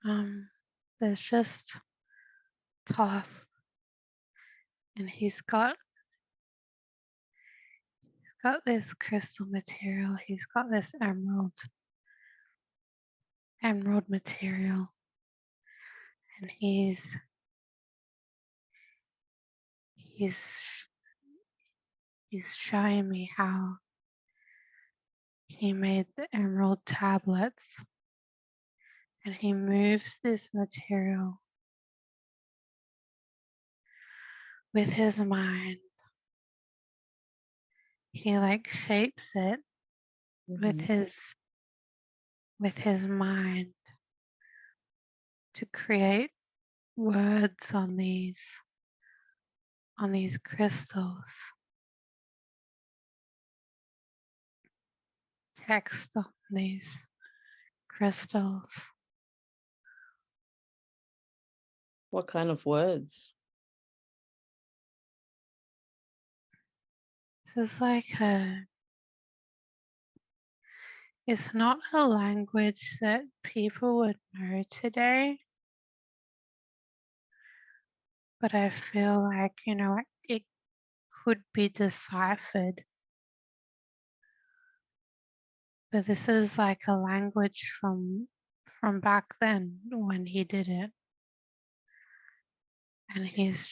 Um, there's just Thoth, and he's got this crystal material. He's got this emerald material, and he's he's showing me how he made the emerald tablets, and he moves this material with his mind. He like shapes it with Mm-hmm. his mind to create words on these crystals, text on these crystals. What kind of words? This is it's not a language that people would know today, but I feel like, it could be deciphered. But this is like a language from back then when he did it. And he's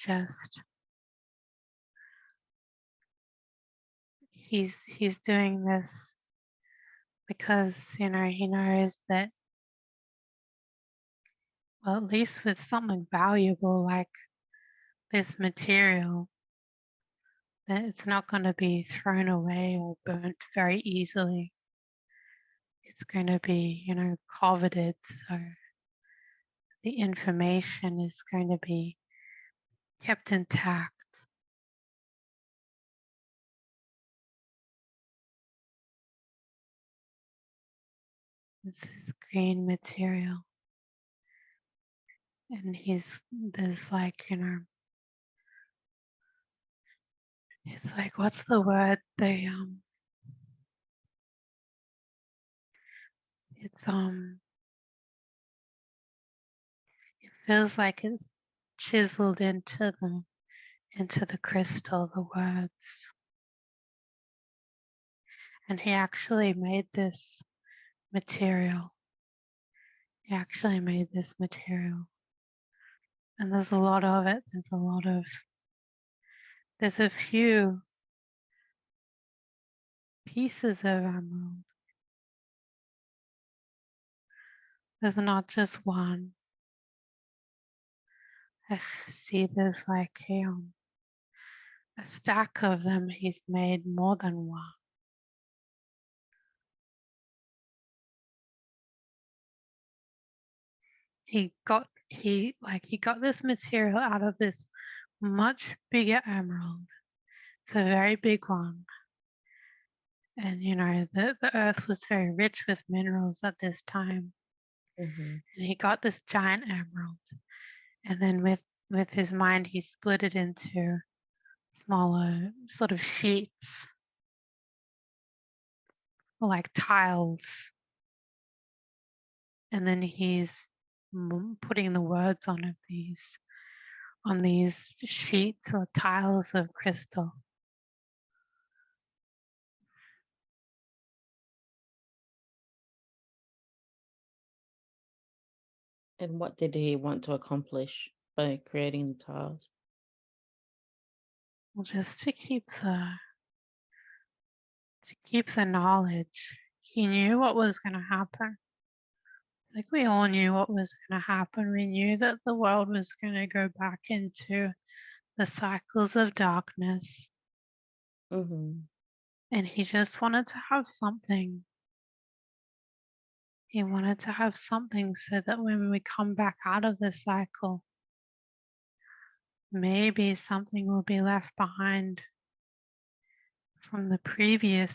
doing this because, he knows that, well, at least with something valuable like this material, that it's not going to be thrown away or burnt very easily. It's going to be, coveted, so the information is going to be kept intact. This is green material, and there's like, it's like, what's the word? It's it feels like it's chiseled into the crystal, the words. And he actually made this material. He actually made this material. And there's a lot of it. There's a few pieces of emerald. There's not just one. I see there's like a stack of them. He's made more than one. He got this material out of this much bigger emerald. It's a very big one. And the earth was very rich with minerals at this time. Mm-hmm. And he got this giant emerald. And then with his mind he split it into smaller sort of sheets, like tiles. And then he's putting the words on these sheets or tiles of crystal. And what did he want to accomplish by creating the tiles? Well, just to keep the knowledge. He knew what was going to happen. Like we all knew what was going to happen. We knew that the world was going to go back into the cycles of darkness. Mm-hmm. And he just wanted to have something. He wanted to have something so that when we come back out of the cycle, maybe something will be left behind from the previous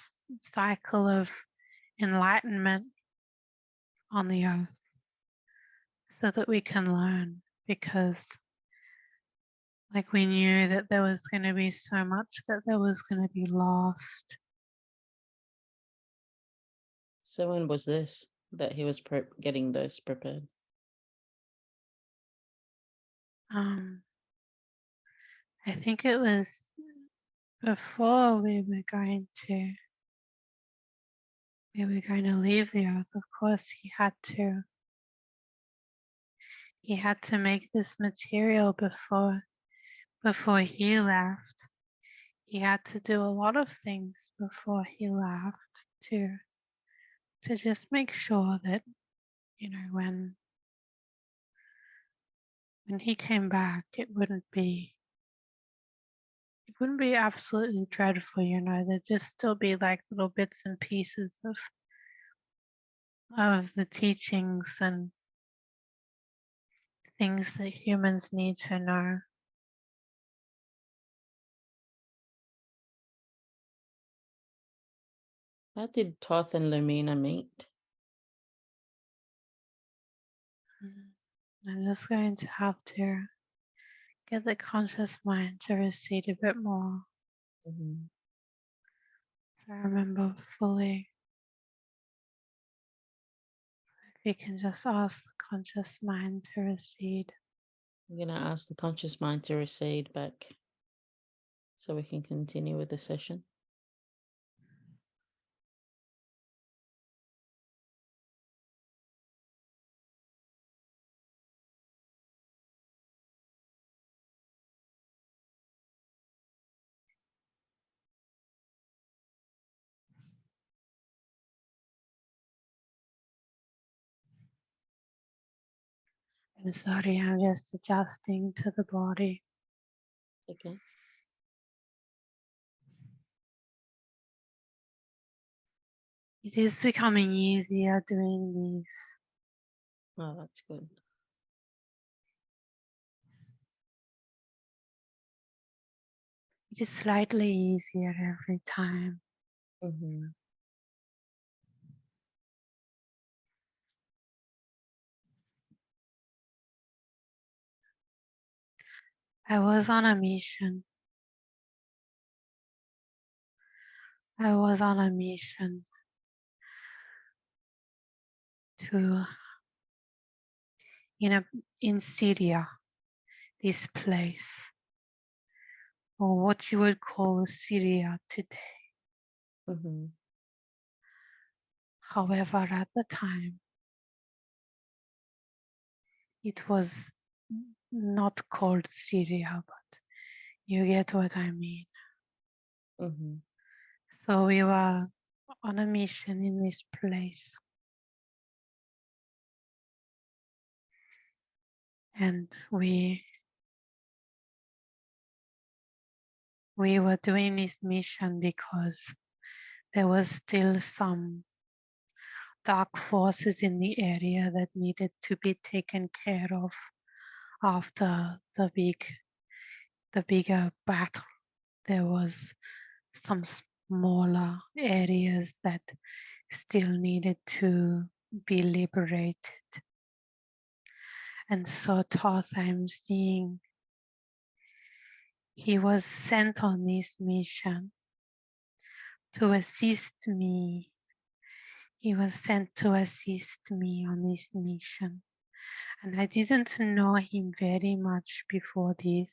cycle of enlightenment on the earth so that we can learn, because like we knew that there was going to be so much that there was going to be lost. So when was this that he was getting those prepared? I think it was before we were going to leave the earth. Of course, he had to make this material before he left. He had to do a lot of things before he left to just make sure that, when he came back, it wouldn't be absolutely dreadful. There'd just still be like little bits and pieces of the teachings and things that humans need to know. How did Thoth and Lumina meet? I'm just going to have to get the conscious mind to recede a bit more, Mm-hmm. so I remember fully. If you can just ask the conscious mind to recede. I'm going to ask the conscious mind to recede back so we can continue with the session. I'm sorry, I'm just adjusting to the body. Okay. It is becoming easier doing these. Oh, that's good. It is slightly easier every time. Mm-hmm. I was on a mission. I was on a mission to, in Syria, this place, or what you would call Syria today. Mm-hmm. However, at the time, it was not called Syria, but you get what I mean. Mm-hmm. So we were on a mission in this place. And we were doing this mission because there was still some dark forces in the area that needed to be taken care of after the bigger battle. There was some smaller areas that still needed to be liberated. And so Thoth, I'm seeing, he was sent on this mission to assist me. He was sent to assist me on this mission. And I didn't know him very much before this.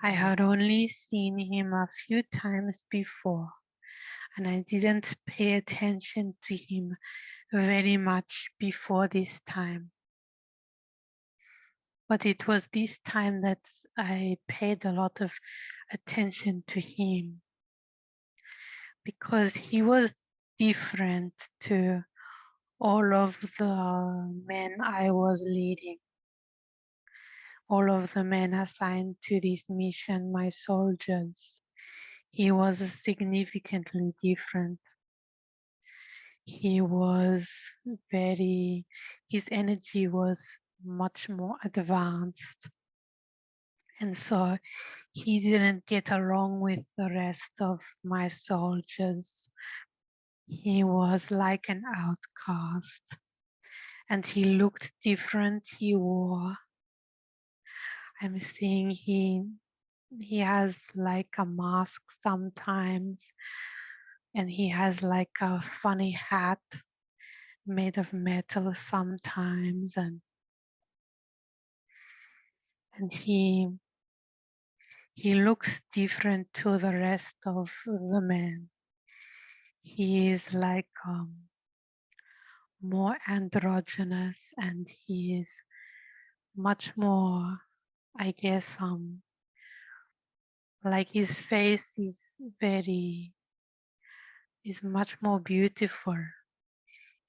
I had only seen him a few times before, and I didn't pay attention to him very much before this time. But it was this time that I paid a lot of attention to him, because he was different to all of the men I was leading, all of the men assigned to this mission, my soldiers. He was significantly different. He was his energy was much more advanced. And so he didn't get along with the rest of my soldiers. He was like an outcast, and he looked different. I'm seeing he has like a mask sometimes, and he has like a funny hat made of metal sometimes, and and he looks different to the rest of the men. He is like more androgynous, and he is much more, I guess, like his face is much more beautiful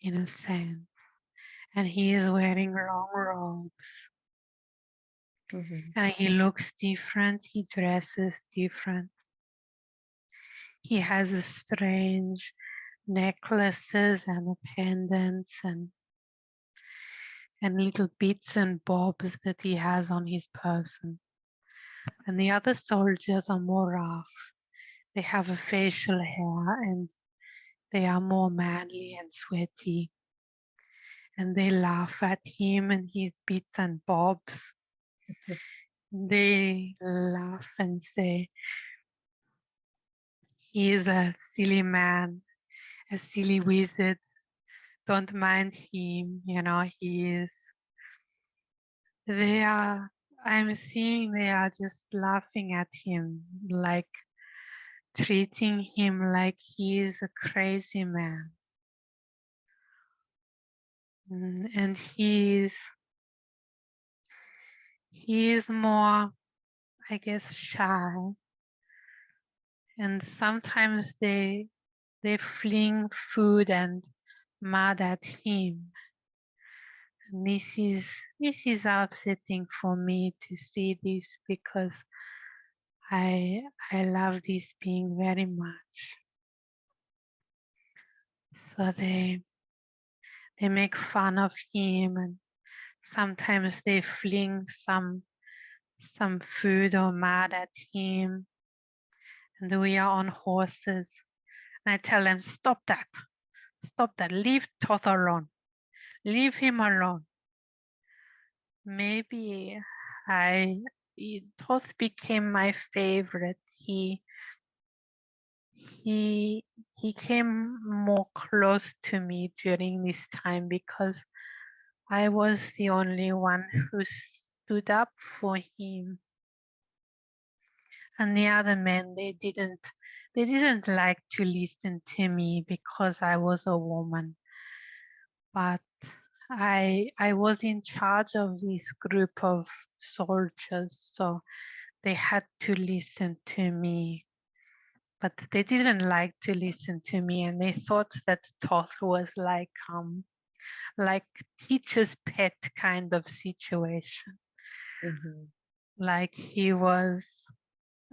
in a sense, and he is wearing long robes, and he looks different, he dresses different. He has a strange necklaces and pendants and little bits and bobs that he has on his person. And the other soldiers are more rough. They have a facial hair and they are more manly and sweaty. And they laugh at him and his bits and bobs. They laugh and say, he is a silly man, a silly wizard. Don't mind him, he is. I'm seeing they are just laughing at him, like treating him like he is a crazy man. And he is more, I guess, shy. And sometimes they fling food and mud at him. And this is upsetting for me to see this, because I love this being very much. So they make fun of him, and sometimes they fling some food or mud at him. And we are on horses. And I tell them, stop that, leave Thoth alone, leave him alone. Maybe Thoth became my favorite. He came more close to me during this time because I was the only one who stood up for him. And the other men, they didn't like to listen to me because I was a woman. But I was in charge of this group of soldiers, so they had to listen to me. But they didn't like to listen to me, and they thought that Thoth was like teacher's pet kind of situation. Like he was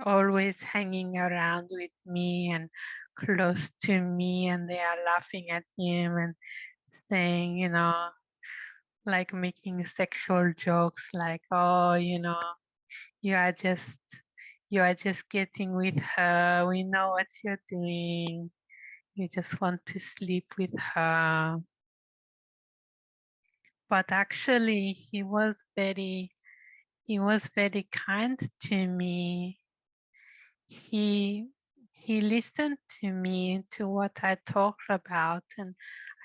always hanging around with me and close to me, and they are laughing at him and saying, like making sexual jokes, like, oh, you are just getting with her. We know what you're doing. You just want to sleep with her. But actually, he was very kind to me. He listened to me, to what I talked about, and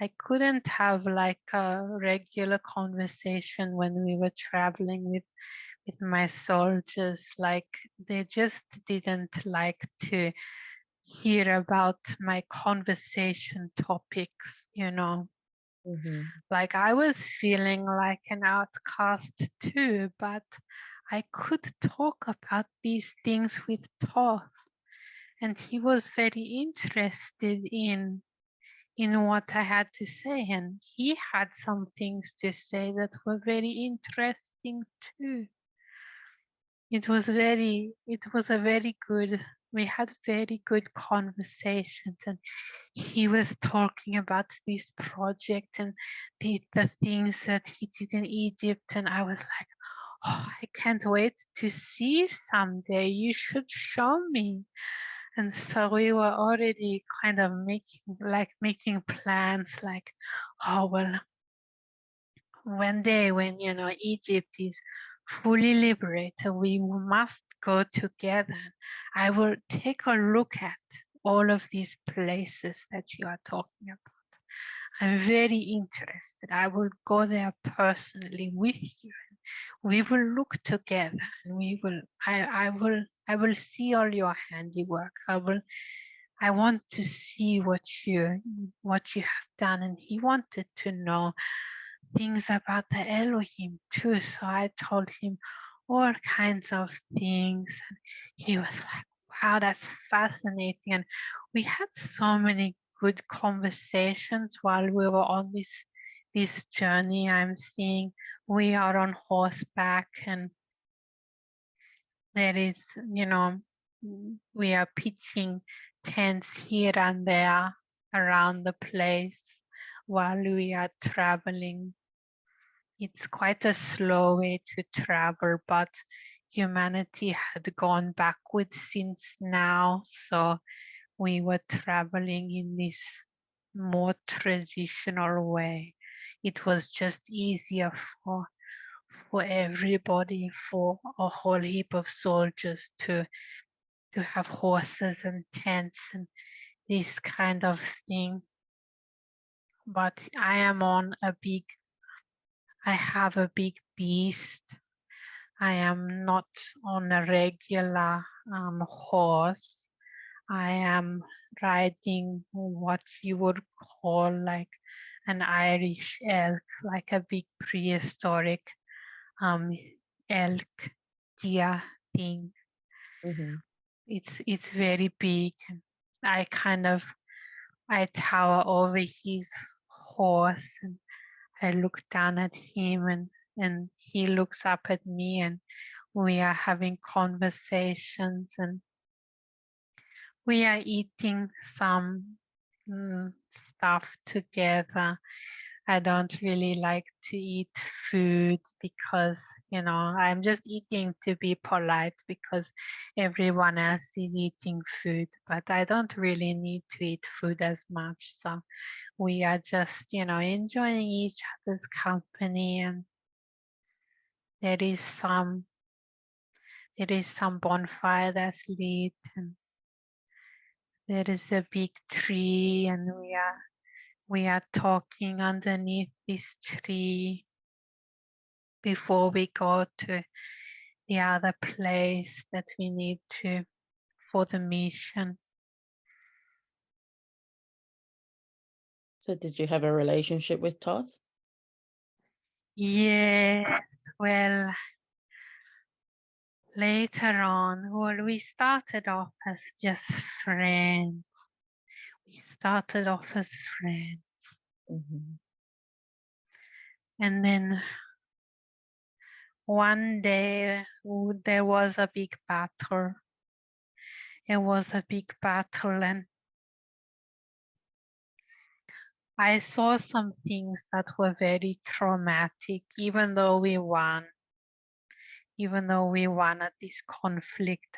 I couldn't have like a regular conversation when we were traveling with my soldiers. Like they just didn't like to hear about my conversation topics, Like I was feeling like an outcast too, but I could talk about these things with Thoth, and he was very interested in what I had to say, and he had some things to say that were very interesting too. It was a very good, we had very good conversations, and he was talking about this project and the things that he did in Egypt, and I was like, oh, I can't wait to see someday. You should show me. And so we were already kind of making plans, like, oh well, one day when Egypt is fully liberated, we must go together. I will take a look at all of these places that you are talking about. I'm very interested. I will go there personally with you. we will look together, and I will see all your handiwork. I want to see what you have done. And he wanted to know things about the Elohim too. So I told him all kinds of things. And he was like, wow, that's fascinating. And we had so many good conversations while we were on this journey. I'm seeing we are on horseback, and there is, we are pitching tents here and there around the place while we are traveling. It's quite a slow way to travel, but humanity had gone backwards since now, so we were traveling in this more traditional way. It was just easier for everybody, for a whole heap of soldiers to have horses and tents and this kind of thing. But I have a big beast. I am not on a regular horse. I am riding what you would call like an Irish elk, like a big prehistoric elk deer thing. Mm-hmm. It's very big. I tower over his horse, and I look down at him, and he looks up at me, and we are having conversations, and we are eating some stuff together. I don't really like to eat food because, I'm just eating to be polite because everyone else is eating food, but I don't really need to eat food as much. So we are just, enjoying each other's company, and there is some bonfire that's lit, and there is a big tree, and we are talking underneath this tree before we go to the other place that we need to for the mission. So did you have a relationship with Thoth? Yes, well, later on, well, we started off as just friends. Mm-hmm. And then one day there was a big battle. It was a big battle, and I saw some things that were very traumatic, even though we won at this conflict.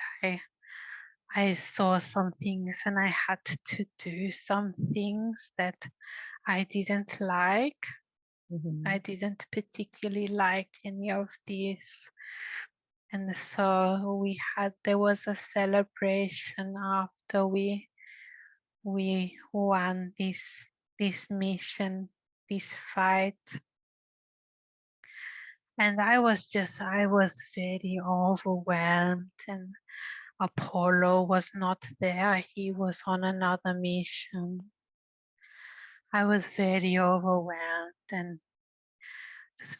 I saw some things, and I had to do some things that I didn't like. Mm-hmm. I didn't particularly like any of these. And so there was a celebration after we won this mission, this fight. And I was very overwhelmed, and Apollo was not there. He was on another mission. I was very overwhelmed and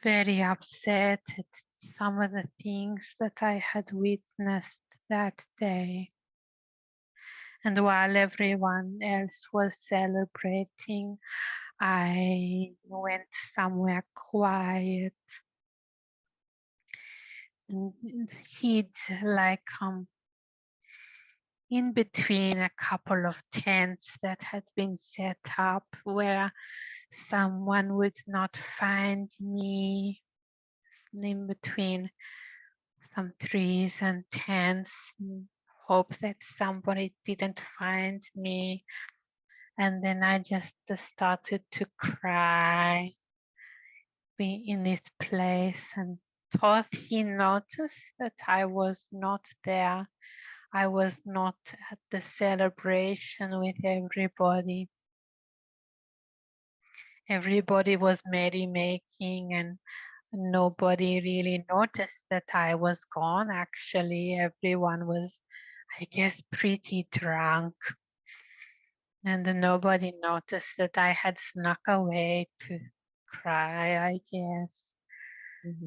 very upset at some of the things that I had witnessed that day. And while everyone else was celebrating, I went somewhere quiet and hid like in between a couple of tents that had been set up where someone would not find me, in between some trees and tents, in hope that somebody didn't find me. And then I just started to cry, be in this place, and Thoth, he noticed that I was not there. I was not at the celebration with everybody. Everybody was merrymaking, and Nobody really noticed that I was gone. Actually, everyone was, I guess, pretty drunk. And nobody noticed that I had snuck away to cry, I guess.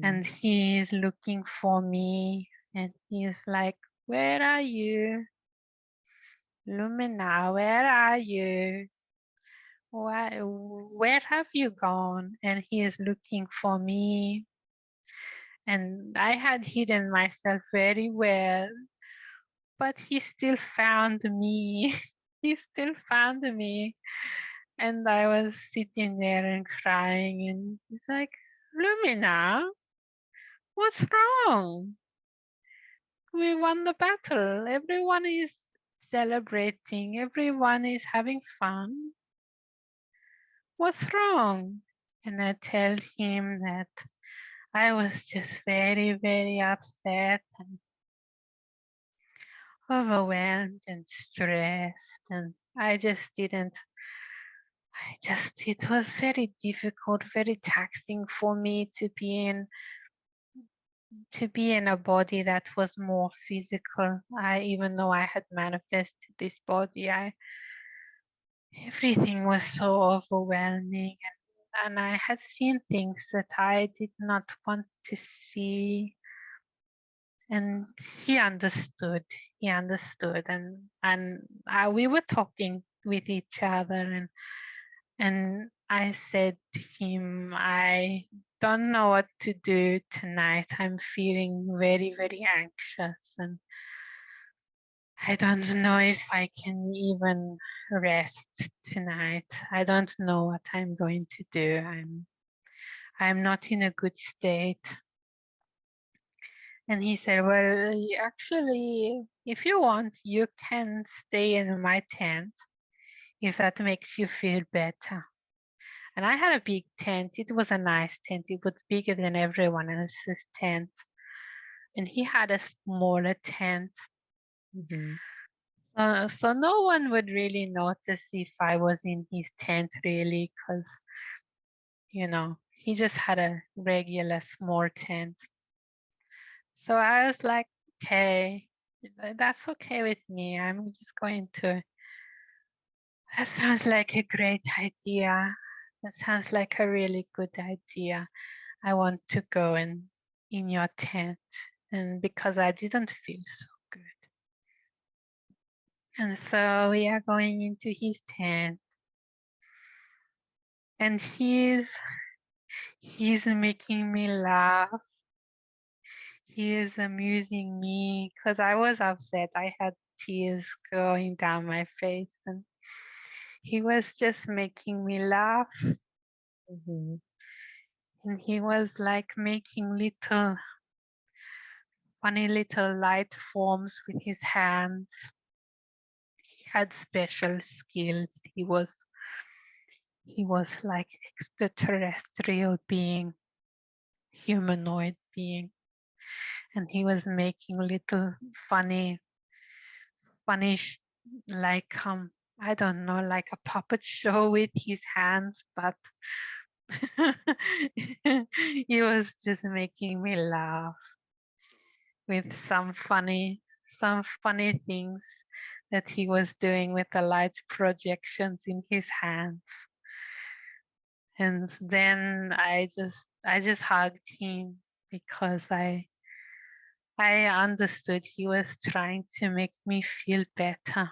And he is looking for me. And he is like, where are you? Lumina, where are you? Where have you gone? And he is looking for me. And I had hidden myself very well, but he still found me. He still found me. And I was sitting there and crying, and he's like, Lumina, what's wrong? We won the battle. Everyone is celebrating. Everyone is having fun. What's wrong? And I tell him that I was just very, very upset and overwhelmed and stressed. And it was very difficult, very taxing for me to be in a body that was more physical. Even though I had manifested this body, everything was so overwhelming, and I had seen things that I did not want to see. And he understood. And we were talking with each other, and I said to him, I don't know what to do tonight. I'm feeling very, very anxious, and I don't know if I can even rest tonight. I don't know what I'm going to do. I'm not in a good state. And he said, well, actually, if you want, you can stay in my tent if that makes you feel better. And I had a big tent. It was a nice tent. It was bigger than everyone else's tent. And he had a smaller tent. So no one would really notice if I was in his tent, really, because, he just had a regular small tent. So I was like, okay, that's okay with me. I'm just going to. That sounds like a great idea. That sounds like a really good idea. I want to go in your tent, and because I didn't feel so good. And so we are going into his tent, and he's making me laugh. He is amusing me because I was upset. I had tears going down my face, and he was just making me laugh. And he was like making funny little light forms with his hands. He had special skills. He was like extraterrestrial being, humanoid being. And he was making little funny, like, I don't know, like a puppet show with his hands, but he was just making me laugh with some funny things that he was doing with the light projections in his hands. And then I just hugged him because I understood he was trying to make me feel better.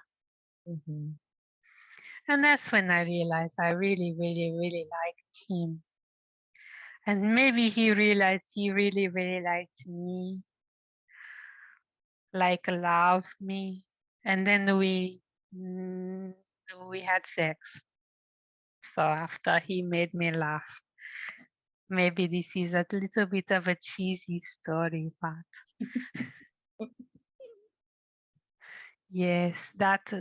And that's when I realized I really, really, really liked him. And maybe he realized he really, really liked me, like loved me. And then we had sex. So after he made me laugh. Maybe this is a little bit of a cheesy story, but yes, that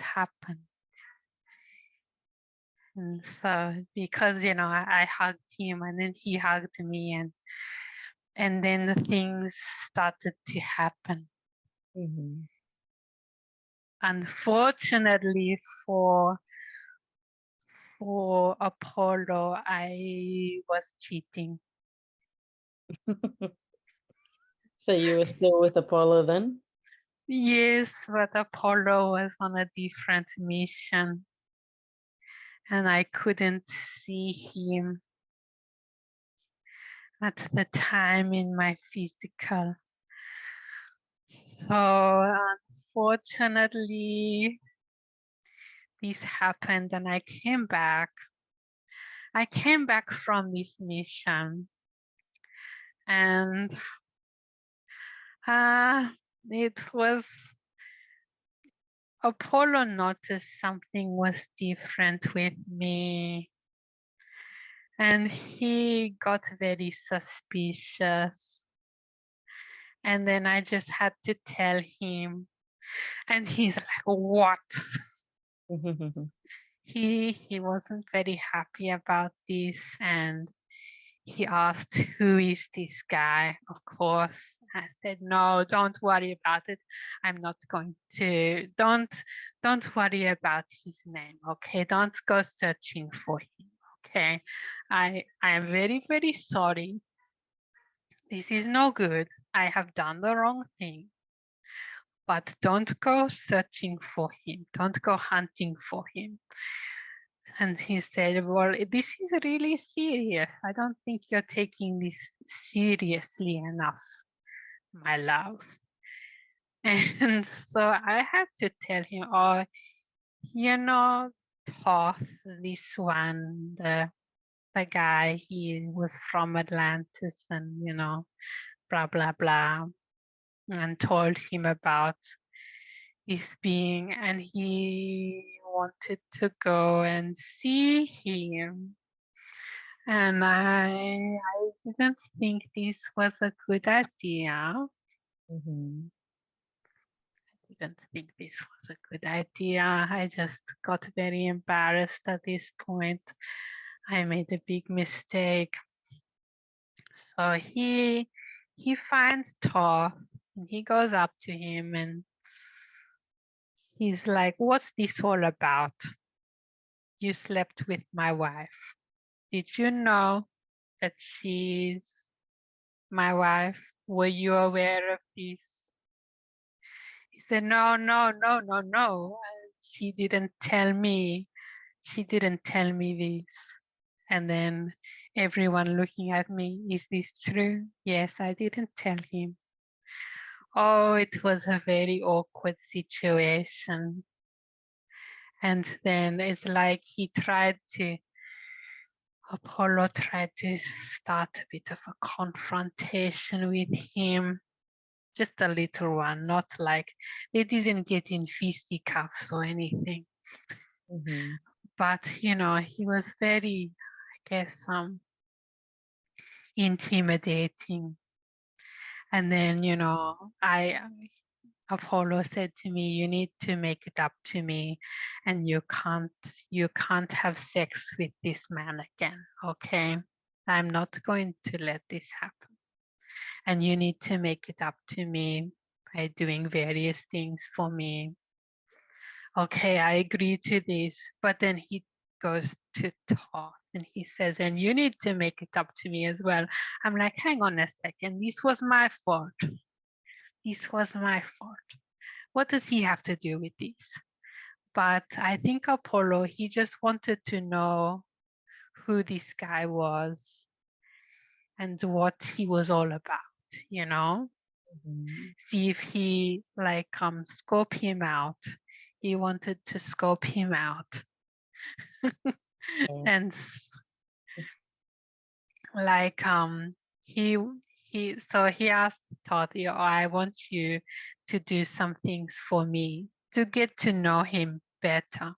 happened. And so because I hugged him, and then he hugged me, and then things started to happen. Unfortunately for Apollo, I was cheating. So you were still with Apollo then? Yes, but Apollo was on a different mission and I couldn't see him at the time in my physical. So unfortunately, this happened and I came back. I came back from this mission and it was Apollo noticed something was different with me and he got very suspicious. And then I just had to tell him and he's like, what? He wasn't very happy about this and he asked, who is this guy? Of course, I said, no, don't worry about it. I'm not going to, don't worry about his name, okay? Don't go searching for him, okay? I am very, very sorry. This is no good. I have done the wrong thing. But don't go searching for him. Don't go hunting for him. And he said, well, this is really serious. I don't think you're taking this seriously enough, my love. And so I had to tell him, oh, you know, Thoth, this one, the guy, he was from Atlantis and, you know, blah, blah, blah. And told him about this being and he wanted to go and see him. And I didn't think this was a good idea. I didn't think this was a good idea. I just got very embarrassed at this point. I made a big mistake. So he finds Thoth and he goes up to him and he's like, what's this all about? You slept with my wife. Did you know that she's my wife? Were you aware of this? He said, no, no, no, no, no. She didn't tell me. She didn't tell me this. And then everyone looking at me, is this true? Yes, I didn't tell him. Oh, it was a very awkward situation. And then it's like Apollo tried to start a bit of a confrontation with him, just a little one, not like they didn't get in fisticuffs or anything. But, you know, he was very, I guess, intimidating. And then, you know, Apollo said to me, you need to make it up to me and you can't have sex with this man again, okay? I'm not going to let this happen. And you need to make it up to me by doing various things for me. Okay, I agree to this. But then he goes to Thoth and he says, and you need to make it up to me as well. I'm like, hang on a second, this was my fault. This was my fault. What does he have to do with this? But I think Apollo, he just wanted to know who this guy was and what he was all about, you know? See if he scope him out. He wanted to scope him out. And like he he asked Thoth, oh, I want you to do some things for me to get to know him better,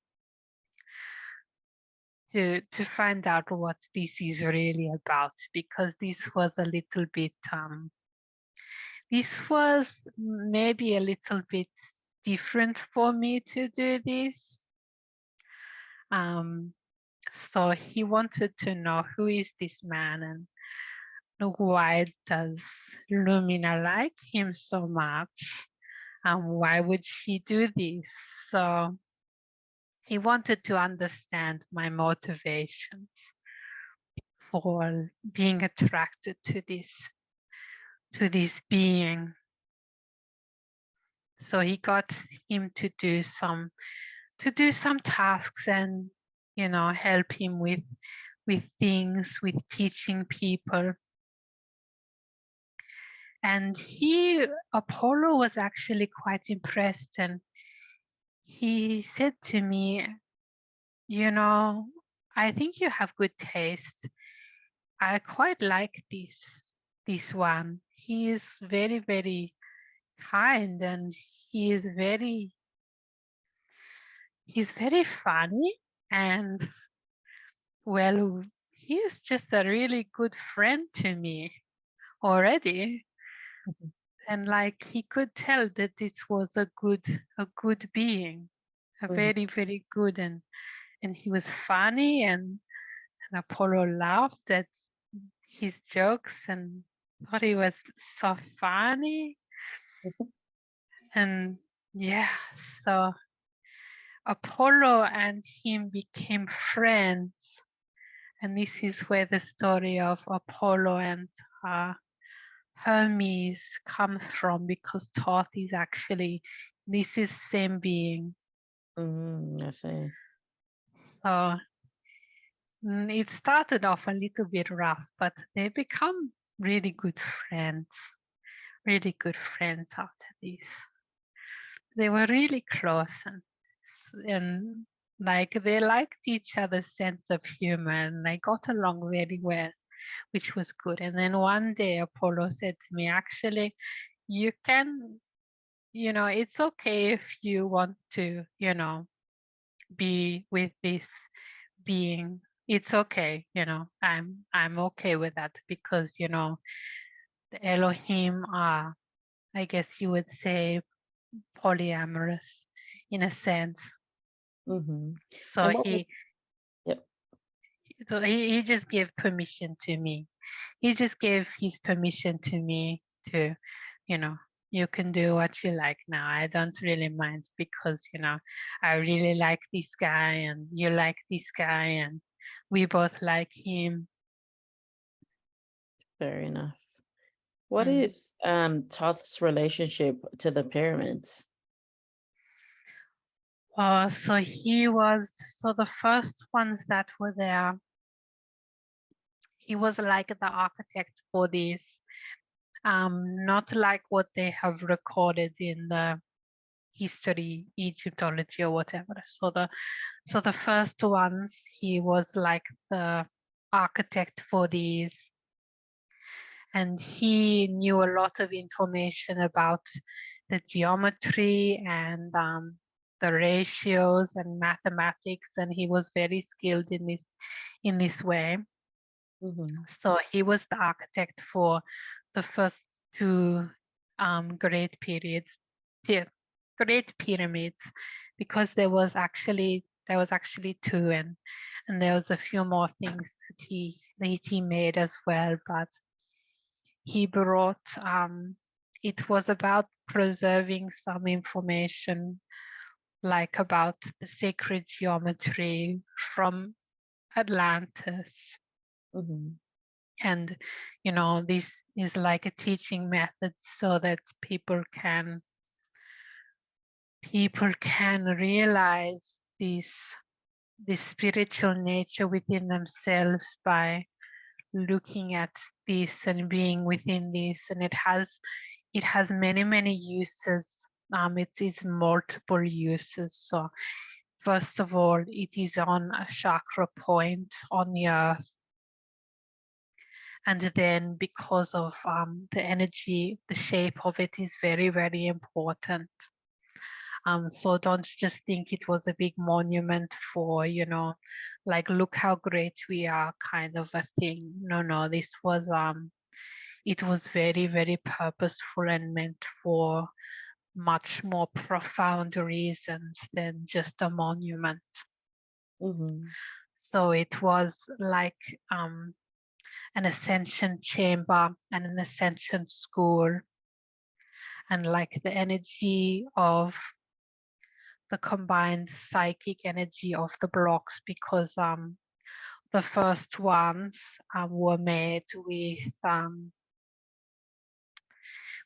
to find out what this is really about, because this was a little bit this was maybe a little bit different for me to do this. So he wanted to know who is this man and why does Lumina like him so much and why would she do this? So he wanted to understand my motivations for being attracted to this to this being. So he got him to do some tasks and help him with things, with teaching people. And Apollo was actually quite impressed, and he said to me, I think you have good taste. I quite like this one. He is very, very kind, and he's very funny, and well, he is just a really good friend to me already. Mhm. And like he could tell that this was a good being, a Mhm. very, very good, and he was funny, and Apollo laughed at his jokes and thought he was so funny. And yeah, so Apollo and him became friends. And this is where the story of Apollo and uh, Hermes comes from, because Thoth is actually, this is same being. I see. So it started off a little bit rough, but they become really good friends after this. They were really close, and like they liked each other's sense of humor, and they got along very well, which was good. And then one day Apollo said to me, actually, you can, it's okay if you want to, be with this being. It's okay, I'm okay with that, because the Elohim are, I guess you would say, polyamorous in a sense. Mm-hmm. So And what was? Yep. he just gave permission to me. He just gave his permission to me to, you know, you can do what you like now. I don't really mind, because, I really like this guy and you like this guy and we both like him. Fair enough. What Mm. is Thoth's relationship to the pyramids? So the first ones that were there, he was like the architect for this. Not like what they have recorded in the history, Egyptology or whatever. So the first ones, he was like the architect for these, and he knew a lot of information about the geometry and the ratios and mathematics, and he was very skilled in this way. Mm-hmm. So he was the architect for the first two great pyramids, because there was actually two, and there was a few more things that he made as well, but he brought it was about preserving some information, like about the sacred geometry from Atlantis. Mm-hmm. And this is like a teaching method, so that people can realize this spiritual nature within themselves by looking at this and being within this. And it has many uses. It is multiple uses. So first of all, it is on a chakra point on the earth. And then because of the energy, the shape of it is very, very important. So don't just think it was a big monument for, like, look how great we are kind of a thing. No, this was, it was very, very purposeful and meant for much more profound reasons than just a monument. Mm-hmm. So it was like an ascension chamber and an ascension school, and like the energy of the combined psychic energy of the blocks, because the first ones were made with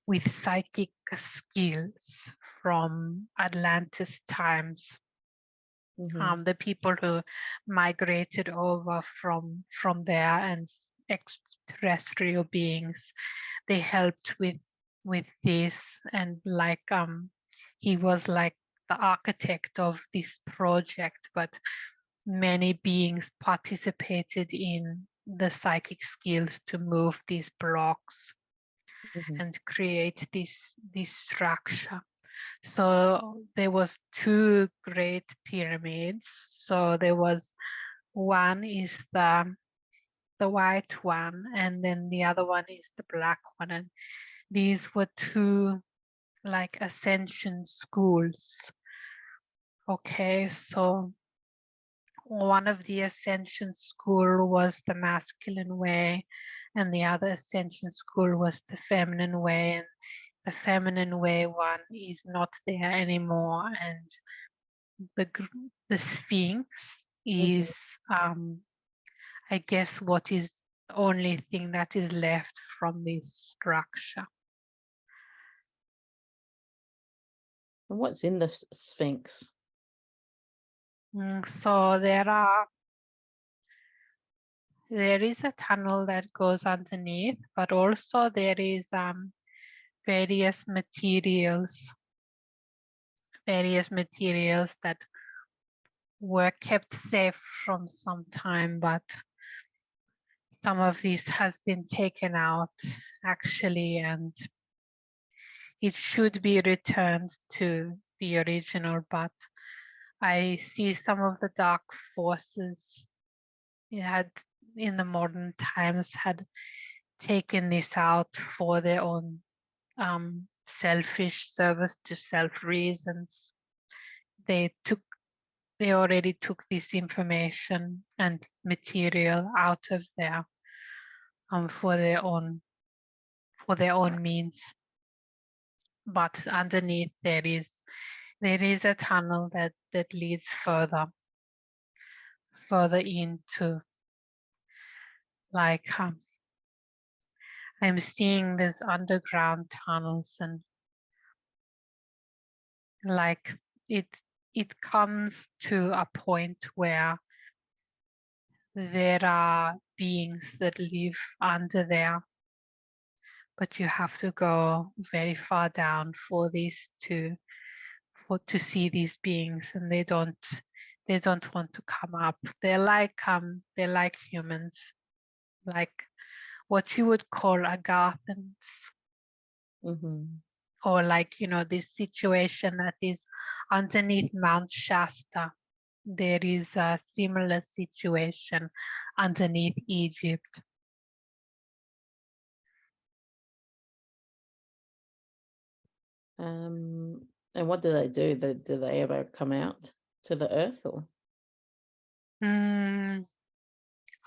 with psychic skills from Atlantis times. The people who migrated over from there, and extraterrestrial beings, they helped with this, and like he was like the architect of this project, but many beings participated in the psychic skills to move these blocks and create this structure. So there was two great pyramids. So there was one is the white one, and then the other one is the black one. And these were two like ascension schools. Okay, so one of the ascension school was the masculine way, and the other ascension school was the feminine way. And the feminine way one is not there anymore, and the Sphinx is, I guess, what is the only thing that is left from this structure. And what's in the Sphinx? So there is a tunnel that goes underneath, but also there is various materials that were kept safe from some time, but some of this has been taken out actually, and it should be returned to the original, but I see some of the dark forces had in the modern times had taken this out for their own selfish service to self reasons. They already took this information and material out of there for their own means. But underneath there is a tunnel that leads further into, like I'm seeing these underground tunnels, and like it comes to a point where there are beings that live under there, but you have to go very far down for to see these beings, and they don't want to come up. They're like humans, like what you would call Agathans, or like, this situation that is underneath Mount Shasta. There is a similar situation underneath Egypt. And what do they do? Do they ever come out to the earth, or?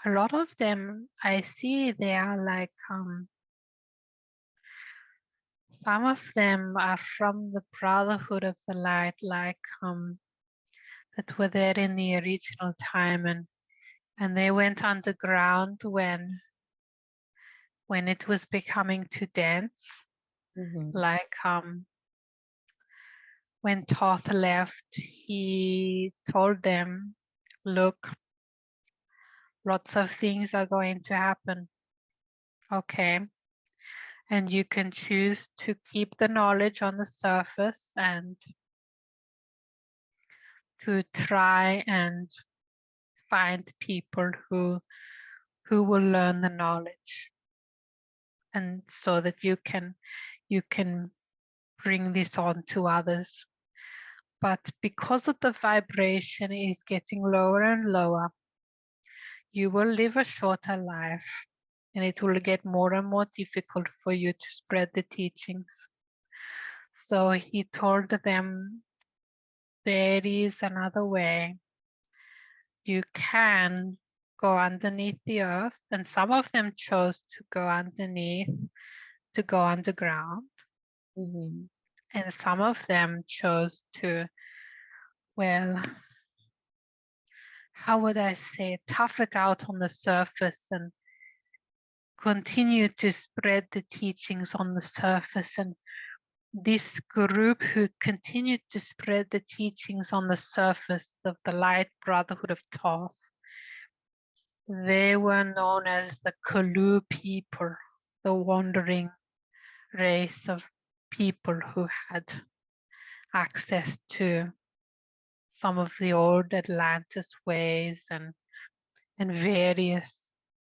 A lot of them, I see they are like, some of them are from the Brotherhood of the Light, like that were there in the original time, and they went underground when it was becoming too dense. Like when Thoth left, he told them, look, lots of things are going to happen, okay? And you can choose to keep the knowledge on the surface and to try and find people who will learn the knowledge, and so that you can bring this on to others. But because of the vibration is getting lower and lower, you will live a shorter life, and it will get more and more difficult for you to spread the teachings. So he told them, there is another way. You can go underneath the earth, and some of them chose to go underneath, to go underground. And some of them chose to, well, how would I say, tough it out on the surface and continued to spread the teachings on the surface. And this group who continued to spread the teachings on the surface of the Light Brotherhood of Thoth, they were known as the Kulu people, the wandering race of people who had access to some of the old Atlantis ways and various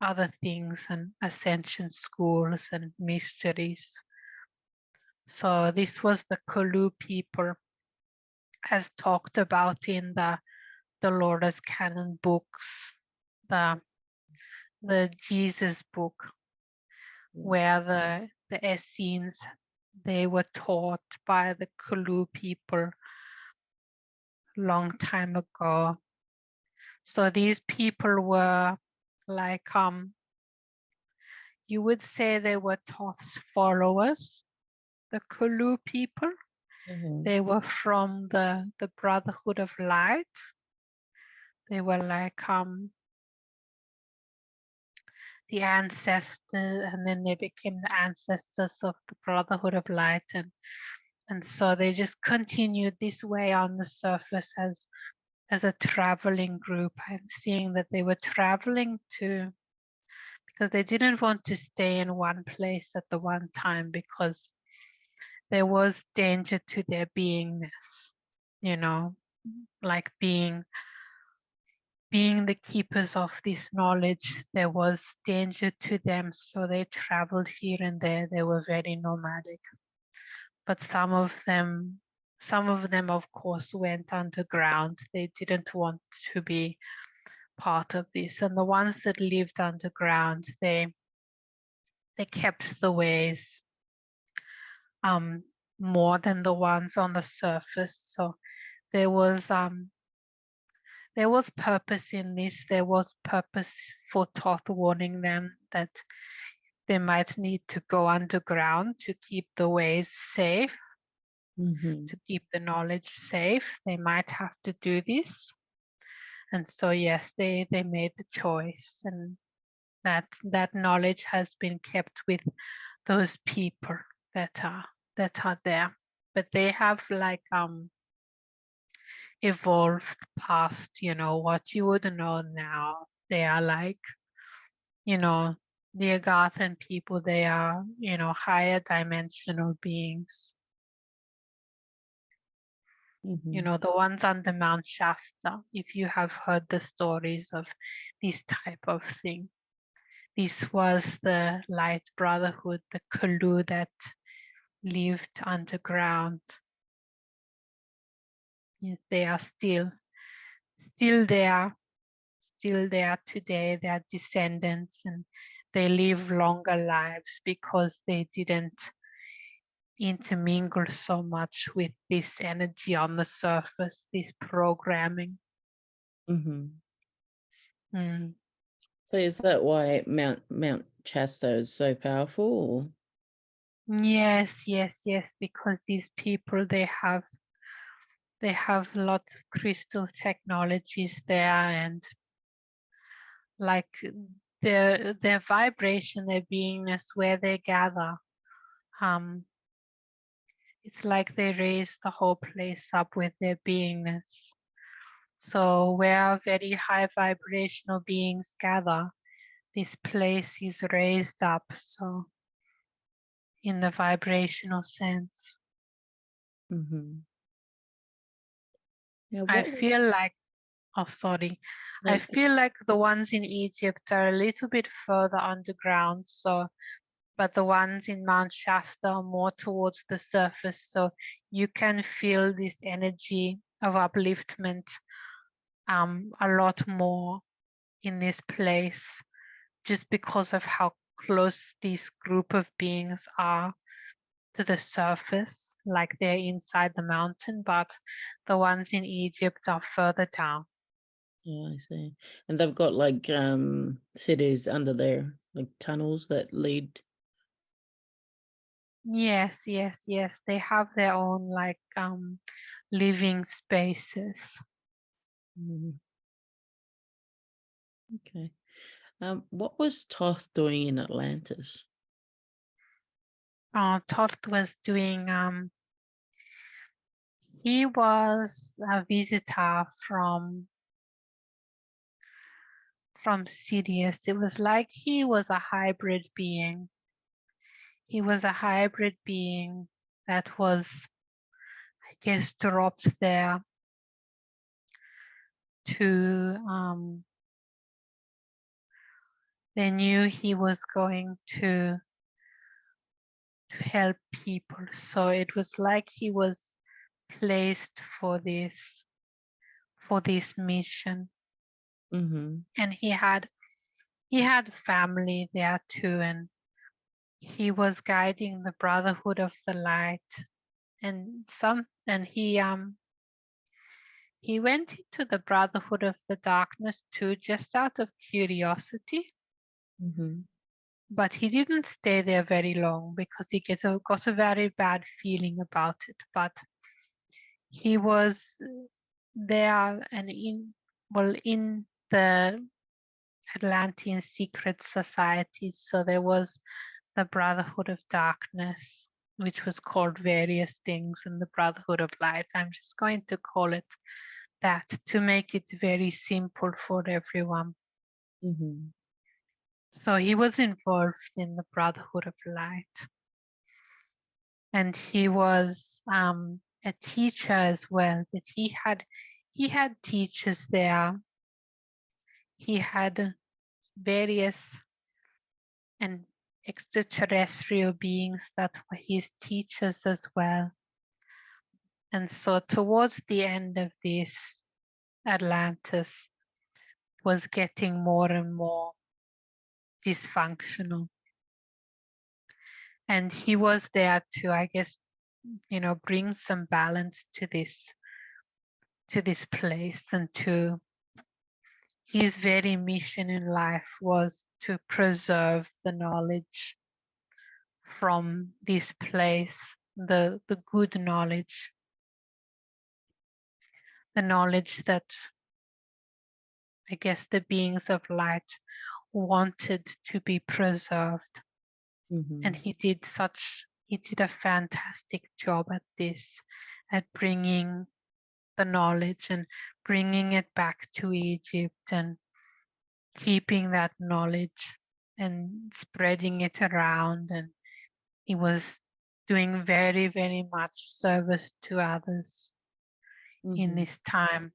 other things and ascension schools and mysteries. So this was the Kulu people as talked about in the Dolores Canon books, the Jesus book, where the Essenes, they were taught by the Kulu people long time ago. So these people were like, you would say they were Thoth's followers, the Kulu people. They were from the Brotherhood of Light. They were like the ancestors, and then they became the ancestors of the Brotherhood of Light, and so they just continued this way on the surface as a traveling group. I'm seeing that they were traveling to, because they didn't want to stay in one place at the one time, because there was danger to their beingness, you know, like being the keepers of this knowledge, there was danger to them, so they traveled here and there. They were very nomadic. But some of them, of course, went underground. They didn't want to be part of this. And the ones that lived underground, they kept the ways more than the ones on the surface. So there was purpose in this. There was purpose for Thoth warning them that they might need to go underground to keep the ways safe, to keep the knowledge safe. They might have to do this. And so, yes, they made the choice, and that knowledge has been kept with those people that are there. But they have like evolved past, what you would know now. They are like, the Agarthan people, they are, higher dimensional beings. The ones under Mount Shasta, if you have heard the stories of this type of thing. This was the Light Brotherhood, the Kulu that lived underground. Yes, they are still there today. They are descendants, and they live longer lives because they didn't intermingle so much with this energy on the surface, this programming. So is that why Mount Shasta is so powerful? Yes, because these people, they have lots of crystal technologies there, and like their vibration, their beingness, where they gather, it's like they raise the whole place up with their beingness. So where very high vibrational beings gather, this place is raised up, so in the vibrational sense. I feel like, I feel like the ones in Egypt are a little bit further underground, but the ones in Mount Shasta are more towards the surface, so you can feel this energy of upliftment a lot more in this place, just because of how close this group of beings are to the surface, like they're inside the mountain, but the ones in Egypt are further down. Yeah, I see. And they've got like cities under there, like tunnels that lead. Yes. They have their own like living spaces. Okay. What was Thoth doing in Atlantis? Thoth was doing, he was a visitor from Sidious. It was like he was a hybrid being. He was a hybrid being that was, I guess, dropped there to, they knew he was going to help people. So it was like he was placed for this mission. Mm-hmm. And he had family there too, and he was guiding the Brotherhood of the Light. And he went into the Brotherhood of the Darkness too, just out of curiosity. Mm-hmm. But he didn't stay there very long because he got a very bad feeling about it. But he was there and in the Atlantean secret societies. So there was the Brotherhood of Darkness, which was called various things, and the Brotherhood of Light. I'm just going to call it that to make it very simple for everyone. Mm-hmm. So he was involved in the Brotherhood of Light, and he was a teacher as well. But he had teachers there. He had various and extraterrestrial beings that were his teachers as well. And so towards the end of this, Atlantis was getting more and more dysfunctional. And he was there to, I guess, bring some balance to this place, and to his very mission in life was to preserve the knowledge from this place, the good knowledge, the knowledge that I guess the beings of light wanted to be preserved. Mm-hmm. And he did a fantastic job at this, at bringing the knowledge and bringing it back to Egypt and keeping that knowledge and spreading it around. And he was doing very, very much service to others in Mm-hmm. this time.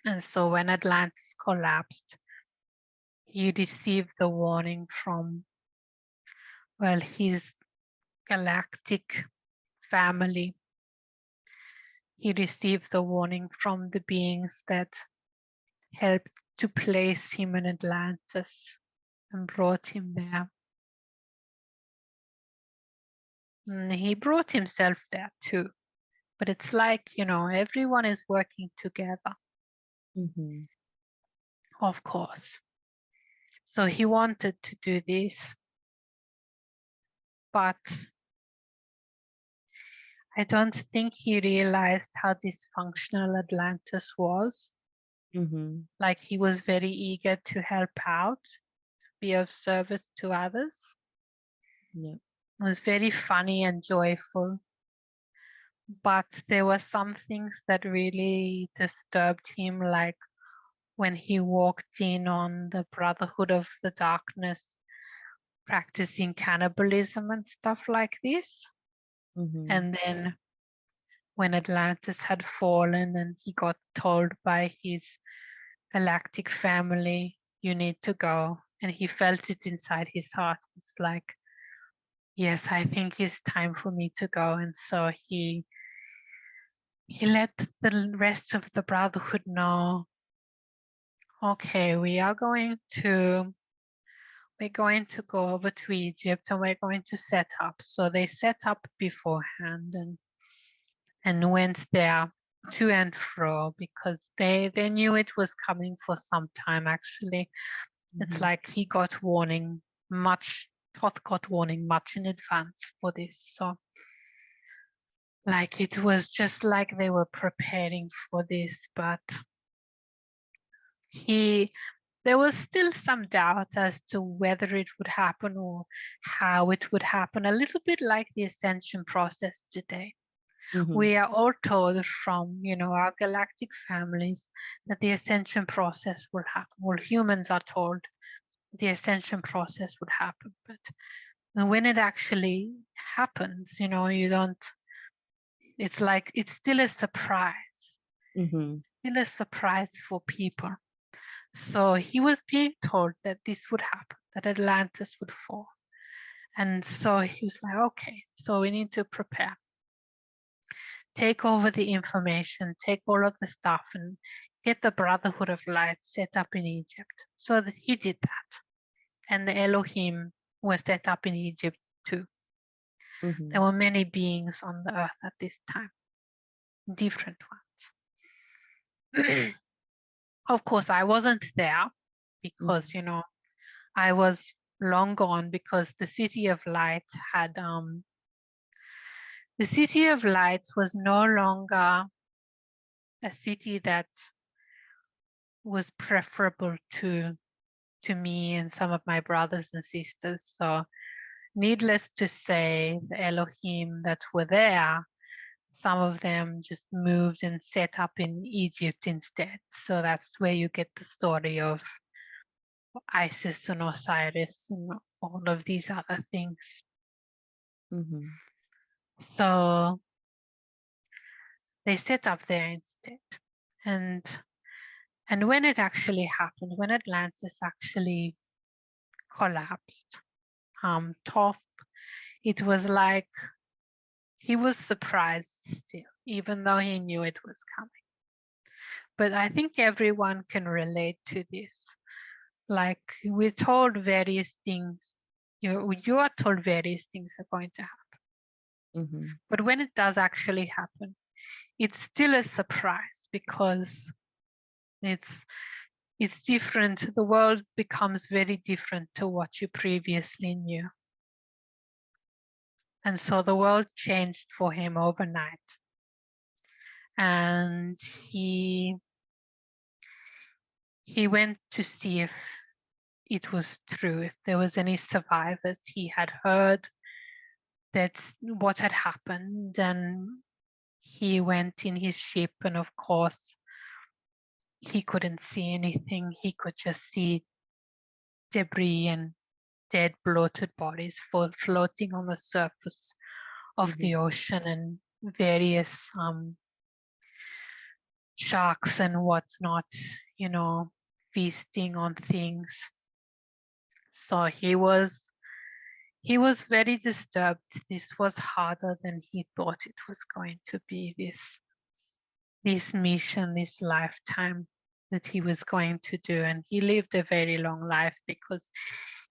And so when Atlantis collapsed, he received the warning from, his galactic family. He received the warning from the beings that helped to place him in Atlantis and brought him there. And he brought himself there too. But it's like, everyone is working together, Mm-hmm. of course. So he wanted to do this, but I don't think he realized how dysfunctional Atlantis was. Mm-hmm. Like, he was very eager to help out, be of service to others. Yeah. It was very funny and joyful. But there were some things that really disturbed him, like when he walked in on the Brotherhood of the Darkness practicing cannibalism and stuff like this. Mm-hmm. And then when Atlantis had fallen and he got told by his galactic family, you need to go. And he felt it inside his heart. It's like, yes, I think it's time for me to go. And so he let the rest of the Brotherhood know, okay, we're going to go over to Egypt and we're going to set up. So they set up beforehand and went there to and fro because they knew it was coming for some time actually. It's Mm-hmm. like Thoth got warning much in advance for this. So like it was just like they were preparing for this, but there was still some doubt as to whether it would happen or how it would happen, a little bit like the ascension process today. We are all told from, our galactic families that the ascension process will happen. Well, humans are told the ascension process would happen, but when it actually happens, you don't, it's like, it's still a surprise. Still a surprise for people. So he was being told that this would happen, that Atlantis would fall. And so he was like, okay, so we need to prepare. Take over the information, take all of the stuff, and get the Brotherhood of Light set up in Egypt. So that he did that. And the Elohim was set up in Egypt too. There were many beings on the earth at this time, different ones. Of course, I wasn't there because, I was long gone, because the City of Light had, the City of Light was no longer a city that was preferable to me and some of my brothers and sisters. So needless to say, the Elohim that were there, some of them just moved and set up in Egypt instead. So that's where you get the story of Isis and Osiris and all of these other things. So they set up there instead. And when it actually happened, when Atlantis actually collapsed, Thoth, it was like he was surprised still, even though he knew it was coming. But I think everyone can relate to this. Like, we're told various things. You are told various things are going to happen. But when it does actually happen, it's still a surprise, because it's different. The world becomes very different to what you previously knew. And so the world changed for him overnight. And he went to see if it was true, if there was any survivors. He had heard that what had happened, and he went in his ship, and of course he couldn't see anything. He could just see debris and dead, bloated bodies floating on the surface of the ocean, and various sharks and whatnot, feasting on things. So he was very disturbed. This was harder than he thought it was going to be, this mission, this lifetime that he was going to do. And he lived a very long life, because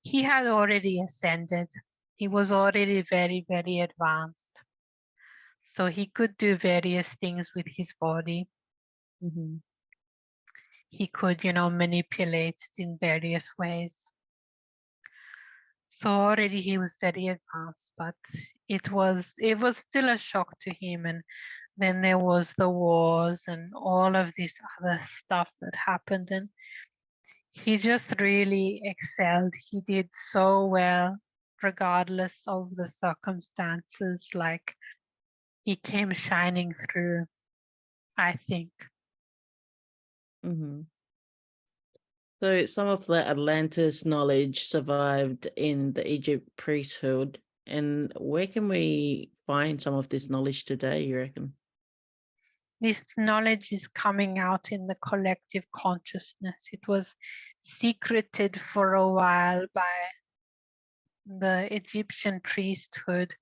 he had already ascended. He was already very, very advanced. So he could do various things with his body. He could, manipulate it in various ways. So already he was very advanced, but it was still a shock to him. And then there was the wars and all of this other stuff that happened, and he just really excelled. He did so well, regardless of the circumstances. Like, he came shining through, I think. So some of the Atlantis knowledge survived in the Egypt priesthood. And where can we find some of this knowledge today, you reckon? This knowledge is coming out in the collective consciousness. It was secreted for a while by the Egyptian priesthood.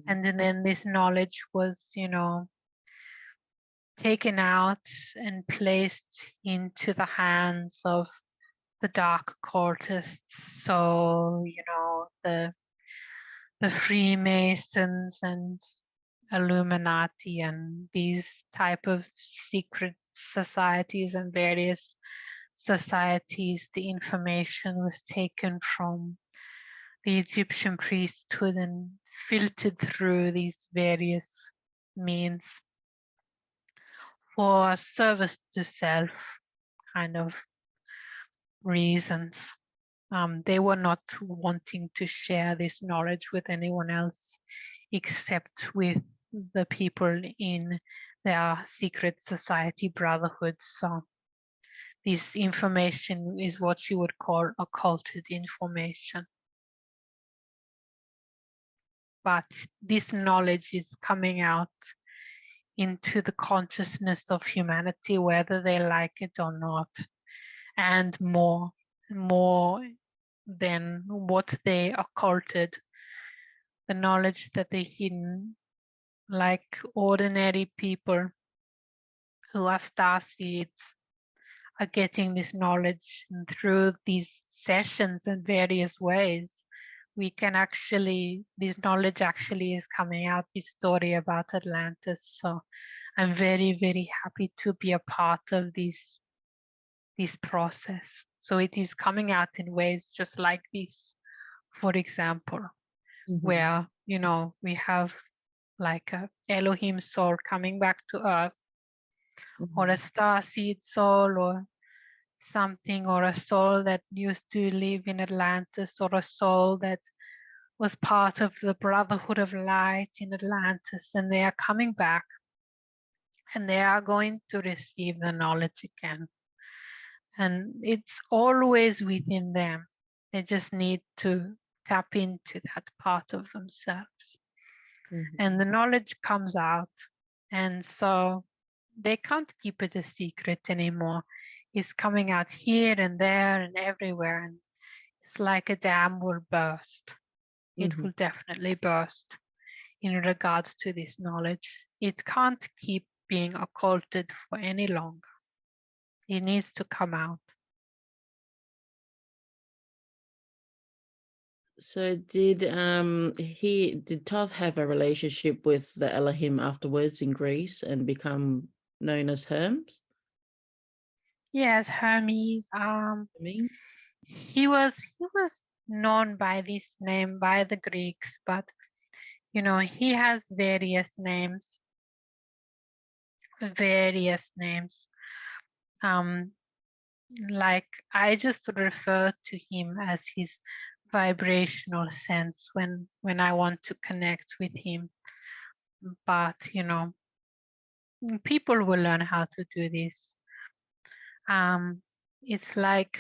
And then this knowledge was, taken out and placed into the hands of the dark cultists. So, the Freemasons and Illuminati and these type of secret societies and various societies, the information was taken from the Egyptian priesthood and filtered through these various means for service to self, kind of. reasons. They were not wanting to share this knowledge with anyone else except with the people in their secret society brotherhood. So this information is what you would call occulted information. But this knowledge is coming out into the consciousness of humanity, whether they like it or not, and more than what they occulted, the knowledge that they hidden, like ordinary people who are star seeds are getting this knowledge, and through these sessions in various ways we can actually, this knowledge actually is coming out, this story about Atlantis. So I'm very, very happy to be a part of this process. So it is coming out in ways just like this, for example, where, you know, we have like a Elohim soul coming back to Earth, or a star seed soul, or something, or a soul that used to live in Atlantis, or a soul that was part of the Brotherhood of Light in Atlantis, and they are coming back and they are going to receive the knowledge again. And it's always within them. They just need to tap into that part of themselves. And the knowledge comes out. And so they can't keep it a secret anymore. It's coming out here and there and everywhere. And it's like a dam will burst. It will definitely burst in regards to this knowledge. It can't keep being occulted for any longer. It needs to come out. So did Thoth have a relationship with the Elohim afterwards in Greece and become known as Hermes? Yes, Hermes. Means? He was known by this name by the Greeks, but you know, he has various names. Like I just refer to him as his vibrational sense when I want to connect with him. But you know, people will learn how to do this. It's like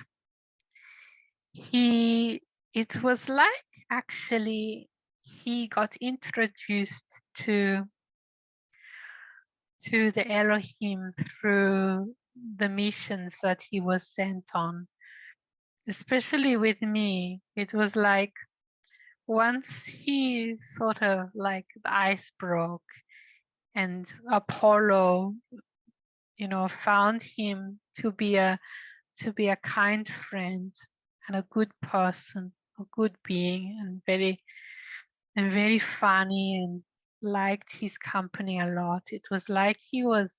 it was like actually he got introduced to the Elohim through the missions that he was sent on. Especially with me, it was like once he sort of like the ice broke and Apollo, you know, found him to be a kind friend and a good person, a good being, and very funny, and liked his company a lot. It was like he was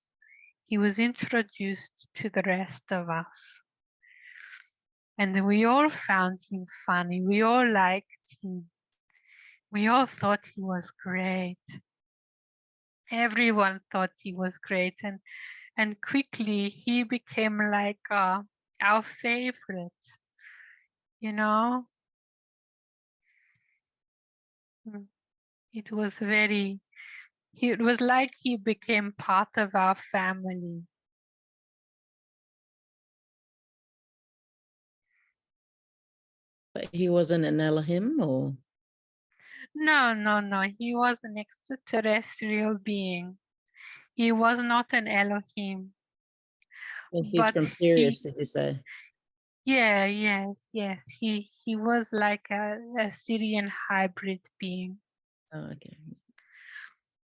introduced to the rest of us. And we all found him funny. We all liked him. We all thought he was great. Everyone thought he was great. And quickly he became like our favorite, you know? It was like he became part of our family. But he wasn't an Elohim, or? No. He was an extraterrestrial being. He was not an Elohim. Well, he's But from Sirius, did you say? yes. He was like a Syrian hybrid being. Oh, okay.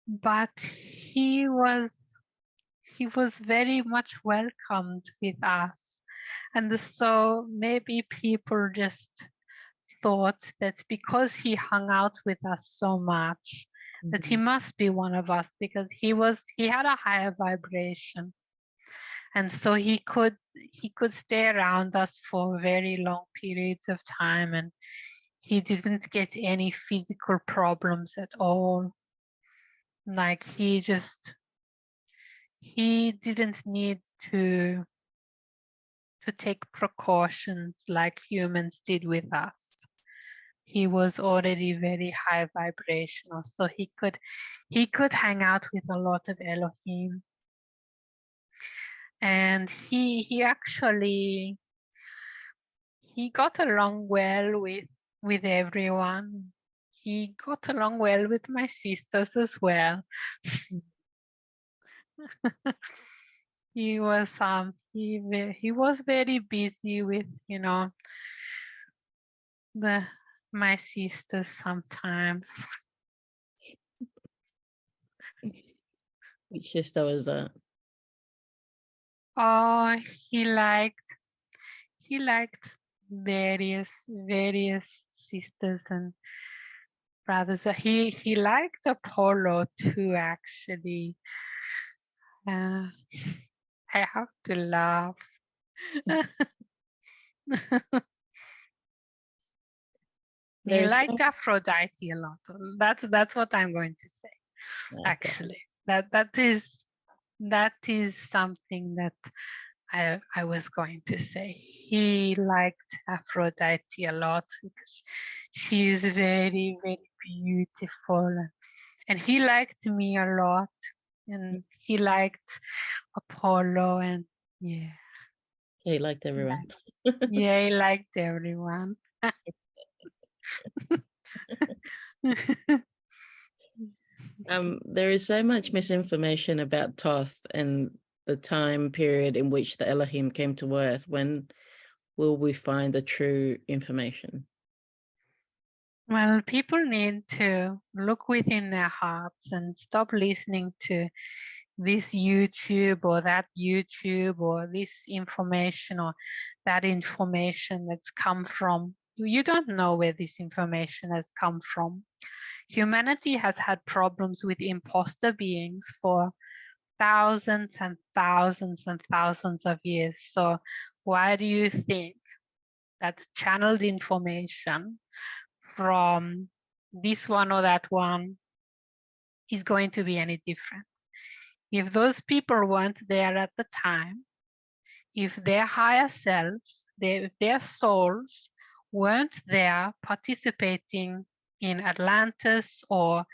But he was very much welcomed with us. And so maybe people just thought that because he hung out with us so much, that he must be one of us, because he had a higher vibration. And so he could stay around us for very long periods of time, and he didn't get any physical problems at all. Like he didn't need to to take precautions like humans did with us. He was already very high vibrational, so he could hang out with a lot of Elohim. And he actually he got along well with everyone. He got along well with my sisters as well. He was he was very busy with, you know, my sisters sometimes. Which sister was that? Oh, he liked various sisters and brothers. He liked Apollo too, actually. I have to laugh. He There's liked Aphrodite a lot. That's what I'm going to say. okay. Actually, that is something that I was going to say. He liked Aphrodite a lot because she is very, very beautiful. And he liked me a lot. And he liked Apollo. And yeah, He liked everyone. yeah, he liked everyone. There is so much misinformation about Thoth and the time period in which the Elohim came to Earth. When will we find the true information? Well, people need to look within their hearts and stop listening to this YouTube or that YouTube or this information or that information that's come from. You don't know where this information has come from. Humanity has had problems with imposter beings for thousands and thousands and thousands of years. So why do you think that channeled information from this one or that one is going to be any different? If those people weren't there at the time, if their higher selves, their souls weren't there participating in Atlantis or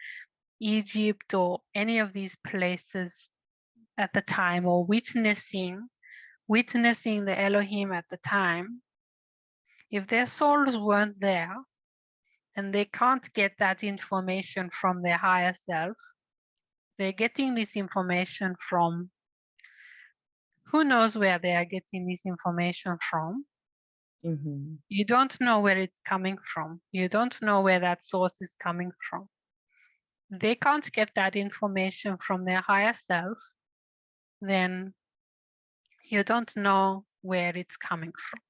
Egypt or any of these places at the time, or witnessing the Elohim at the time, if their souls weren't there and they can't get that information from their higher self, they're getting this information from who knows where they are getting this information from. Mm-hmm. You don't know where it's coming from. You don't know where that source is coming from. They can't get that information from their higher self, then you don't know where it's coming from.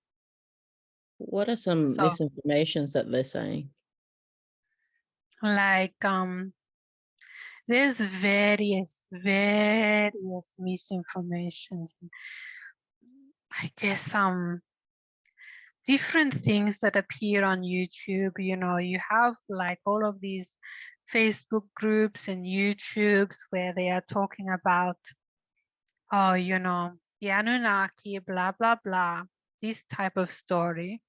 What are some So, misinformations that they're saying? like, there's various misinformations. I guess different things that appear on YouTube. You know, you have like all of these Facebook groups and YouTubes where they are talking about, oh, you know, the Anunnaki, blah, blah, blah, this type of story.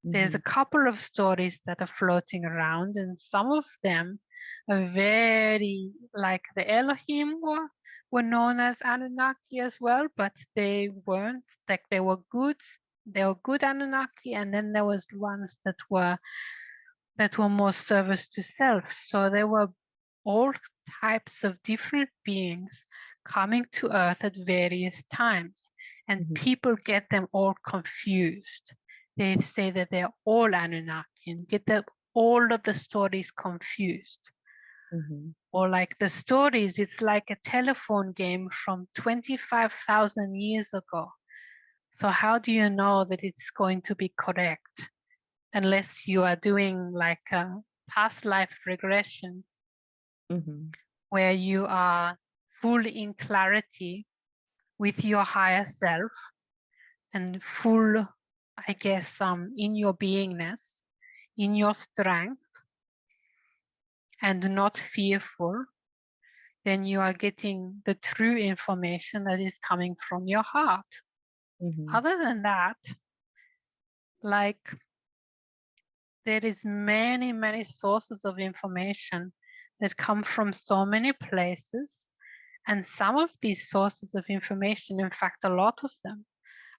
There's a Mm-hmm. couple of stories that are floating around, and some of them are very, like the Elohim were known as Anunnaki as well, but they weren't, like they were good Anunnaki, and then there was ones that were more service to self. So there were all types of different beings coming to Earth at various times, and Mm-hmm. people get them all confused. They say that they're all Anunnaki and get all of the stories confused. Mm-hmm. Or like the stories, it's like a telephone game from 25,000 years ago. So how do you know that it's going to be correct? Unless you are doing like a past life regression, Mm-hmm. where you are fully in clarity with your higher self and full, I guess, in your beingness, in your strength, and not fearful, then you are getting the true information that is coming from your heart. Other than that, like, there is many sources of information that come from so many places. And some of these sources of information, in fact, a lot of them,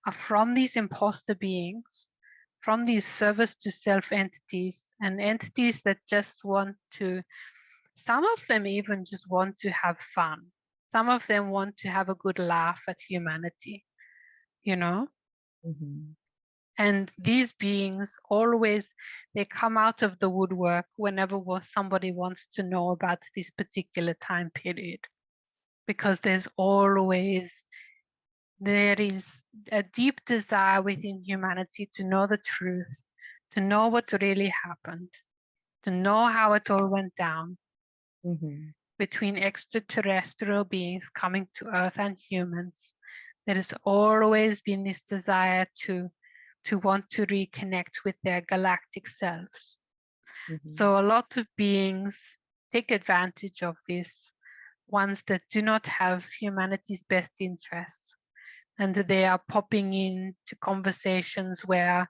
are from these imposter beings, from these service to self entities, and entities that just want to, some of them even just want to have fun. Some of them want to have a good laugh at humanity, you know? And these beings always, they come out of the woodwork whenever somebody wants to know about this particular time period, because there is a deep desire within humanity to know the truth, to know what really happened, to know how it all went down between extraterrestrial beings coming to Earth and humans. There has always been this desire to want to reconnect with their galactic selves. So a lot of beings take advantage of this, ones that do not have humanity's best interests. And they are popping into conversations where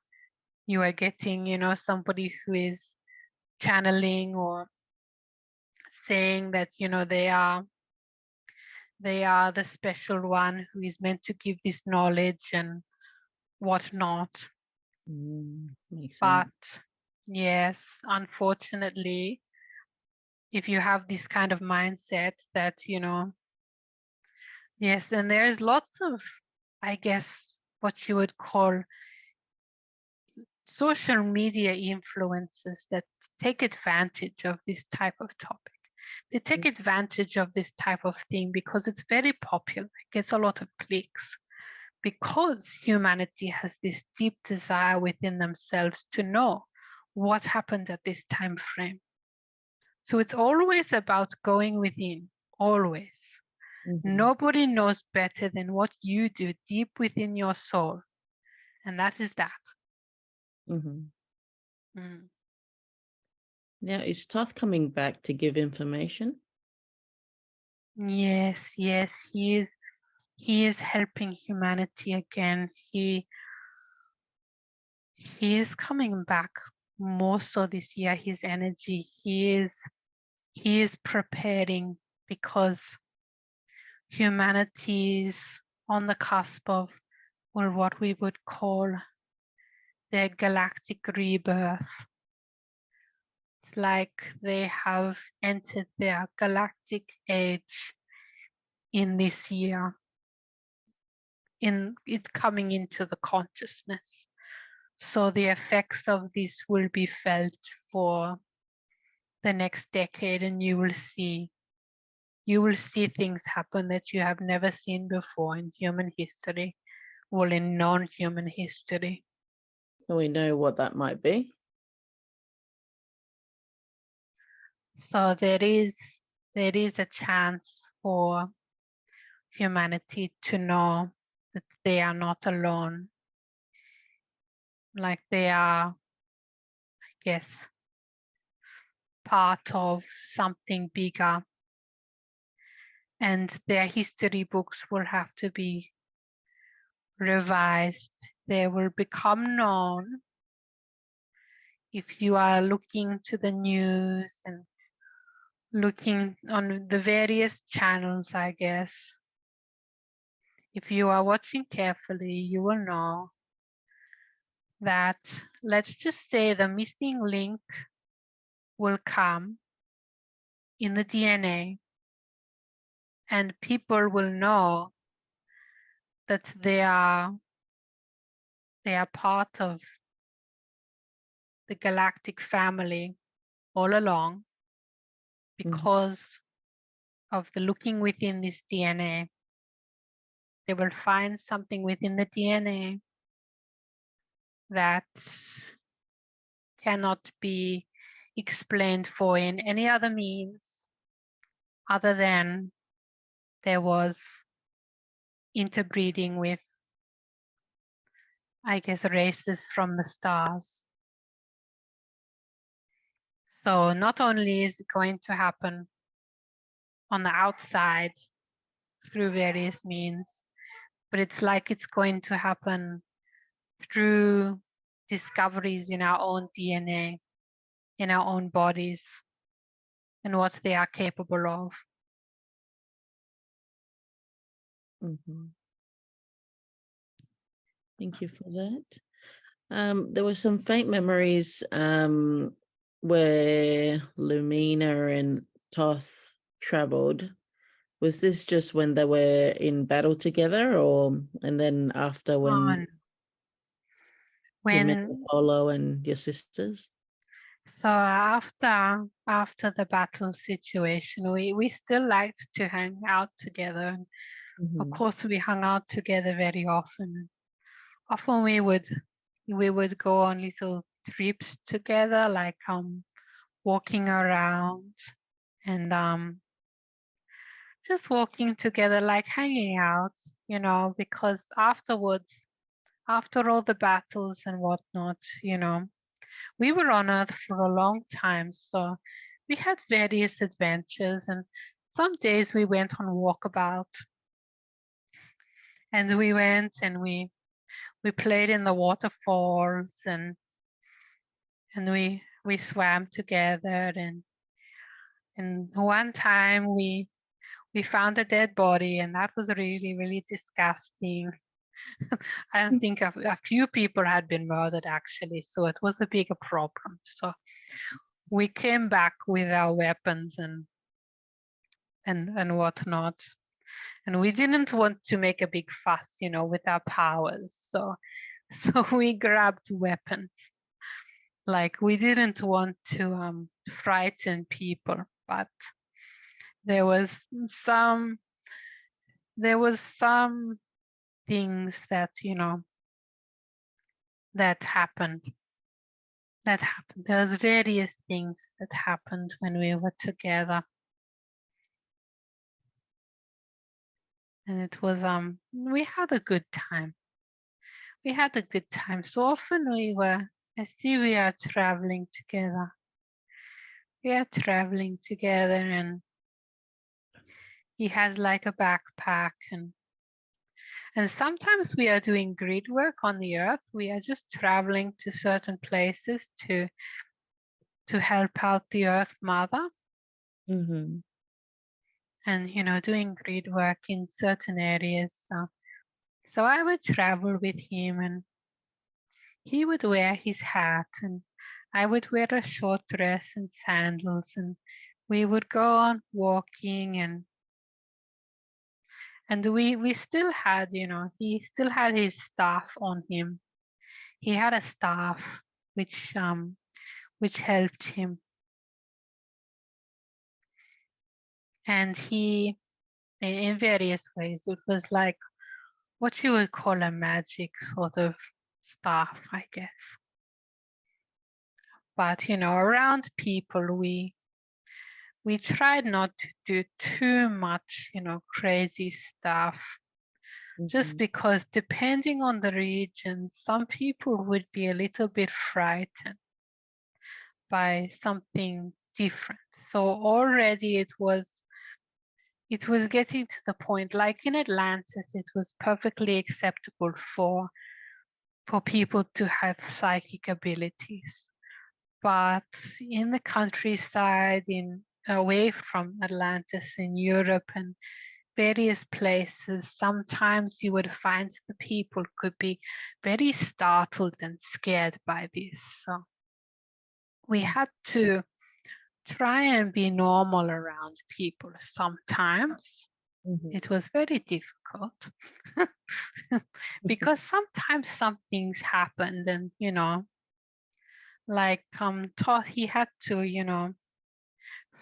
you are getting, somebody who is channeling or saying that, they are the special one who is meant to give this knowledge and whatnot. But yes, unfortunately, if you have this kind of mindset that, yes, then there's lots of, I guess, what you would call social media influencers that take advantage of this type of topic. They take advantage of this type of thing because it's very popular, it gets a lot of clicks, because humanity has this deep desire within themselves to know what happened at this time frame. So it's always about going within, always. Nobody knows better than what you do deep within your soul. And that is that. Now, is Thoth coming back to give information? Yes, he is helping humanity again. He is coming back more so this year. His energy, he is preparing, because humanity is on the cusp of, well, what we would call their galactic rebirth. It's like they have entered their galactic age in this year, in it coming into the consciousness. So the effects of this will be felt for the next decade, and you will see things happen that you have never seen before in human history, or in non-human history. So we know what that might be. So there is a chance for humanity to know that they are not alone. Like they are, I guess, part of something bigger. And their history books will have to be revised. They will become known. If you are looking to the news and looking on the various channels, I guess, if you are watching carefully, you will know that, let's just say, the missing link will come in the DNA, and people will know that they are part of the galactic family all along, because of the looking within this DNA. They will find something within the DNA that cannot be explained for in any other means other than there was interbreeding with, I guess, races from the stars. So not only is it going to happen on the outside through various means, but it's like it's going to happen through discoveries in our own DNA, in our own bodies, and what they are capable of. Thank you for that. There were some faint memories where Lumina and Thoth traveled. Was this just when they were in battle together, and then after when you met When Apollo and your sisters? so after the battle situation, we still liked to hang out together. And of course, we hung out together very often. Often we would go on little trips together, like walking around and just walking together, like hanging out, because afterwards, after all the battles and whatnot, we were on Earth for a long time. So we had various adventures, and some days we went on walkabout, and we went and we played in the waterfalls, and we swam together, and one time we found a dead body, and that was really, really disgusting. I don't think a few people had been murdered, actually, so it was a bigger problem. So we came back with our weapons and whatnot, and we didn't want to make a big fuss, with our powers. So we grabbed weapons. Like, we didn't want to frighten people, but there was some things that that happened. There's various things that happened when we were together, and it was we had a good time. So often we are traveling together. And he has like a backpack, and sometimes we are doing grid work on the Earth. We are just traveling to certain places to help out the Earth Mother. And doing grid work in certain areas. So I would travel with him, and he would wear his hat, and I would wear a short dress and sandals, and we would go on walking, and we still had, he still had his staff on him. He had a staff which helped him, and he, in various ways, it was like what you would call a magic sort of staff, I guess. But around people, we tried not to do too much, crazy stuff, just because depending on the region, some people would be a little bit frightened by something different. So already it was getting to the point, like in Atlantis, it was perfectly acceptable for people to have psychic abilities. But in the countryside, away from Atlantis, in Europe and various places, sometimes you would find the people could be very startled and scared by this. So we had to try and be normal around people sometimes. It was very difficult because sometimes some things happened, and like Thoth, he had to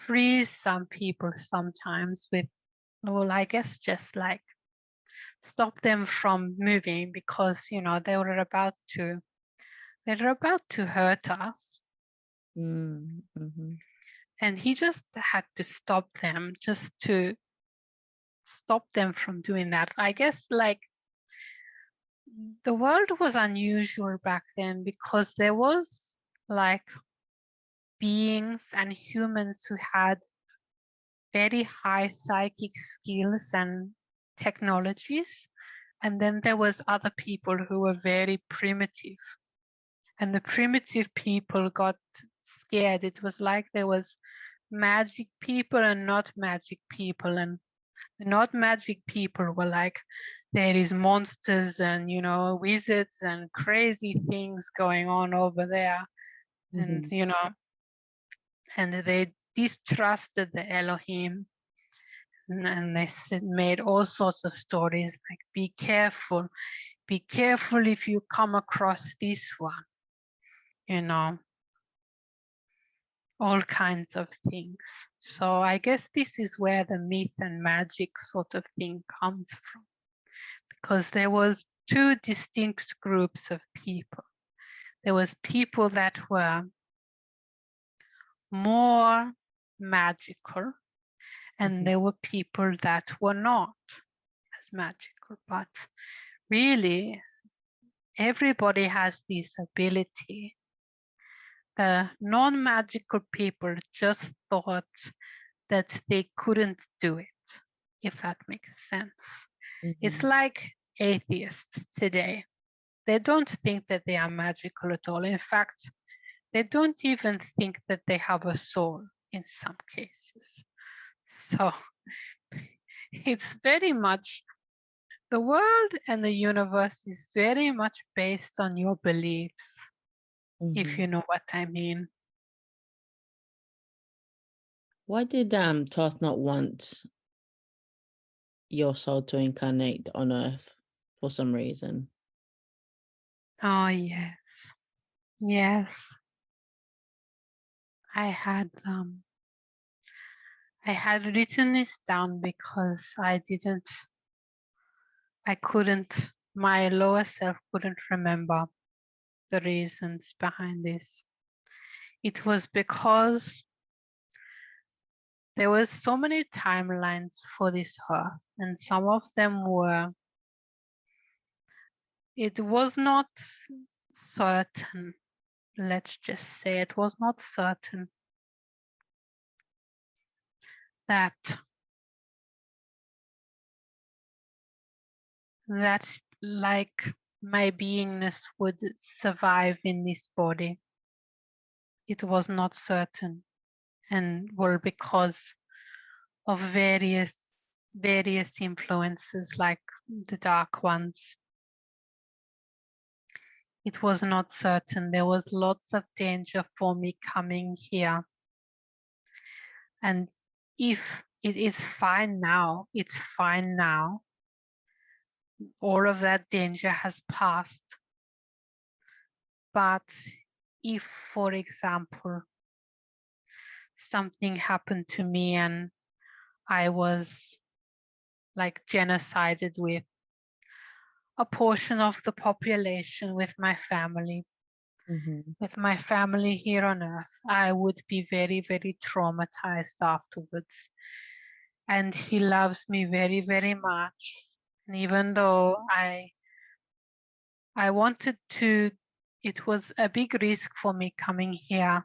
freeze some people sometimes with, well, I guess just like stop them from moving because they were about to hurt us. And he just had to stop them, just to stop them from doing that. I guess like the world was unusual back then because there was like beings and humans who had very high psychic skills and technologies, And then there was other people who were very primitive. And the primitive people got scared. It was like there was magic people and not magic people. And the not magic people were like, there is monsters and, you know, wizards and crazy things going on over there. And, you know, and they distrusted the Elohim. And they made all sorts of stories like, be careful if you come across this one, you know, all kinds of things. So I guess this is where the myth and magic sort of thing comes from, because there was two distinct groups of people. There was people that were more magical, and there were people that were not as magical. But really, everybody has this ability. The non-magical people just thought that they couldn't do it, if that makes sense. It's like atheists today. They don't think that they are magical at all. In fact, they don't even think that they have a soul in some cases. So it's very much, the world and the universe is very much based on your beliefs, if you know what I mean. Why did Thoth not want your soul to incarnate on Earth for some reason? Oh, yes. Yes. I had written this down because my lower self couldn't remember the reasons behind this. It was because there were so many timelines for this Earth, and some of them it was not certain. Let's just say it was not certain that like my beingness would survive in this body. It was not certain, and because of various influences like the dark ones. It was not certain. There was lots of danger for me coming here. And if it is fine now, it's fine now. All of that danger has passed. But if, for example, something happened to me and I was like genocided with a portion of the population with my family, here on Earth, I would be very, very traumatized afterwards. And he loves me very, very much. And even though I wanted to, it was a big risk for me coming here.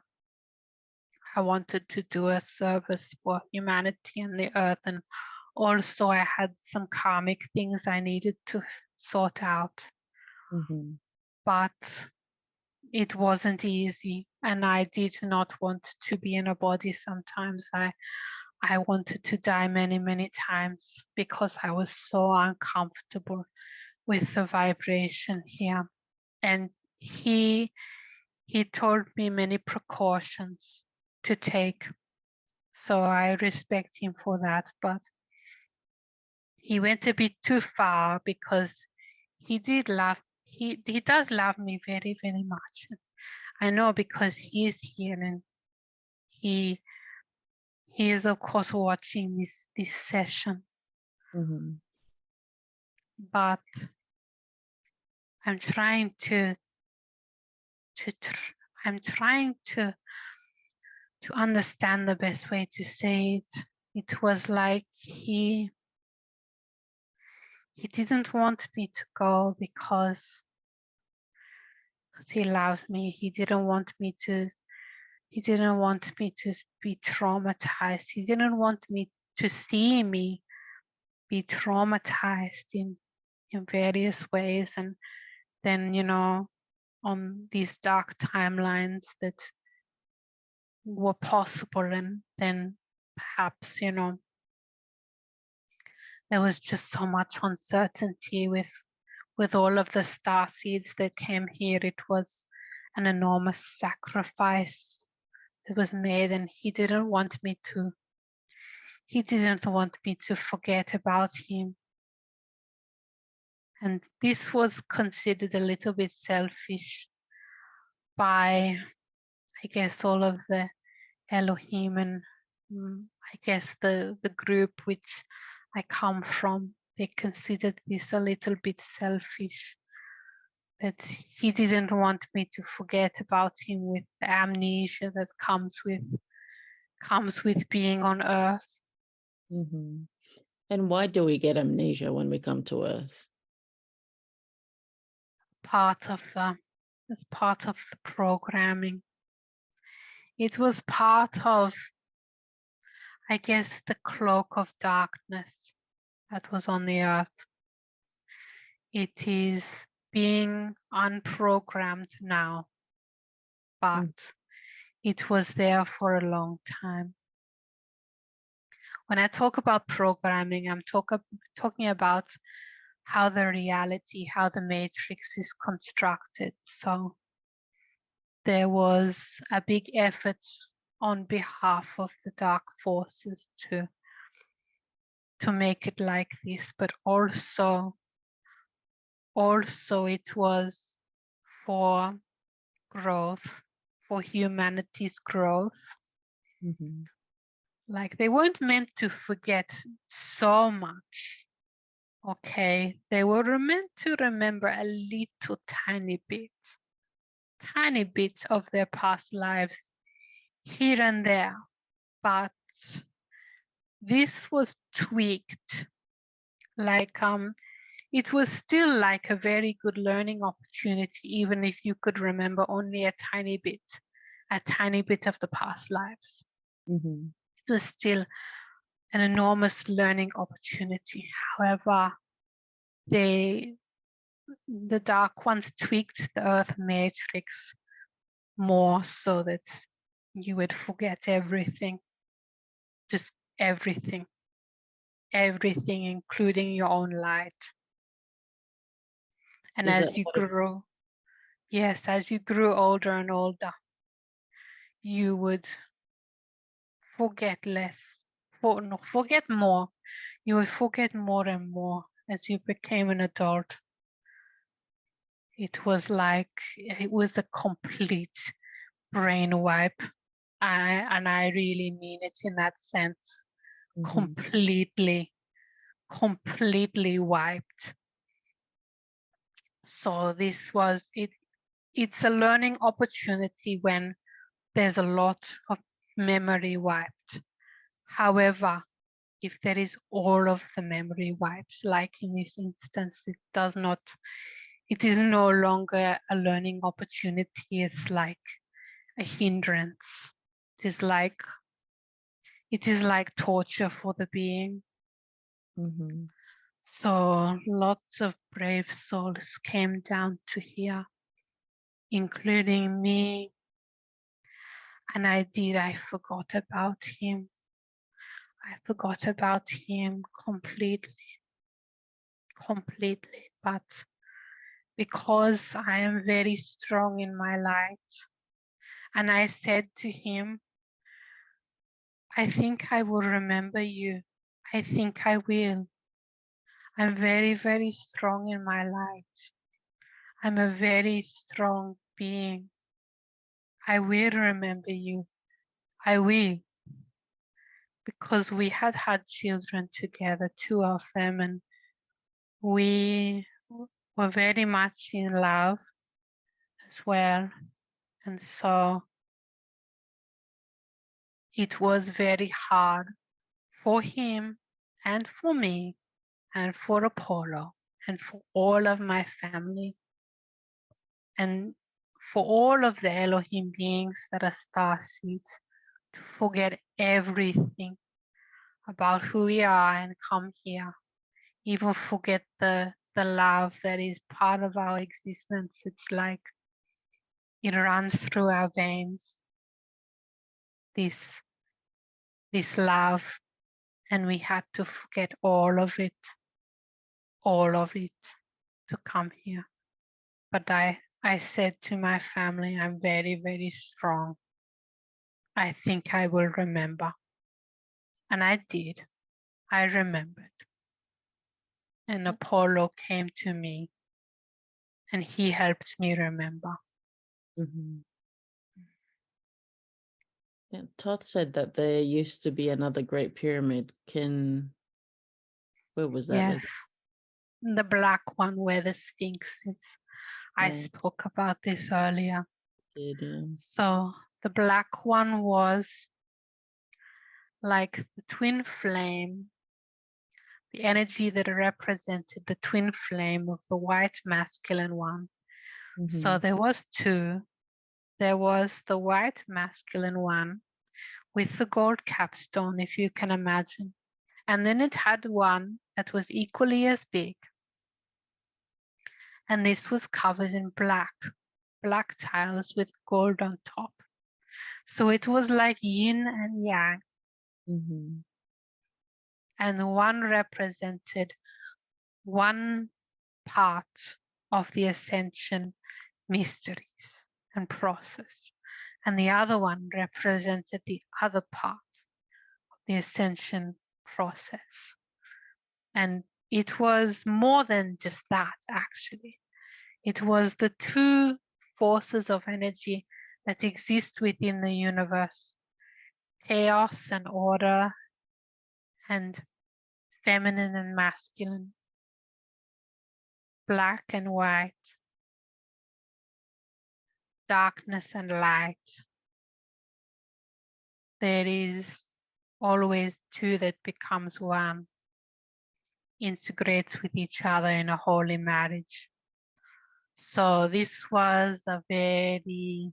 I wanted to do a service for humanity and the Earth, and also I had some karmic things I needed to sort out. But it wasn't easy, and I did not want to be in a body sometimes. I wanted to die many, many times because I was so uncomfortable with the vibration here. And he told me many precautions to take. So I respect him for that. But he went a bit too far because he does love me very, very much. I know because he is here, and he is of course watching this session. But I'm trying to understand the best way to say it. It was like he didn't want me to go because he loves me. He didn't want me to be traumatized. He didn't want me to see me be traumatized in in various ways, and then, you know, on these dark timelines that were possible, and then perhaps, you know, there was just so much uncertainty with all of the star seeds that came here. It was an enormous sacrifice that was made, and he didn't want me to forget about him. And this was considered a little bit selfish by, I guess, all of the Elohim, and I guess the group which I come from. They considered this a little bit selfish, that he didn't want me to forget about him with the amnesia that comes with being on Earth. Mm-hmm. And why do we get amnesia when we come to Earth? As part of the programming. It was part of, I guess, the cloak of darkness that was on the Earth. It is being unprogrammed now, but it was there for a long time. When I talk about programming, I'm talking about how the reality, how the matrix is constructed. So there was a big effort on behalf of the dark forces to make it like this, but also it was for growth, for humanity's growth. Mm-hmm. Like, they weren't meant to forget so much. Okay, they were meant to remember a little tiny bit of their past lives here and there, but this was tweaked. Like, it was still like a very good learning opportunity, even if you could remember only a tiny bit of the past lives. Mm-hmm. It was still an enormous learning opportunity. However, the dark ones tweaked the Earth matrix more so that you would forget everything, just everything, including your own light. And as you grew, yes, as you grew older and older, you would forget less, forget more. You would forget more and more as you became an adult. It was a complete brain wipe. And I really mean it in that sense. Mm-hmm. Completely wiped. So this was it. It's a learning opportunity when there's a lot of memory wiped. However, if there is all of the memory wiped, like in this instance, it is no longer a learning opportunity. It's like a hindrance. It is like torture for the being. Mm-hmm. So lots of brave souls came down to here, including me. And I forgot about him. I forgot about him completely. But because I am very strong in my light, and I said to him, I think I will remember you. I think I will. I'm very, very strong in my light. I'm a very strong being. I will remember you. I will. Because we had children together, 2 of them, and we were very much in love as well. And so it was very hard for him and for me and for Apollo and for all of my family and for all of the Elohim beings that are starseeds to forget everything about who we are and come here, even forget the the love that is part of our existence. It's like it runs through our veins, this love, and we had to forget all of it to come here. But I said to my family, I'm very, very strong. I think I will remember. And I did. I remembered. And Apollo came to me and he helped me remember. Mm-hmm. Yeah, Thoth said that there used to be another Great Pyramid. Where was that? Yes, the black one where the Sphinx is. I spoke about this earlier. Did, yeah. So the black one was like the twin flame, the energy that represented the twin flame of the white masculine one. Mm-hmm. So there was two. There was the white masculine one with the gold capstone, if you can imagine. And then it had one that was equally as big. And this was covered in black tiles with gold on top. So it was like yin and yang. Mm-hmm. And one represented one part of the ascension mysteries and process. And the other one represented the other part of the ascension process. And it was more than just that, actually. It was the two forces of energy that exist within the universe, chaos and order, and feminine and masculine, black and white, darkness and light. There is always two that becomes one, integrates with each other in a holy marriage. So this was a very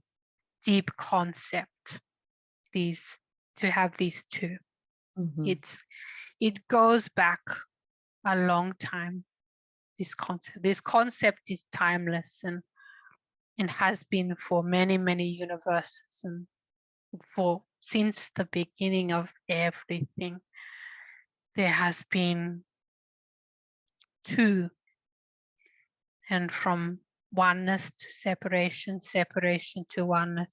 deep concept, to have these two. Mm-hmm. It goes back a long time. This concept is timeless and has been for many, many universes and since the beginning of everything. There has been two, and from oneness to separation, separation to oneness,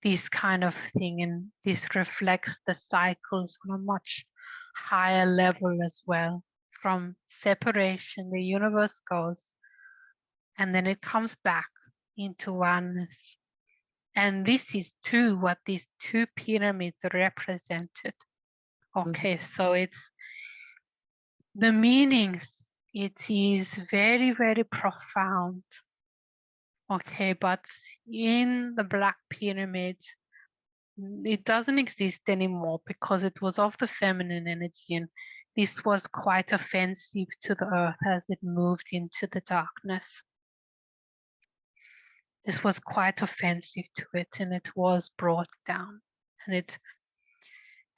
this kind of thing, and this reflects the cycles on a much higher level as well. From separation, the universe goes, and then it comes back into oneness. And this is too what these two pyramids represented. Okay, so it's the meanings, it is very, very profound. Okay, but in the Black Pyramid, it doesn't exist anymore because it was of the feminine energy, and this was quite offensive to the earth as it moved into the darkness. This was quite offensive to it, and it was brought down.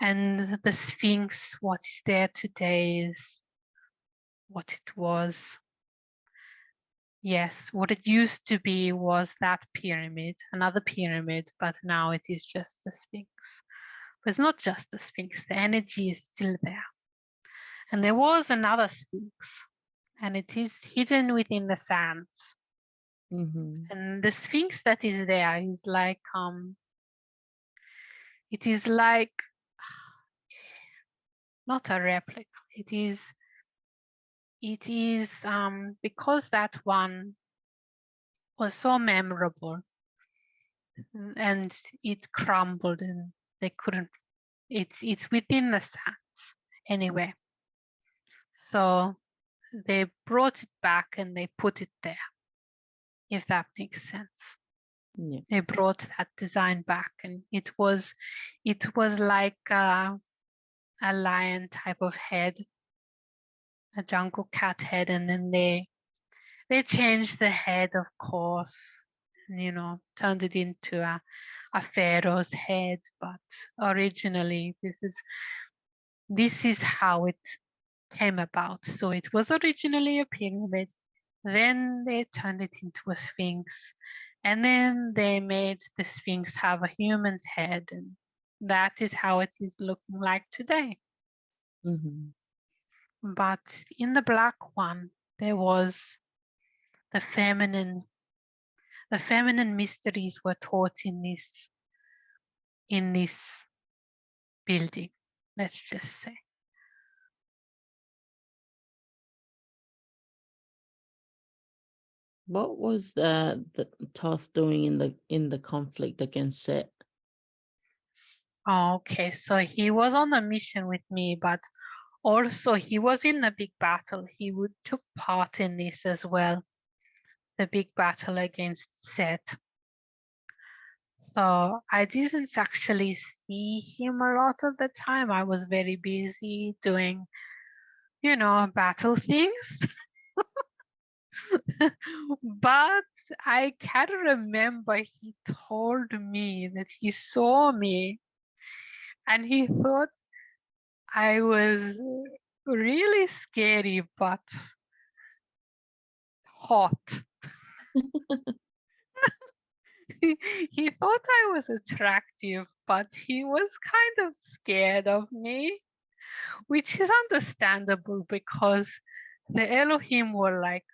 And the Sphinx, what is there today, is what it was. Yes, what it used to be was that pyramid, another pyramid, but now it is just the Sphinx. But it's not just the Sphinx, the energy is still there. And there was another Sphinx, and it is hidden within the sands. Mm-hmm. And the Sphinx that is there is like, it is like, not a replica, it is because that one was so memorable and it crumbled and they couldn't, it's within the sands anyway. So they brought it back and they put it there, if that makes sense. Yeah. They brought that design back, and it was like a lion type of head, a jungle cat head, and then they changed the head, of course, and, turned it into a pharaoh's head. But originally, this is how it came about. So it was originally a pyramid, then they turned it into a sphinx, and then they made the sphinx have a human's head, and that is how it is looking like today. Mm-hmm. But in the black one, there was the feminine mysteries were taught in this building, let's just say. What was the Thoth doing in the conflict against Set? Okay, so he was on a mission with me, but also he was in a big battle. He took part in this as well, the big battle against Seth. So I didn't actually see him a lot of the time. I was very busy doing, battle things. But I can remember he told me that he saw me and he thought I was really scary but hot. He thought I was attractive, but he was kind of scared of me, which is understandable because the Elohim were like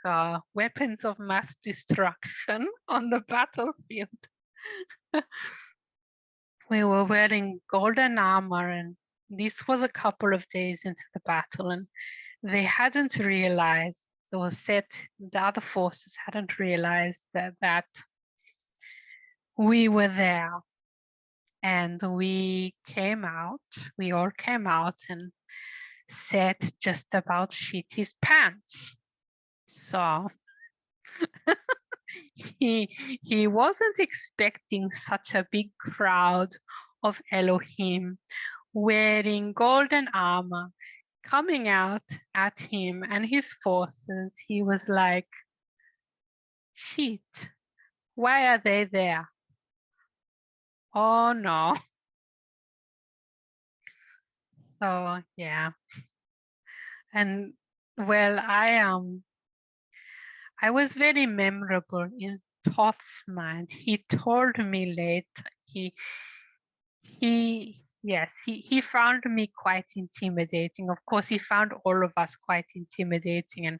weapons of mass destruction on the battlefield. We were wearing golden armor, and this was a couple of days into the battle, and they hadn't realized, the other forces hadn't realized that we were there. And we all came out, and Seth just about shit his pants. So he wasn't expecting such a big crowd of Elohim wearing golden armor coming out at him and his forces. He was like, shit, why are they there? Oh no. So yeah. And well, I was very memorable in Thoth's mind. He told me later, he found me quite intimidating. Of course, he found all of us quite intimidating,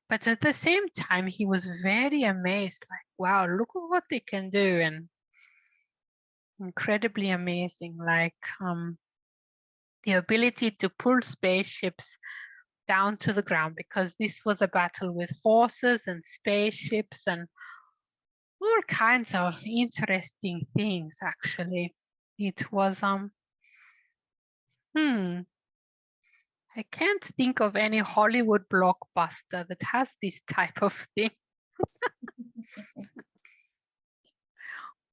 but at the same time, he was very amazed, like, wow, look at what they can do, and incredibly amazing, like the ability to pull spaceships down to the ground, because this was a battle with horses and spaceships and all kinds of interesting things. Actually, it was I can't think of any Hollywood blockbuster that has this type of thing.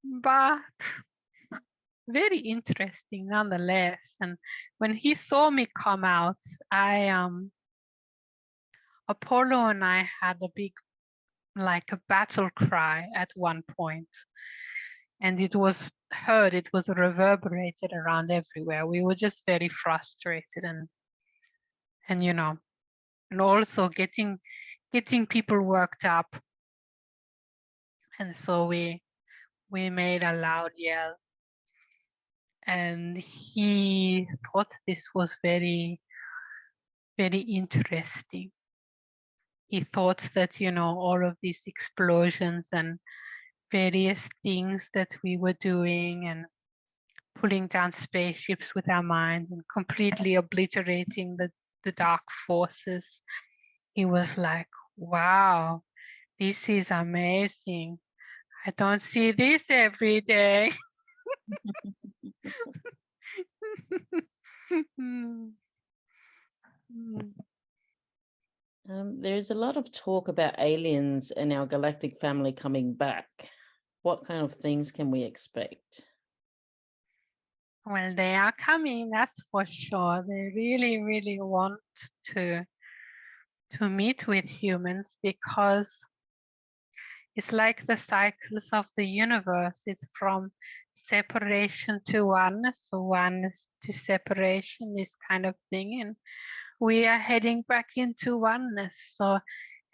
But very interesting nonetheless. And when he saw me come out, Apollo and I had a big, like a battle cry at one point, and it was heard, it was reverberated around everywhere. We were just very frustrated, and and also getting people worked up. And so we made a loud yell, and he thought this was very, very interesting. He thought that, all of these explosions and various things that we were doing and pulling down spaceships with our mind and completely obliterating the dark forces. He was like, wow, this is amazing. I don't see this every day. There's a lot of talk about aliens and our galactic family coming back. What kind of things can we expect? Well, they are coming, that's for sure. They really, really want to meet with humans, because it's like the cycles of the universe. It's from separation to oneness, so oneness to separation, this kind of thing. And we are heading back into oneness. So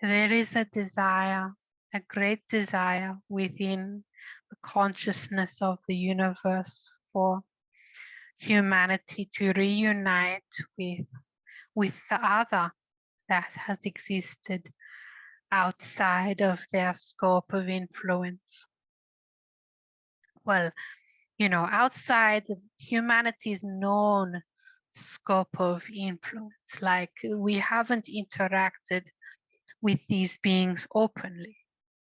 there is a desire, a great desire within the consciousness of the universe for humanity to reunite with the other that has existed outside of their scope of influence. Well, outside humanity's known scope of influence, like we haven't interacted with these beings openly,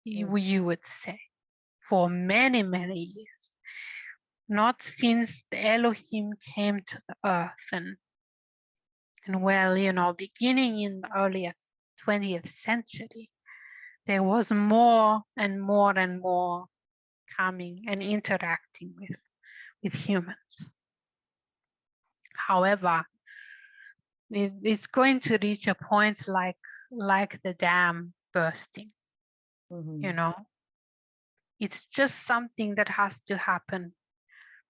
you would say, for many, many years. Not since the Elohim came to the earth and well, beginning in the earlier 20th century, there was more and more and more coming and interacting with humans. However, it's going to reach a point like the dam bursting. It's just something that has to happen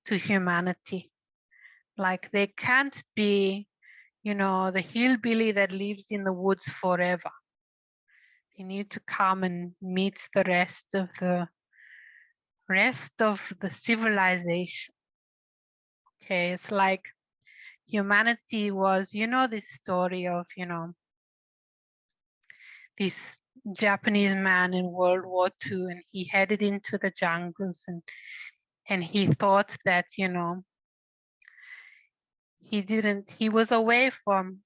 to humanity. Like there can't be, the hillbilly that lives in the woods forever. They need to come and meet the rest of the civilization. Okay, it's like humanity was, this story of, this Japanese man in World War II, and he headed into the jungles and he thought that, he was away from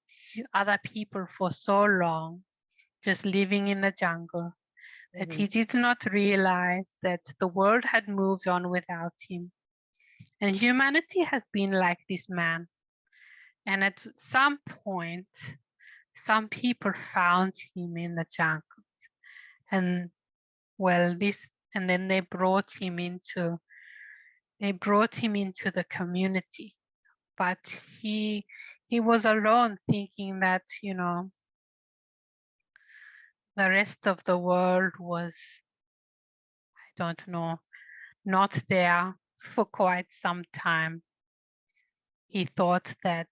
other people for so long, just living in the jungle, that he did not realize that the world had moved on without him. And humanity has been like this man. And at some point, some people found him in the jungle. And and then they brought him into the community. But he was alone, thinking that, the rest of the world was, I don't know, not there for quite some time. He thought that,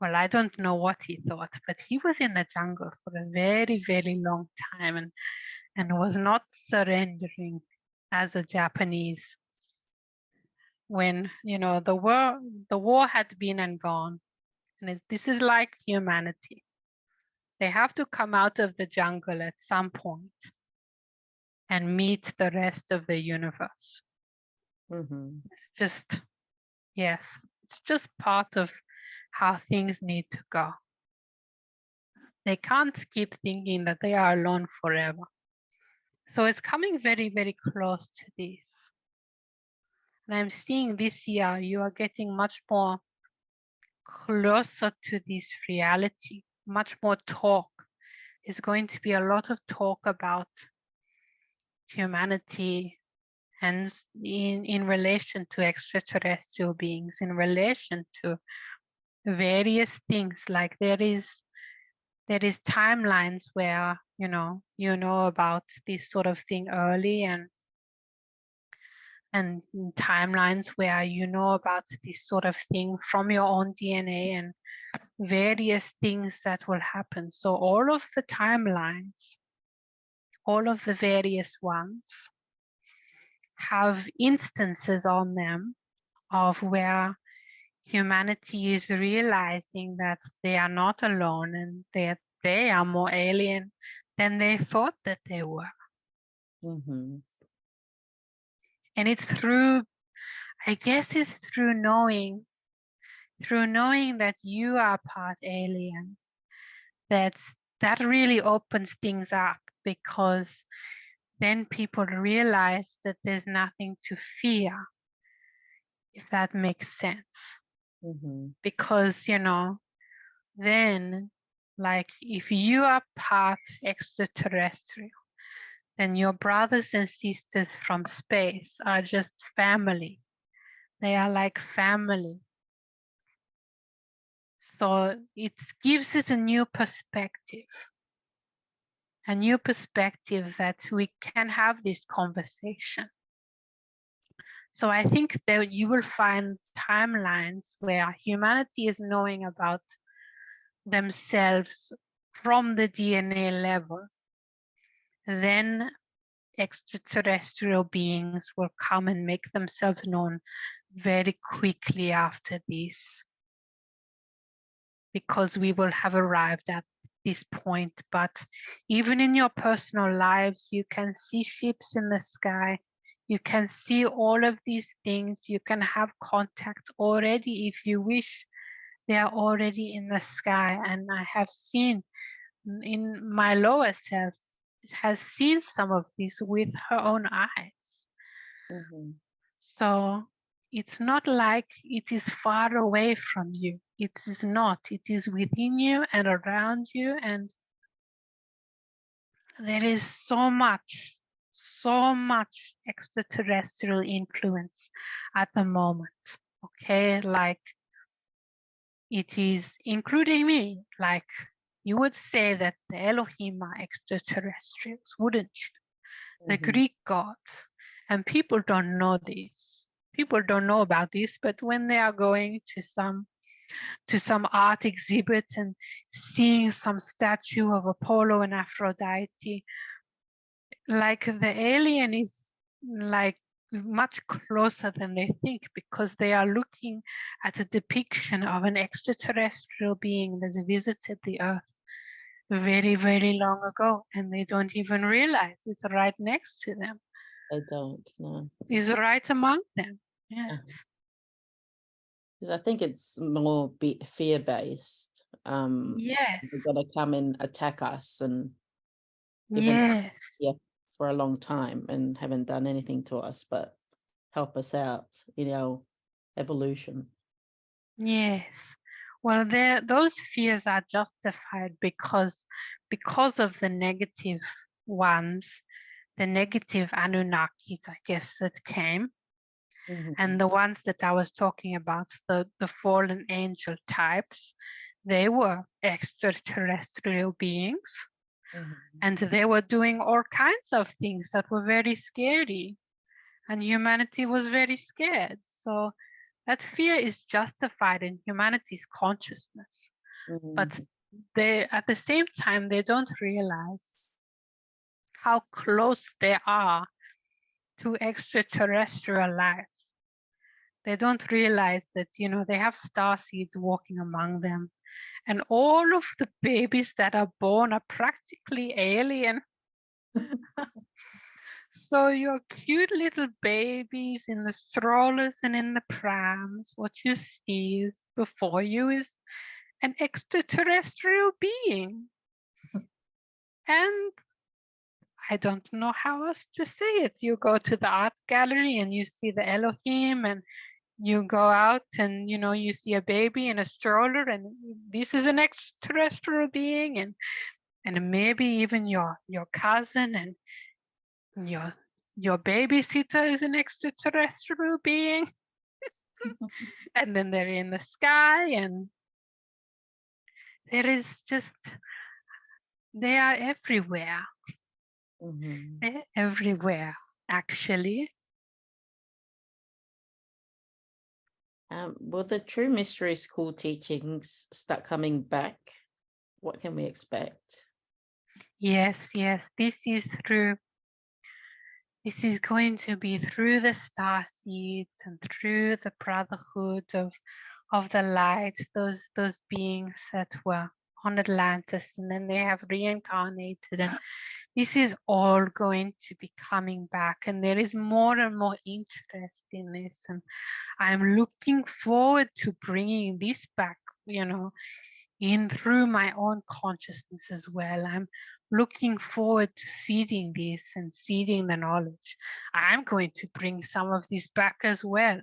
well, I don't know what he thought, but he was in the jungle for a very, very long time and was not surrendering as a Japanese when, the war had been and gone. And this is like humanity. They have to come out of the jungle at some point and meet the rest of the universe. It's just part of how things need to go. They can't keep thinking that they are alone forever. So it's coming very, very close to this. And I'm seeing this year you are getting much more closer to this reality, much more talk. There's going to be a lot of talk about humanity and in relation to extraterrestrial beings, in relation to various things. Like there is timelines where you know about this sort of thing early, and timelines where you know about this sort of thing from your own DNA and various things that will happen. So all of the timelines, all of the various ones, have instances on them of where humanity is realizing that they are not alone and that they are more alien than they thought that they were. And it's through knowing that you are part alien, that really opens things up, because then people realize that there's nothing to fear, if that makes sense. Because, then, like, if you are part extraterrestrial, then your brothers and sisters from space are just family. They are like family. So it gives us a new perspective that we can have this conversation. So I think that you will find timelines where humanity is knowing about themselves from the DNA level, then extraterrestrial beings will come and make themselves known very quickly after this, because we will have arrived at this point. But even in your personal lives, you can see ships in the sky. You can see all of these things. You can have contact already if you wish. They are already in the sky. And I have seen in my lower self, has seen some of this with her own eyes. Mm-hmm. So it's not like it is far away from you. It is not. It is within you and around you. And there is so much extraterrestrial influence at the moment. Okay, like it is including me. Like you would say that the Elohim are extraterrestrials, wouldn't you? The Mm-hmm. Greek gods. And people don't know this. People don't know about this, but when they are going to some art exhibit and seeing some statue of Apollo and Aphrodite, like the alien is like much closer than they think, because they are looking at a depiction of an extraterrestrial being that visited the earth very, very long ago, and they don't even realize it's right next to them. They don't, no. It's right among them. Yeah. Because I think it's more fear-based. Yes. They're going to come and attack us, and even Yes. yeah, for a long time and haven't done anything to us but help us out in our evolution. Yes. Well, those fears are justified because of the negative ones, the negative Anunnakis, I guess, that came, Mm-hmm. and the ones that I was talking about, the fallen angel types, they were extraterrestrial beings, Mm-hmm. and they were doing all kinds of things that were very scary, and humanity was very scared. So that fear is justified in humanity's consciousness. Mm-hmm. But they, at the same time, they don't realize how close they are to extraterrestrial life. They don't realize that, they have star seeds walking among them. And all of the babies that are born are practically alien. So your cute little babies in the strollers and in the prams, what you see is before you is an extraterrestrial being. And I don't know how else to say it. You go to the art gallery and you see the Elohim, and you go out and you see a baby in a stroller, and this is an extraterrestrial being, and maybe even your cousin and your babysitter is an extraterrestrial being. And then they're in the sky, and there is just, they are everywhere. Mm-hmm. They're everywhere, actually. Will the true mystery school teachings start coming back? What can we expect? Yes. This is going to be through the star seeds and through the brotherhood of the light, those beings that were on Atlantis, and then they have reincarnated, and this is all going to be coming back, and there is more and more interest in this, and I'm looking forward to bringing this back, in through my own consciousness as well. I'm looking forward to seeding this and seeding the knowledge. I'm going to bring some of this back as well.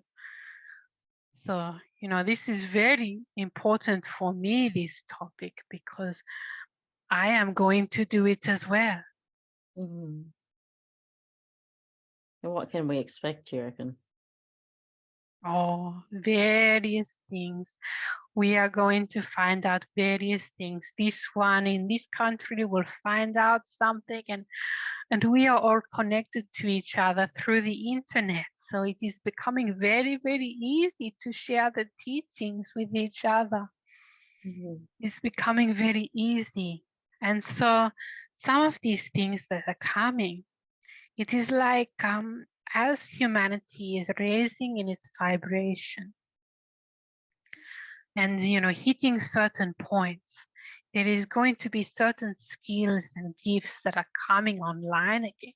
So, this is very important for me, this topic, because I am going to do it as well. Mm-hmm. And what can we expect, you reckon? Oh, various things. We are going to find out various things. This one in this country will find out something, and we are all connected to each other through the internet. So it is becoming very, very easy to share the teachings with each other. It's becoming very easy. And so some of these things that are coming, it is like as humanity is raising in its vibration and, you know, hitting certain points, there is going to be certain skills and gifts that are coming online again.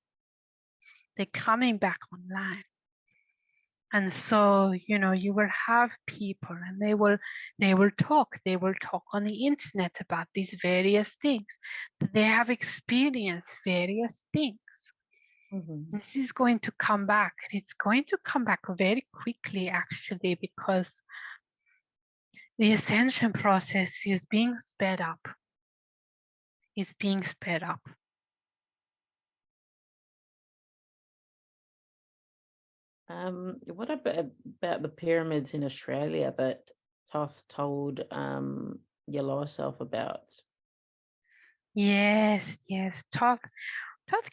They're coming back online. And so, you know, you will have people and they will talk on the internet about these various things. They have experienced various things. This is going to come back, and it's going to come back very quickly, actually, because the ascension process is being sped up. It's being sped up. What about the pyramids in Australia that Thoth told your lower self about? Yes, Thoth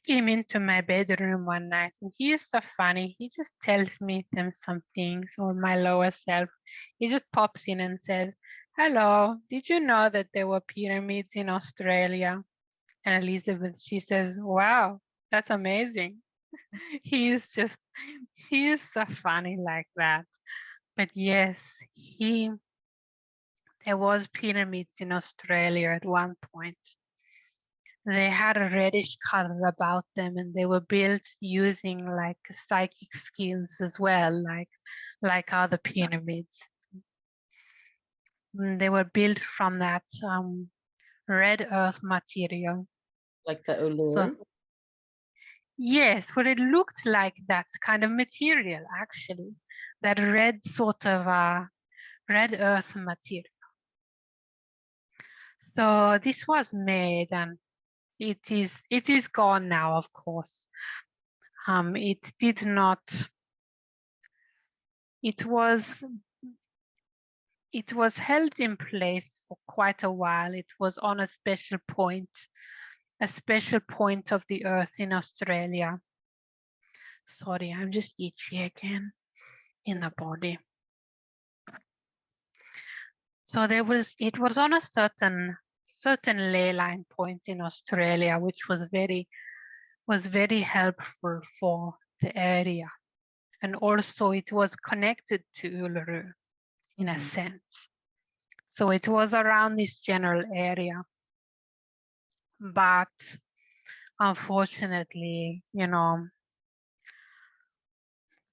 came into my bedroom one night, and he is so funny. He just tells me some things, or my lower self. He just pops in and says, "Hello, did you know that there were pyramids in Australia?" And Elizabeth, she says, "Wow, that's amazing." He is so funny like that. But yes, there was pyramids in Australia at one point. They had a reddish color about them, and they were built using like psychic skills as well, like other pyramids. They were built from that red earth material. Like the Uluru? So yes, well, it looked like that kind of material, actually, that red sort of red earth material. So this was made, and it is gone now, of course. It did not. It was held in place for quite a while. It was on a special point of the earth in Australia. Sorry, I'm just itchy again in the body. So it was on a certain ley line point in Australia, which was very helpful for the area. And also it was connected to Uluru in a sense. So it was around this general area. But unfortunately, you know,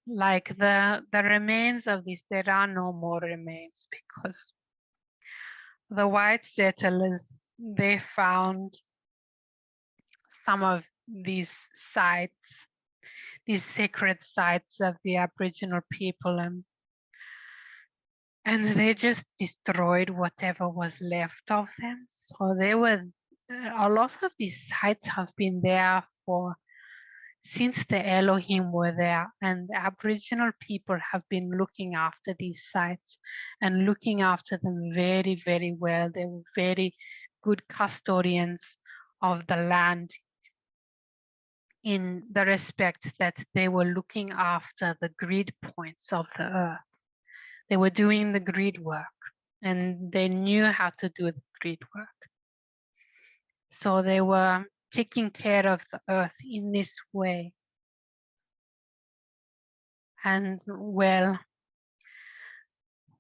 like the remains of this, there are no more remains, because the white settlers, they found some of these sites, these sacred sites of the Aboriginal people, and they just destroyed whatever was left of them. So a lot of these sites have been there since the Elohim were there, and the Aboriginal people have been looking after these sites and looking after them very, very well. They were very good custodians of the land, in the respect that they were looking after the grid points of the earth. They were doing the grid work, and they knew how to do the grid work. So they were taking care of the earth in this way. And well,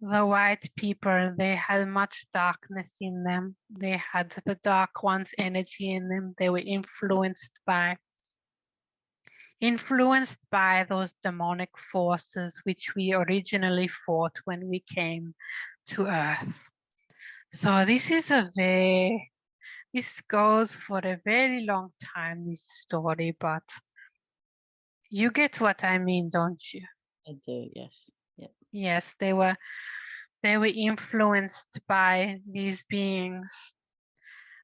the white people, they had much darkness in them. They had the dark one's energy in them. They were influenced by those demonic forces which we originally fought when we came to Earth. So this goes for a very long time, this story, but you get what I mean, don't you? I do, yes. Yeah. Yes, they were influenced by these beings.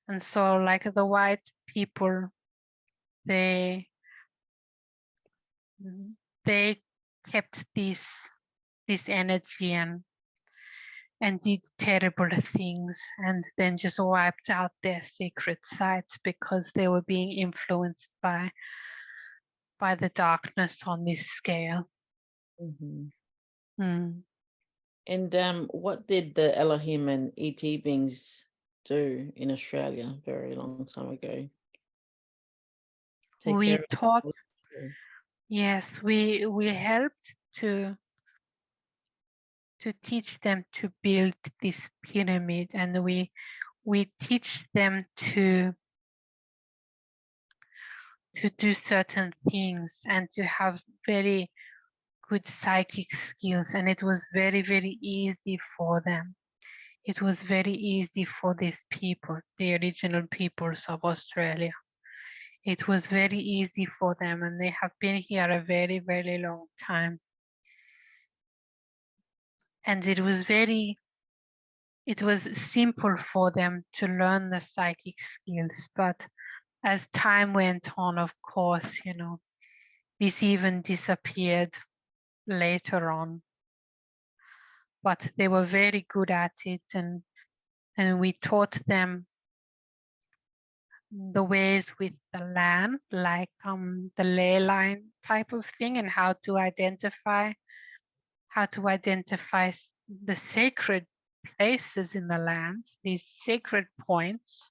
And so like the white people, they kept this energy and did terrible things, and then just wiped out their sacred sites because they were being influenced by the darkness on this scale. Mm. And what did the Elohim and ET beings do in Australia a very long time ago? Take We care taught, of. yes, we helped to teach them to build this pyramid, and we teach them to do certain things and to have very good psychic skills, and it was very, very easy for them. It was very easy for these people, the original peoples of Australia. It was very easy for them, and they have been here a very, very long time. And it was simple for them to learn the psychic skills. But as time went on, of course, this even disappeared later on. But they were very good at it, and we taught them the ways with the land, like the ley line type of thing, and how to identify the sacred places in the land, these sacred points.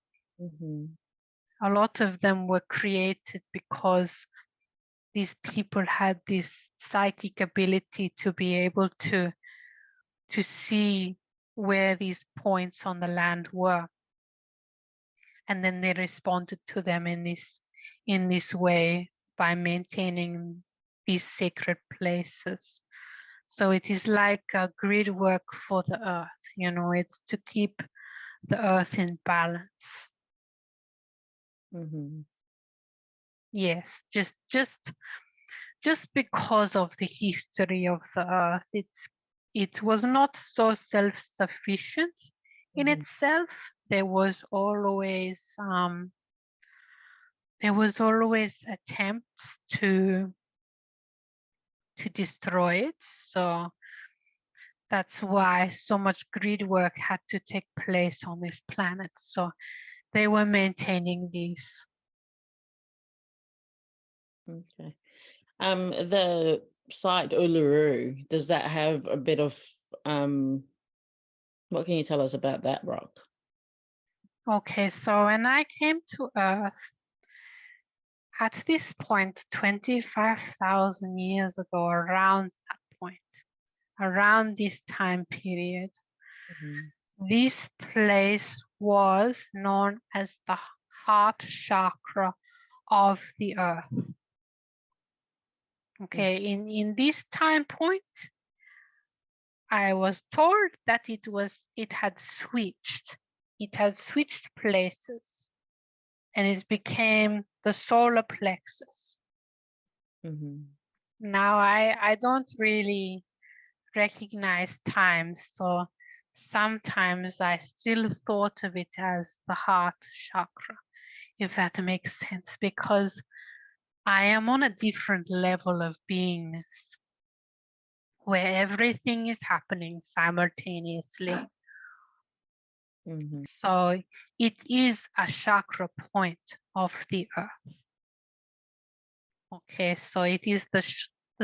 A lot of them were created because these people had this psychic ability to be able to see where these points on the land were, and then they responded to them in this way by maintaining these sacred places. So it is like a grid work for the earth, it's to keep the earth in balance. Yes, just because of the history of the earth, it was not so self-sufficient in itself. There was always attempts to destroy it. So that's why so much grid work had to take place on this planet. So they were maintaining these. Okay. The site Uluru, does that have a bit of what can you tell us about that rock? Okay, so when I came to Earth, at this point, 25,000 years ago, around that point, around this time period, this place was known as the heart chakra of the Earth. Okay, in this time point, I was told that it had switched places, and it became the solar plexus. Now I don't really recognize time, so sometimes I still thought of it as the heart chakra, if that makes sense, because I am on a different level of beingness where everything is happening simultaneously. So it is a chakra point of the earth. Okay, so it is the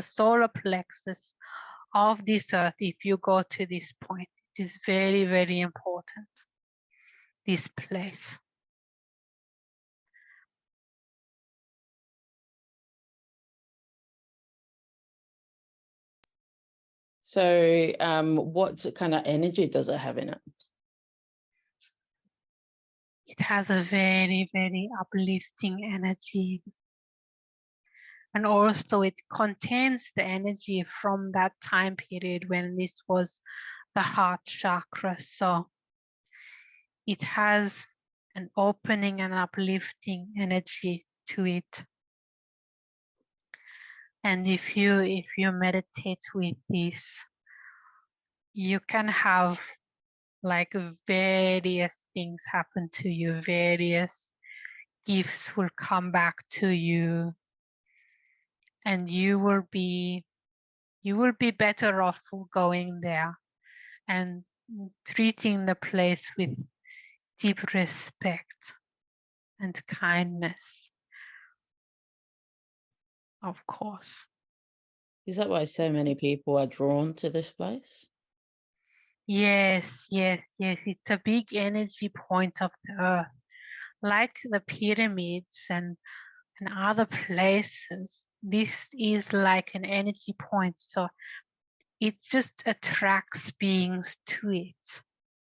solar plexus of this earth. If you go to this point, it is very, very important, this place. So what kind of energy does it have in it? It has a very, very uplifting energy. And also it contains the energy from that time period when this was the heart chakra. So it has an opening and uplifting energy to it. And if you meditate with this, you can have like various things happen to you, various gifts will come back to you, and you will be better off going there and treating the place with deep respect and kindness, of course. Is that why so many people are drawn to this place? Yes, yes, yes. It's a big energy point of the earth, like the pyramids and other places. This is like an energy point, so it just attracts beings to it.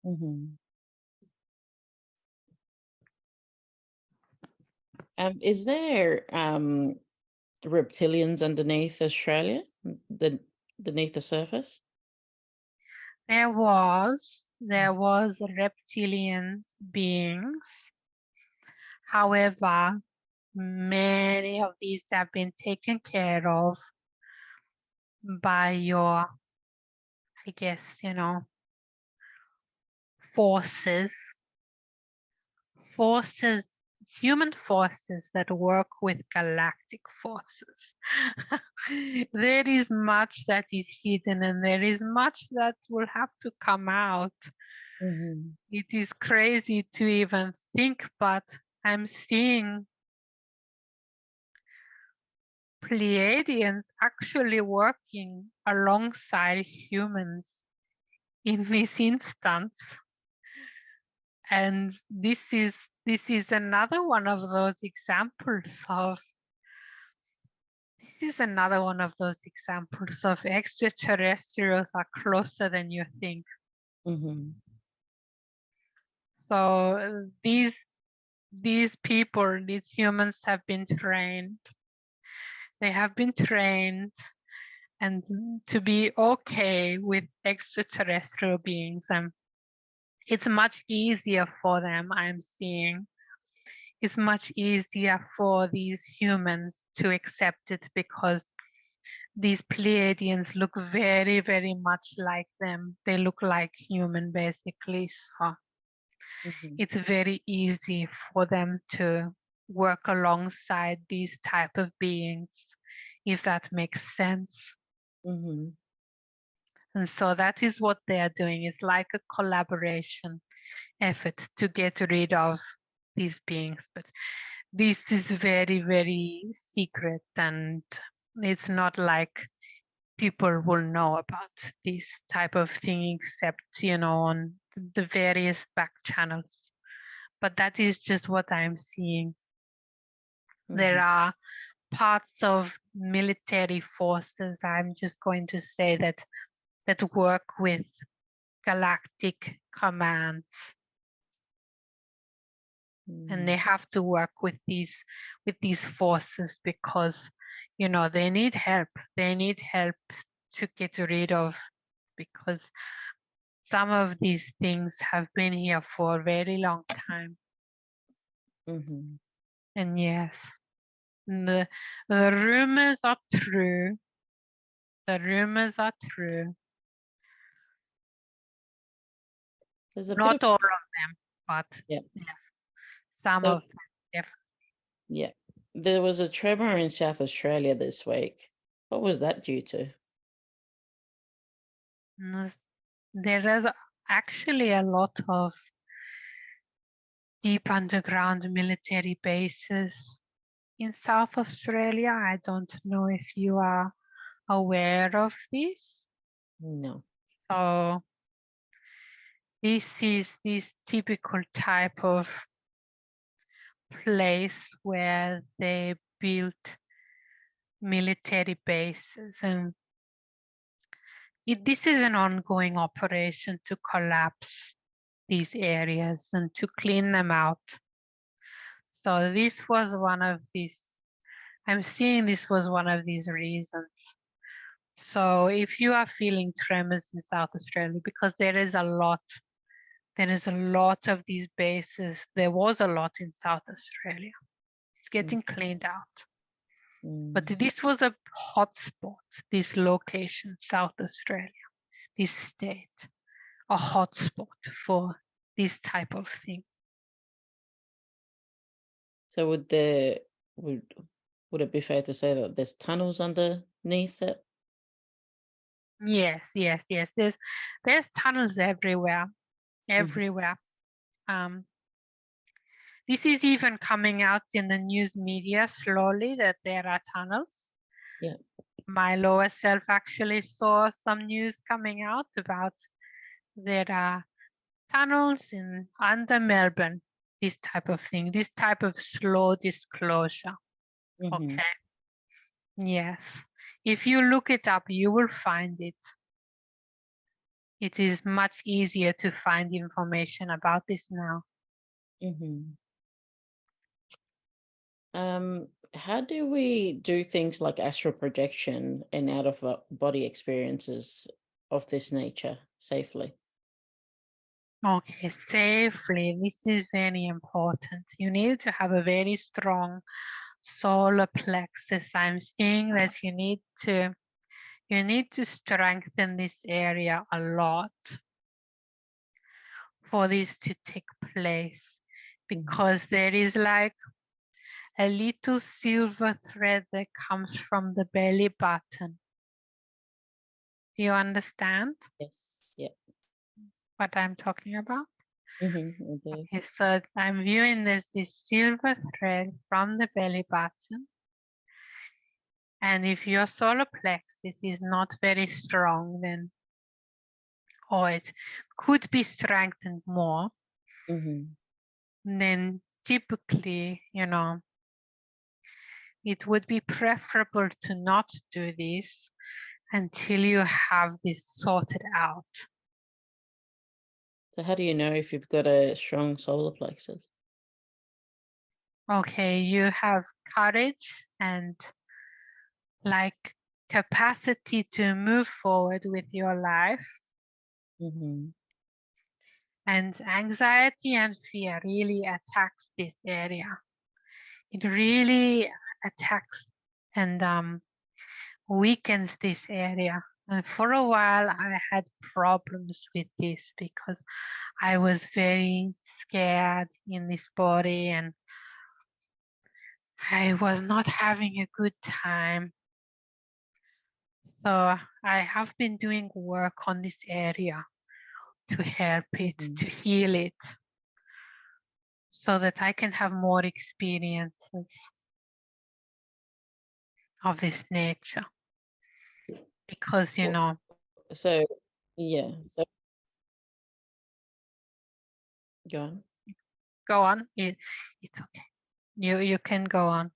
Mm-hmm. Is there reptilians underneath Australia, beneath the surface? There was reptilian beings. However, many of these have been taken care of by your, I guess, forces, human forces that work with galactic forces. There is much that is hidden and there is much that will have to come out. Mm-hmm. It is crazy to even think, but I'm seeing Pleiadians actually working alongside humans in this instance. And this is another one of those examples of extraterrestrials are closer than you think. Mm-hmm. So these people, these humans have been trained. They have been trained and to be okay with extraterrestrial beings. And it's much easier for them, I'm seeing. It's much easier for these humans to accept it because these Pleiadians look very, very much like them. They look like human, basically. So Mm-hmm. it's very easy for them to work alongside these type of beings, if that makes sense. Mm-hmm. And so that is what they are doing. It's like a collaboration effort to get rid of these beings. But this is very, very secret, and it's not like people will know about this type of thing except, on the various back channels. But that is just what I'm seeing. There are parts of military forces, I'm just going to say, that work with galactic commands, and they have to work with these forces because they need help. They need help to get rid of, because some of these things have been here for a very long time. Mm-hmm. And yes, the rumors are true. The rumors are true. There's a bit Not of all of them, but yeah. yes, some There, of them definitely. yeah. There was a tremor in South Australia this week. What was that due to? There is actually a lot of deep underground military bases in South Australia. I don't know if you are aware of this. No. So this is this typical type of place where they built military bases, and this is an ongoing operation to collapse these areas and to clean them out. So this was one of these, I'm seeing this was one of these reasons. So if you are feeling tremors in South Australia, because there is a lot of these bases, there was a lot in South Australia. It's getting cleaned out. But this was a hotspot, this location, South Australia, this state, a hotspot for this type of thing. So would it be fair to say that there's tunnels underneath it? Yes. There's tunnels everywhere. This is even coming out in the news media slowly, that there are tunnels. Yeah. My lower self actually saw some news coming out about there are tunnels under Melbourne, this type of thing, this type of slow disclosure. Okay. Yes. If you look it up, you will find it. It is much easier to find information about this now. How do we do things like astral projection and out of body experiences of this nature safely? Okay, safely. This is very important. You need to have a very strong solar plexus. I'm seeing that you need to strengthen this area a lot for this to take place, because there is like a little silver thread that comes from the belly button. Do you understand? Yes. Yeah. What I'm talking about? I do. Okay, so I'm viewing this silver thread from the belly button. And if your solar plexus is not very strong, then, or it could be strengthened more, then typically, it would be preferable to not do this until you have this sorted out. So how do you know if you've got a strong solar plexus? Okay, you have courage and like capacity to move forward with your life. And anxiety and fear really attacks this area. It really attacks and weakens this area. And for a while, I had problems with this because I was very scared in this body and I was not having a good time. So I have been doing work on this area to help it, to heal it, so that I can have more experiences of this nature. Because, So, yeah. So, go on. Go on. It's okay. You can go on.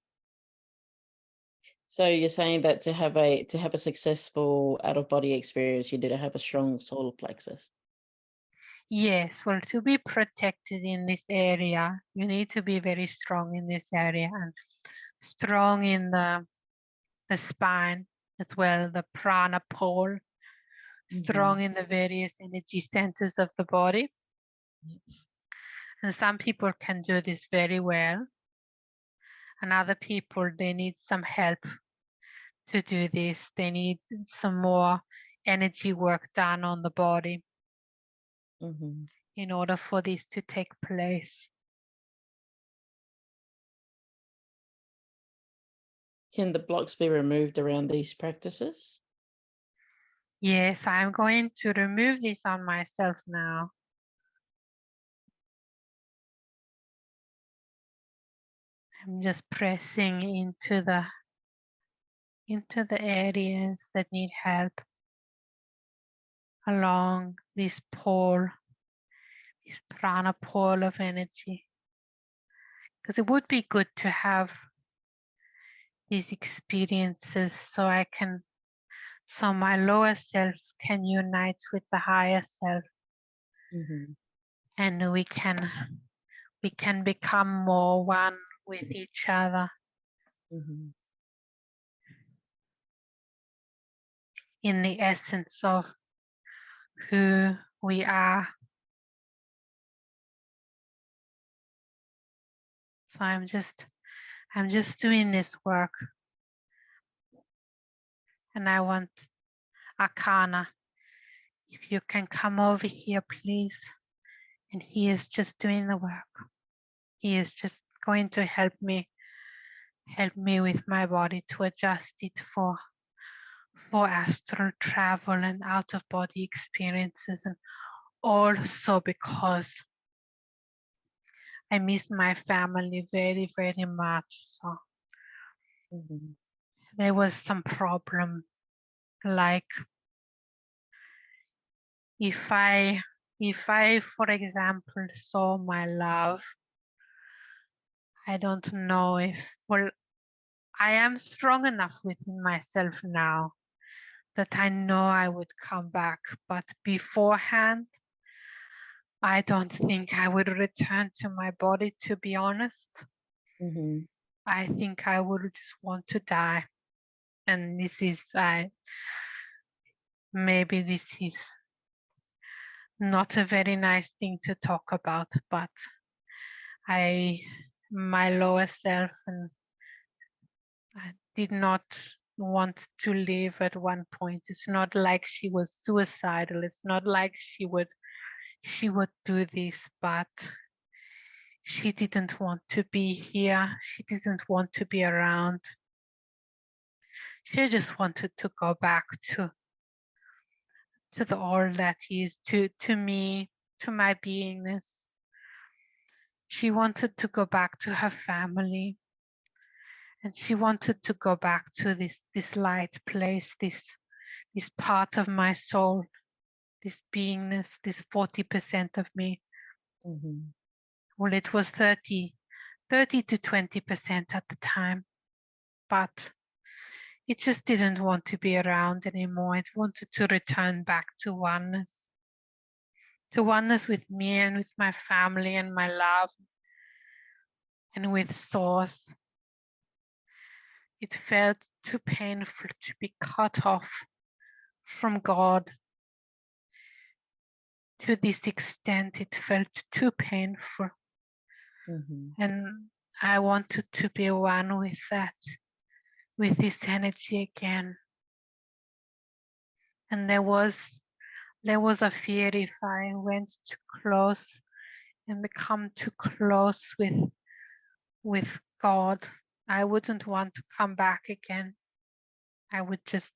So you're saying that to have a successful out of body experience, you need to have a strong solar plexus. Yes, well, to be protected in this area, you need to be very strong in this area and strong in the spine as well, the prana pole, strong in the various energy centers of the body. And some people can do this very well. And other people, they need some help to do this. They need some more energy work done on the body in order for this to take place. Can the blocks be removed around these practices? Yes, I'm going to remove this on myself now. I'm just pressing into the areas that need help along this pole, this prana pole of energy. Because it would be good to have these experiences so my lower self can unite with the higher self. And we can become more one with each other. In the essence of who we are. So I'm just doing this work. And I want Akana, if you can come over here, please. And he is just doing the work. He is just going to help me with my body to adjust it for astral travel and out of body experiences, and also because I miss my family very, very much. So there was some problem, like if I, for example, saw my love, I don't know if, well, I am strong enough within myself now that I know I would come back, but beforehand, I don't think I would return to my body, to be honest. Mm-hmm. I think I would just want to die. And this is, maybe this is not a very nice thing to talk about, but my lower self, and I did not want to live at one point. It's not like she was suicidal. It's not like she would do this, but she didn't want to be here. She didn't want to be around. She just wanted to go back to the all that is, to me, to my beingness. She wanted to go back to her family, and she wanted to go back to this light place, this part of my soul, this beingness, this 40% of me. Mm-hmm. Well, it was 30 to 20% at the time, but it just didn't want to be around anymore. It wanted to return back to oneness with me and with my family and my love and with Thoth. It felt too painful to be cut off from God. To this extent, it felt too painful. Mm-hmm. And I wanted to be one with that, with this energy again. And there was a fear if I went too close and become too close with God, I wouldn't want to come back again. I would just,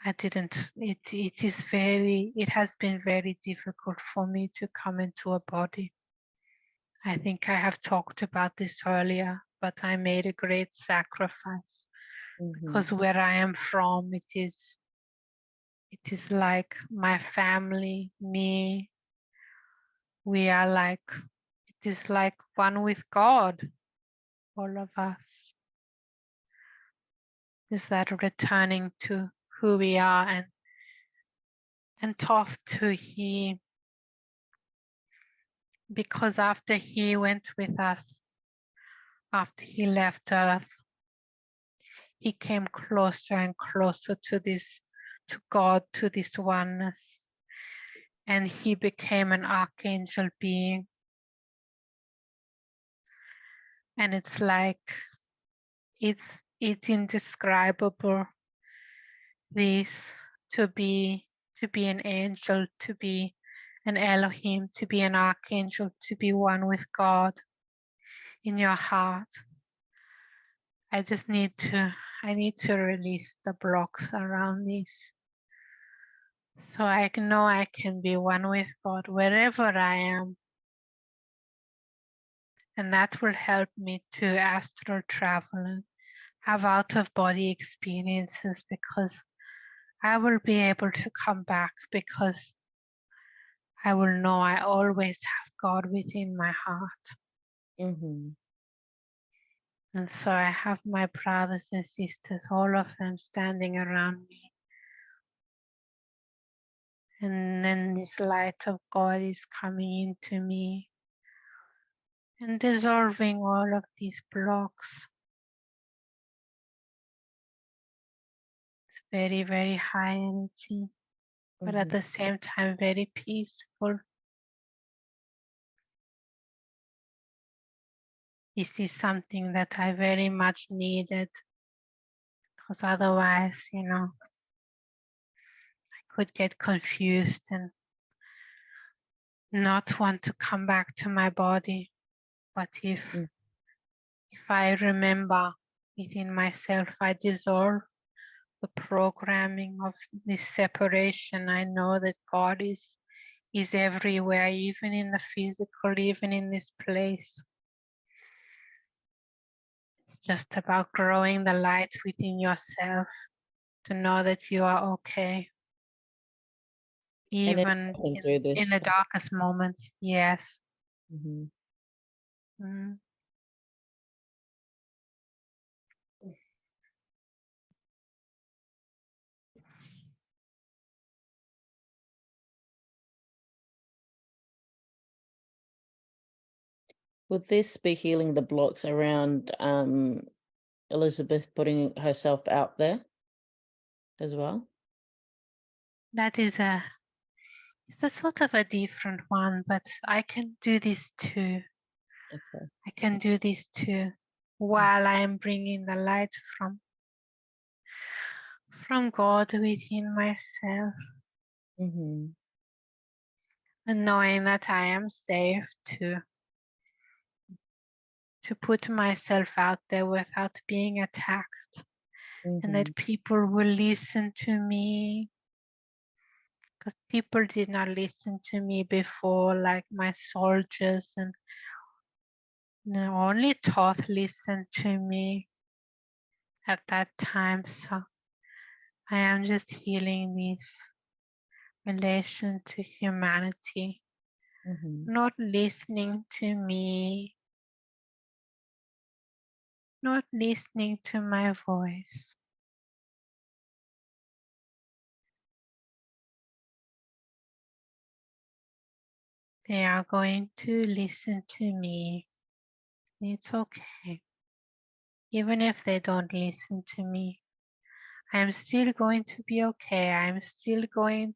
I didn't, it has been very difficult for me to come into a body. I think I have talked about this earlier, but I made a great sacrifice because where I am from, it is like my family, me, we are like, it is like one with God, all of us. Is that returning to who we are, and Thoth too, because after he went with us, after he left Earth, he came closer and closer to God, to this oneness, and he became an archangel being. And it's like, it's indescribable, this, to be an angel, to be an Elohim, to be an archangel, to be one with God in your heart. I need to release the blocks around this, so I know I can be one with God wherever I am. And that will help me to astral travel and have out-of-body experiences, because I will be able to come back, because I will know I always have God within my heart. Mm-hmm. And so I have my brothers and sisters, all of them standing around me. And then this light of God is coming into me and dissolving all of these blocks. It's very, very high energy, but at the same time, very peaceful. This is something that I very much needed, because otherwise, I could get confused and not want to come back to my body. But if I remember within myself, I dissolve the programming of this separation. I know that God is everywhere, even in the physical, even in this place. just about growing the light within yourself to know that you are okay. Even in the darkest moments, yes. Mm-hmm. Mm. Would this be healing the blocks around Elizabeth putting herself out there as well? That is it's a sort of a different one, but I can do this too. Okay. I can do this too while I am bringing the light from God within myself, Mm-hmm. and knowing that I am safe to put myself out there without being attacked, and that people will listen to me, because people did not listen to me before, like my soldiers, and only Thoth listened to me at that time. So I am just healing this relation to humanity, not listening to me, not listening to my voice. They are going to listen to me. It's okay. Even if they don't listen to me, I'm still going to be okay. I'm still going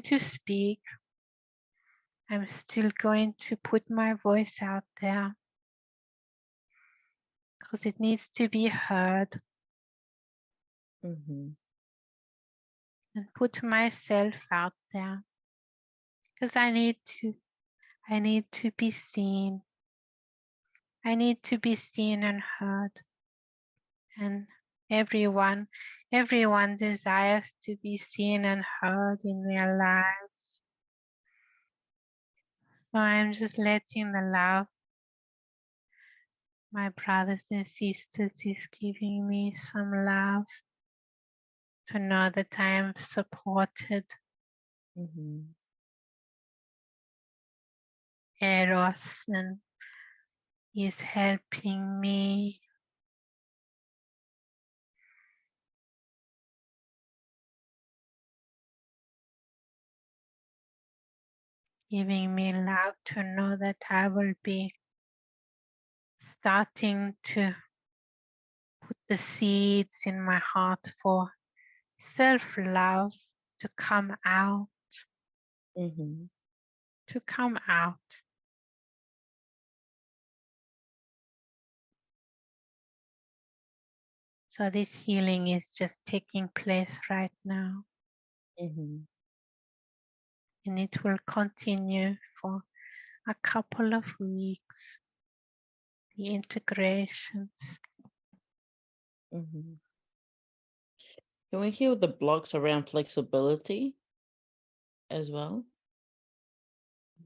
to speak. I'm still going to put my voice out there because it needs to be heard, and put myself out there because I need to be seen. I need to be seen and heard, and everyone desires to be seen and heard in their lives. So I'm just letting the love my brothers and sisters is giving me some love to know that I am supported. Eros and is helping me. Giving me love to know that I will be starting to put the seeds in my heart for self-love to come out, to come out. So this healing is just taking place right now. And it will continue for a couple of weeks. The integrations. Can we heal the blocks around flexibility as well?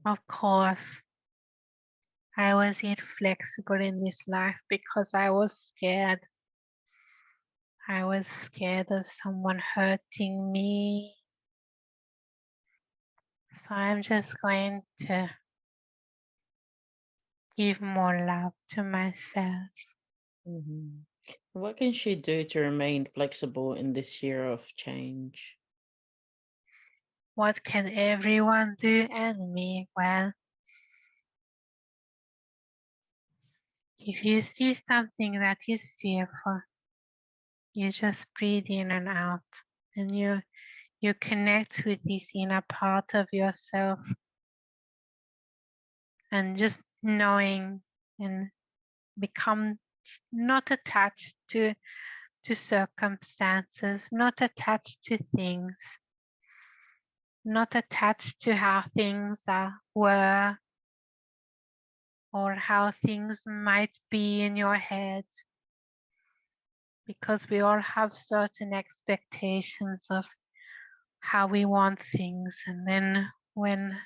Of course, I was inflexible in this life because I was scared. I was scared of someone hurting me. So I'm just going to give more love to myself. What can she do to remain flexible in this year of change? What can everyone do and me? Well, if you see something that is fearful, you just breathe in and out, and you connect with this inner part of yourself, and just knowing and become not attached to circumstances, not attached to things, not attached to how things were or how things might be in your head, because we all have certain expectations of how we want things, and then when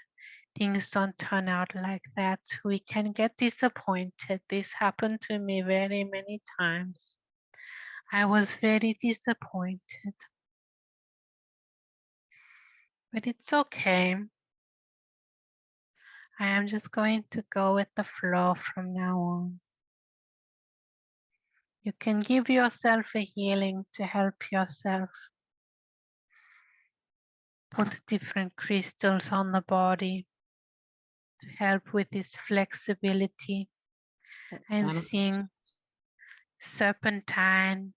things don't turn out like that. We can get disappointed. This happened to me very many times. I was very disappointed. But it's okay. I am just going to go with the flow from now on. You can give yourself a healing to help yourself. Put different crystals on the body to help with this flexibility. I'm seeing serpentine.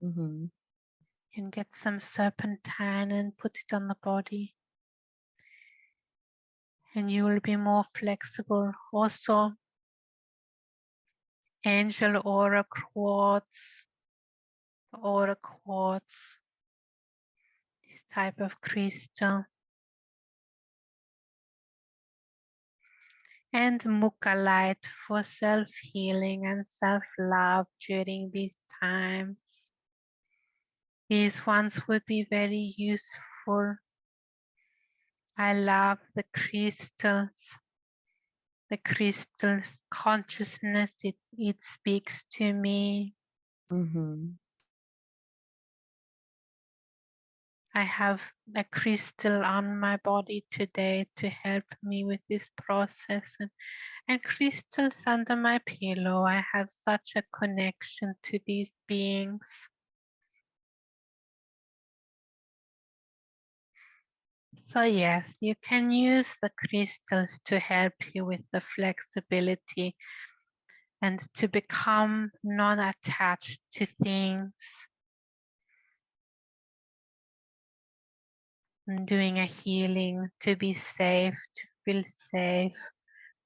Mm-hmm. You can get some serpentine and put it on the body. And you will be more flexible. Also, angel aura quartz, this type of crystal. And mukalite for self-healing and self-love during these times. These ones would be very useful. I love the crystals consciousness, it speaks to me. Mm-hmm. I have a crystal on my body today to help me with this process, and crystals under my pillow. I have such a connection to these beings. So yes, you can use the crystals to help you with the flexibility and to become non-attached to things. And doing a healing to be safe, to feel safe,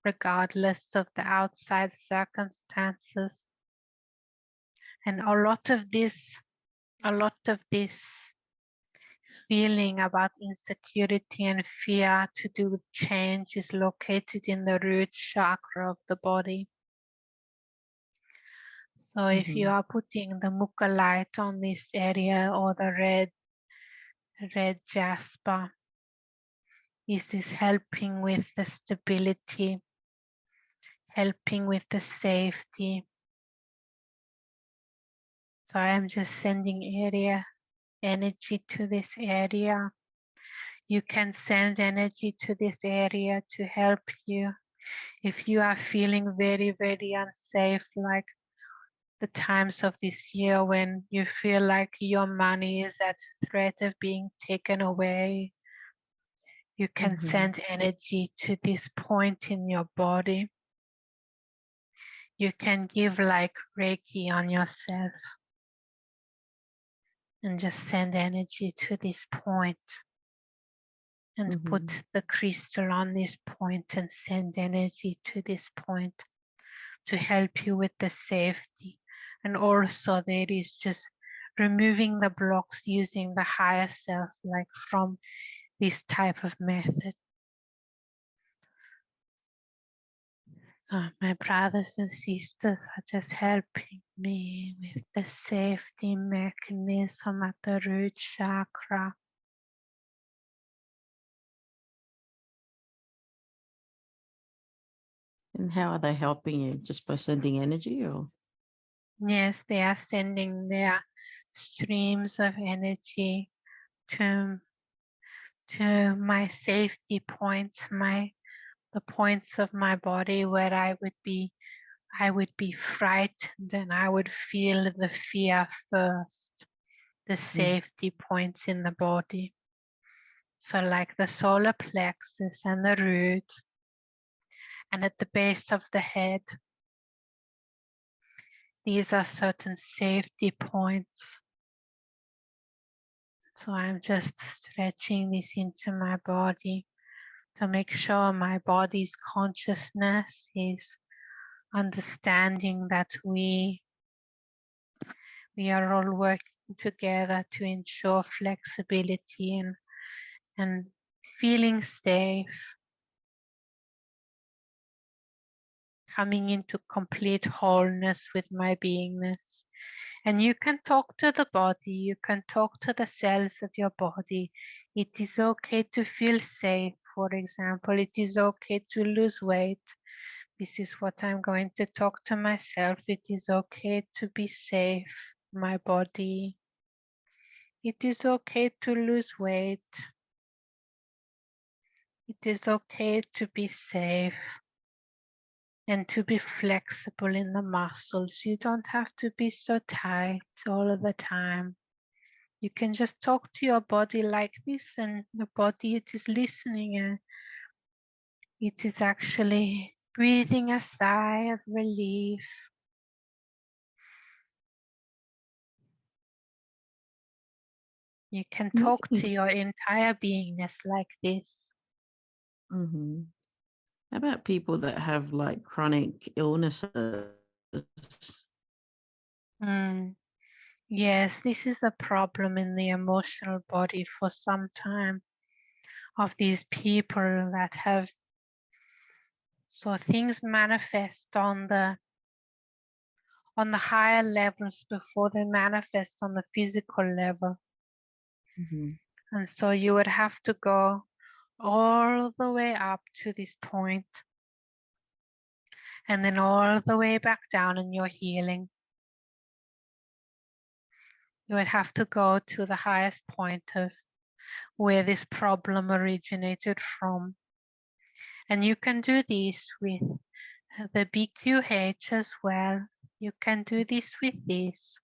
regardless of the outside circumstances. And a lot of this feeling about insecurity and fear to do with change is located in the root chakra of the body. So if you are putting the mukalite on this area or the red jasper, is this helping with the stability, helping with the safety. So I am just sending energy to this area. You can send energy to this area to help you. If you are feeling very, very unsafe, like the times of this year when you feel like your money is at threat of being taken away, you can send energy to this point in your body. You can give like Reiki on yourself and just send energy to this point and put the crystal on this point and send energy to this point to help you with the safety. And also there is just removing the blocks using the higher self, like from this type of method. My brothers and sisters are just helping me with the safety mechanism at the root chakra. And how are they helping you? Just by sending energy, or? Yes, they are sending their streams of energy to my safety points, the points of my body where I would be frightened and I would feel the fear first, the safety points in the body. So like the solar plexus and the root, and at the base of the head, these are certain safety points. So I'm just stretching this into my body to make sure my body's consciousness is understanding that we are all working together to ensure flexibility and feeling safe, coming into complete wholeness with my beingness. And you can talk to the body, you can talk to the cells of your body. It is okay to feel safe. For example, it is okay to lose weight. This is what I'm going to talk to myself. It is okay to be safe, my body. It is okay to lose weight. It is okay to be safe and to be flexible in the muscles. You don't have to be so tight all of the time. You can just talk to your body like this, and the body, it is listening, and it is actually breathing a sigh of relief. You can talk to your entire beingness like this. Mm-hmm. How about people that have like chronic illnesses? Yes, this is a problem in the emotional body for some time, of these people that have, so things manifest on the higher levels before they manifest on the physical level. Mm-hmm. And so you would have to go all the way up to this point and then all the way back down in your healing. You would have to go to the highest point of where this problem originated from. And you can do this with the BQH as well. You can do this with this.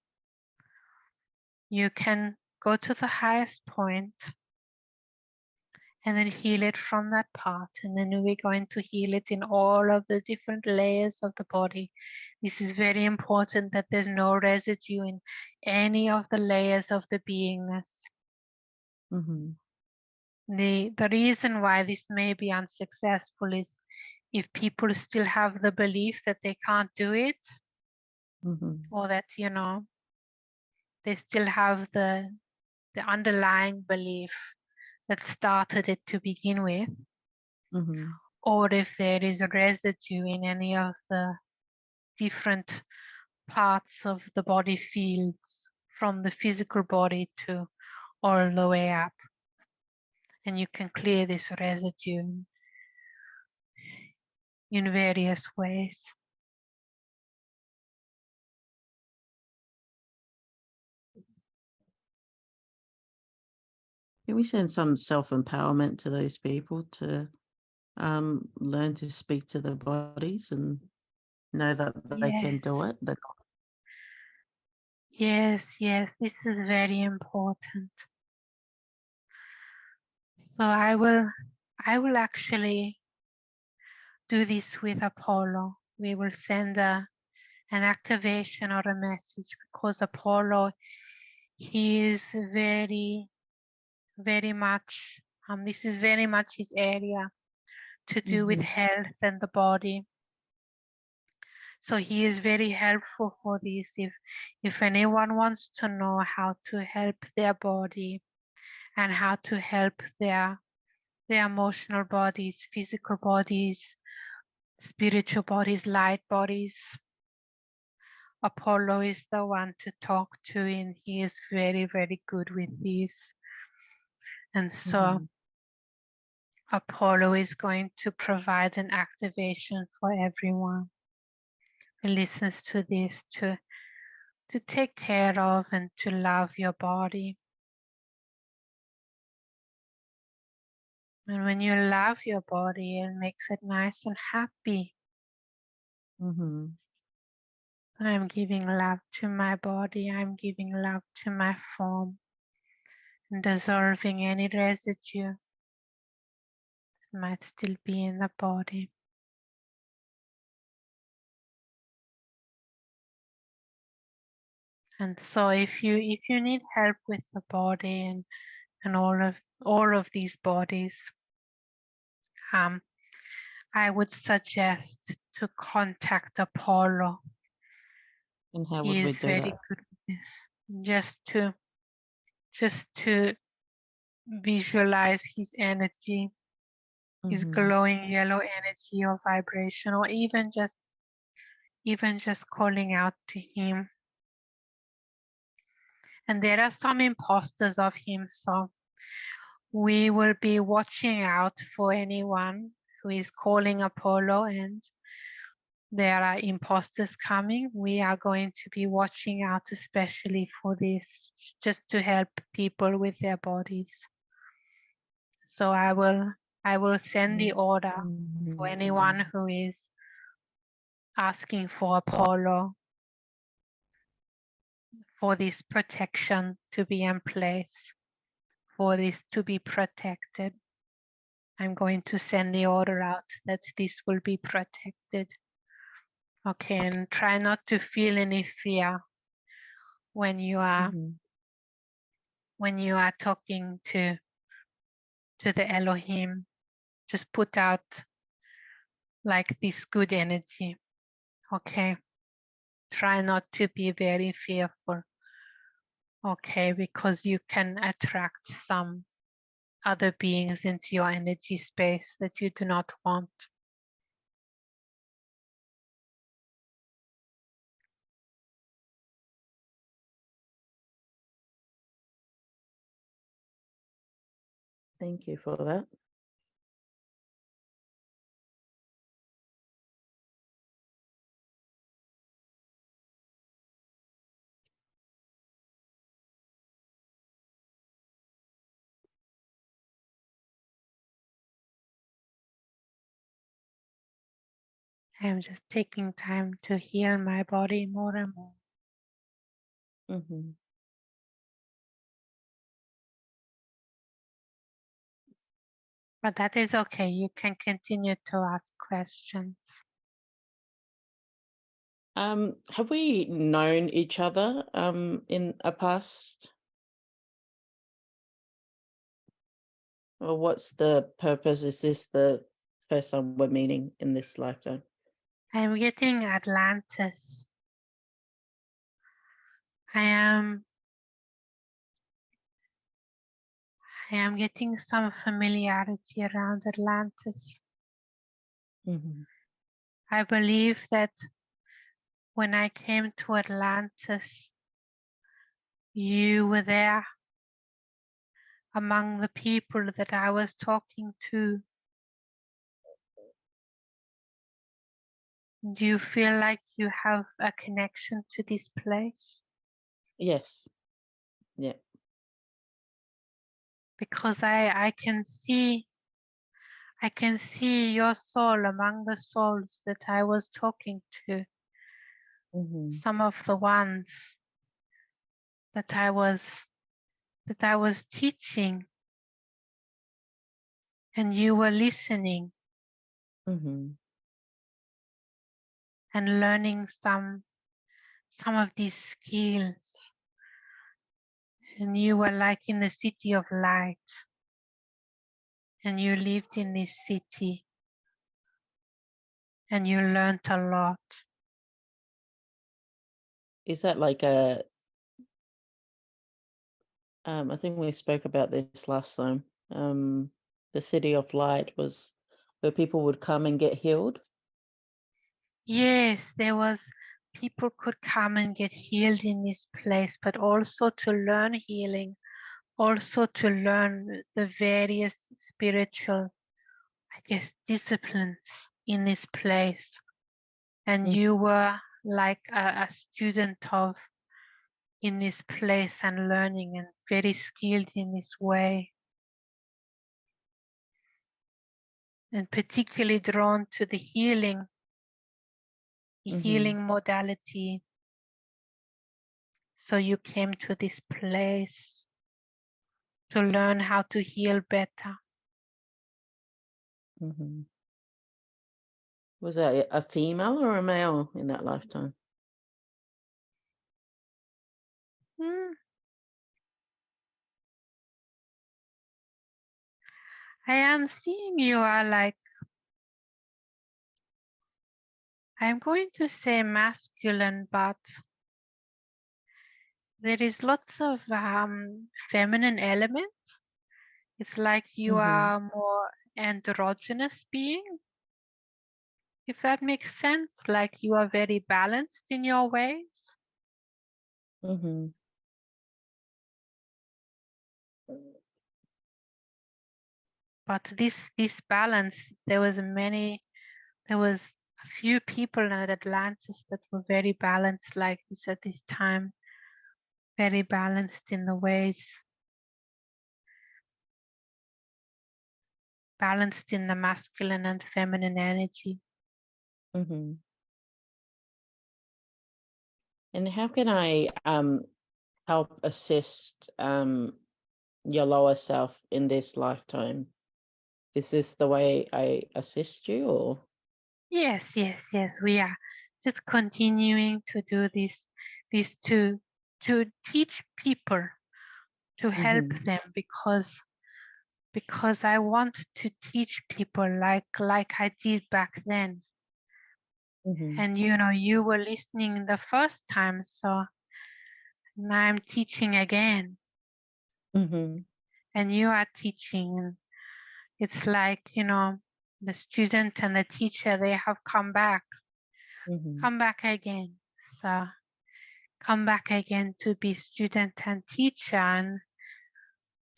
You can go to the highest point and then heal it from that part. And then we're going to heal it in all of the different layers of the body. This is very important, that there's no residue in any of the layers of the beingness. Mm-hmm. The reason why this may be unsuccessful is if people still have the belief that they can't do it, or that, they still have the underlying belief that started it to begin with, or if there is a residue in any of the different parts of the body fields, from the physical body to all the way up. And you can clear this residue in various ways. Can we send some self-empowerment to those people to learn to speak to their bodies and know that they can do it? Yes, this is very important. So I will actually do this with Apollo. We will send an activation or a message, because Apollo, he is very, very much, this is very much his area to do with health and the body. So he is very helpful for this. If anyone wants to know how to help their body and how to help their emotional bodies, physical bodies, spiritual bodies, light bodies, Apollo is the one to talk to, and he is very, very good with this. And so Apollo is going to provide an activation for everyone who listens to this, to take care of and to love your body. And when you love your body, it makes it nice and happy. I'm giving love to my body. I'm giving love to my form, and dissolving any residue that might still be in the body. And so if you need help with the body and all of these bodies, I would suggest to contact Apollo. And how He would we is do very that? good with this. Just to visualize his energy, his glowing yellow energy or vibration, or even just calling out to him. And there are some imposters of him, so we will be watching out for anyone who is calling Apollo and there are imposters coming. We are going to be watching out especially for this, just to help people with their bodies. So I will send the order for anyone who is asking for Apollo, for this protection to be in place, for this to be protected. I'm going to send the order out that this will be protected. Okay, and try not to feel any fear when you are talking to the Elohim. Just put out like this good energy. Okay, try not to be very fearful. Okay, because you can attract some other beings into your energy space that you do not want. Thank you for that. I'm just taking time to heal my body more and more. But that is okay. You can continue to ask questions. Have we known each other in a past? Or what's the purpose? Is this the first time we're meeting in this lifetime? I'm getting Atlantis. I am getting some familiarity around Atlantis. I believe that when I came to Atlantis, you were there among the people that I was talking to. Do you feel like you have a connection to this place? Yes. Yeah. Because I can see your soul among the souls that I was talking to. Some of the ones that I was teaching, and you were listening and learning some of these skills. And you were like in the city of light, and you lived in this city, and you learned a lot. Is that like a I think we spoke about this last time. The city of light was where people would come and get healed? Yes, people could come and get healed in this place, but also to learn healing, also to learn the various spiritual, disciplines in this place. And you were like a student of in this place and learning, and very skilled in this way. And particularly drawn to the healing, healing modality. So you came to this place to learn how to heal better. Was that a female or a male in that lifetime? I am seeing you are like, I'm going to say masculine, but there is lots of feminine element. It's like you are more androgynous being, if that makes sense. Like you are very balanced in your ways. But this balance, there was a few people at Atlantis that were very balanced like this at this time, very balanced in the ways, balanced in the masculine and feminine energy. Mm-hmm. And how can I help assist your lower self in this lifetime? Is this the way I assist you, or? Yes. We are just continuing to do this to teach people, to help Mm-hmm. them, because I want to teach people like I did back then. Mm-hmm. And you were listening the first time, so now I'm teaching again, Mm-hmm. and you are teaching. And it's like, the student and the teacher, they have come back Mm-hmm. again. So come back again to be student and teacher, and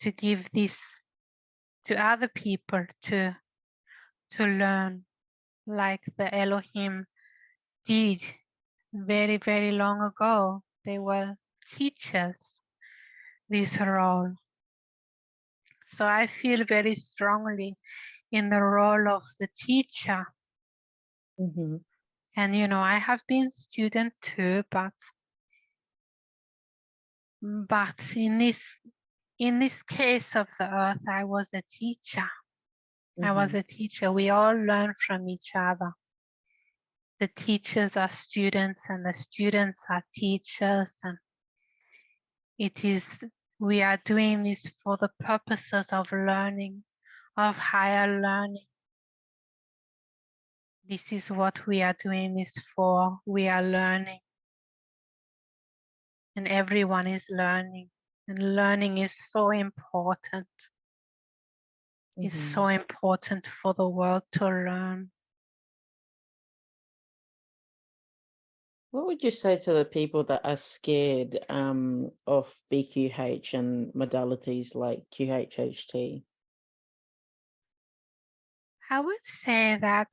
to give this to other people to learn, like the Elohim did very, very long ago. They were teachers, this role. So I feel very strongly in the role of the teacher. Mm-hmm. And I have been student too, but in this case of the earth, I was a teacher. I was Mm-hmm. a teacher. We all learn from each other. The teachers are students, and the students are teachers, and we are doing this for the purposes of learning, of higher learning. This is what we are doing this for. We are learning, and everyone is learning, and learning is so important. It's Mm-hmm. so important for the world to learn. What would you say to the people that are scared of BQH and modalities like QHHT? I would say that,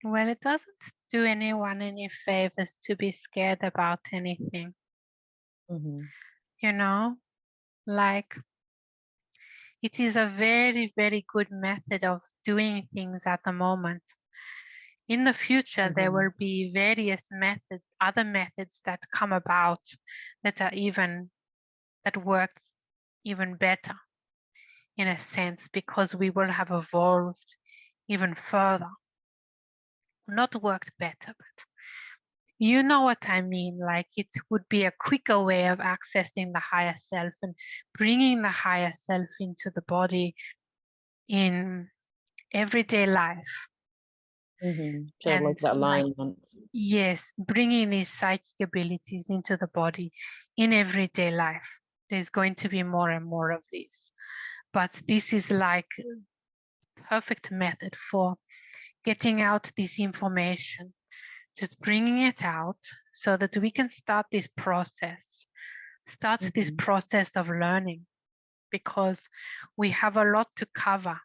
well, it doesn't do anyone any favors to be scared about anything. Mm-hmm. Like, it is a very, very good method of doing things at the moment. In the future, there Mm-hmm. will be various methods, other methods that come about that work even better, in a sense, because we will have evolved even further. Not worked better, but you know what I mean. Like, it would be a quicker way of accessing the higher self and bringing the higher self into the body in everyday life. Mm-hmm. So And like that like, alignment. yes, bringing these psychic abilities into the body in everyday life. There's going to be more and more of this. But this is like perfect method for getting out this information, just bringing it out so that we can start this process of learning, because we have a lot to cover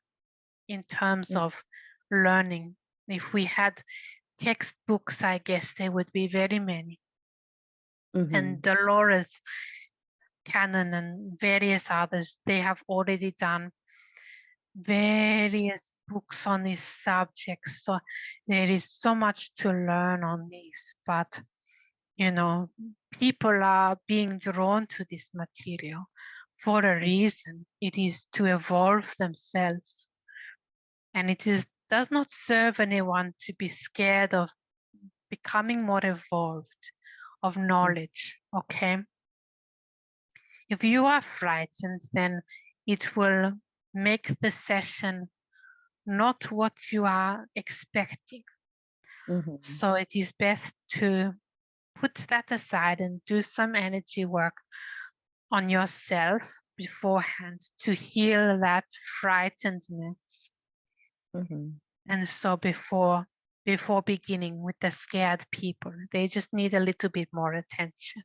in terms of learning. If we had textbooks, I guess there would be very many. Mm-hmm. And Dolores Cannon and various others, they have already done various books on this subject. So there is so much to learn on this. But, people are being drawn to this material for a reason. It is to evolve themselves. And does not serve anyone to be scared of becoming more evolved, of knowledge, okay? If you are frightened, then it will make the session not what you are expecting. Mm-hmm. So it is best to put that aside and do some energy work on yourself beforehand to heal that frightenedness. Mm-hmm. And so before beginning with the scared people, they just need a little bit more attention.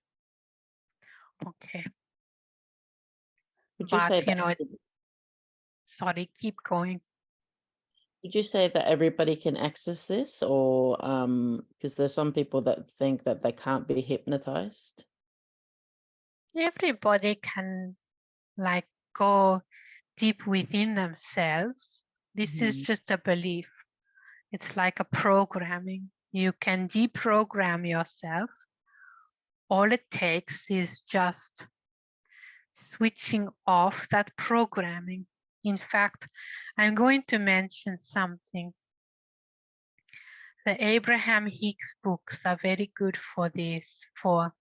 Okay. Would you say But that? sorry, keep going. Would you say that everybody can access this, or because there's some people that think that they can't be hypnotized? Everybody can like go deep within themselves. This is Mhm. just a belief. It's like a programming. You can deprogram yourself. All it takes is just switching off that programming. In fact, I'm going to mention something. The Abraham Hicks books are very good for this, for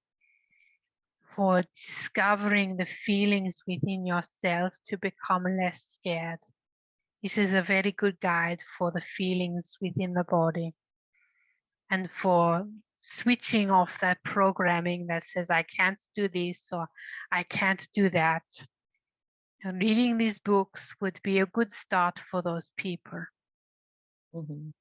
discovering the feelings within yourself to become less scared. This is a very good guide for the feelings within the body and for switching off that programming that says, I can't do this or I can't do that. And reading these books would be a good start for those people. Mhm.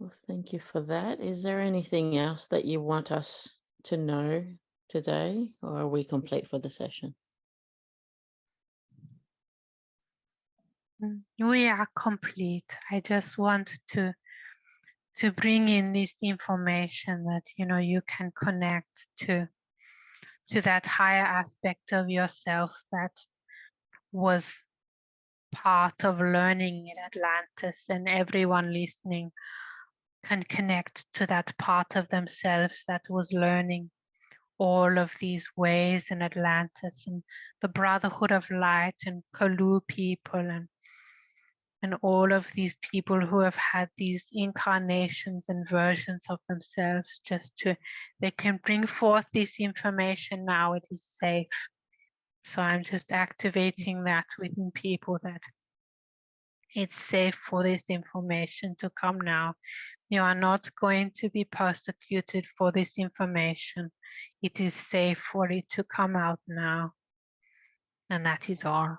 Well, thank you for that. Is there anything else that you want us to know today, or are we complete for the session? We are complete. I just want to bring in this information that you can connect to that higher aspect of yourself that was part of learning in Atlantis, and everyone listening can connect to that part of themselves that was learning all of these ways in Atlantis and the Brotherhood of Light and Kalu people and all of these people who have had these incarnations and versions of themselves they can bring forth this information now. It is safe. So I'm just activating that within people that it's safe for this information to come now. You are not going to be persecuted for this information. It is safe for it to come out now. And that is all.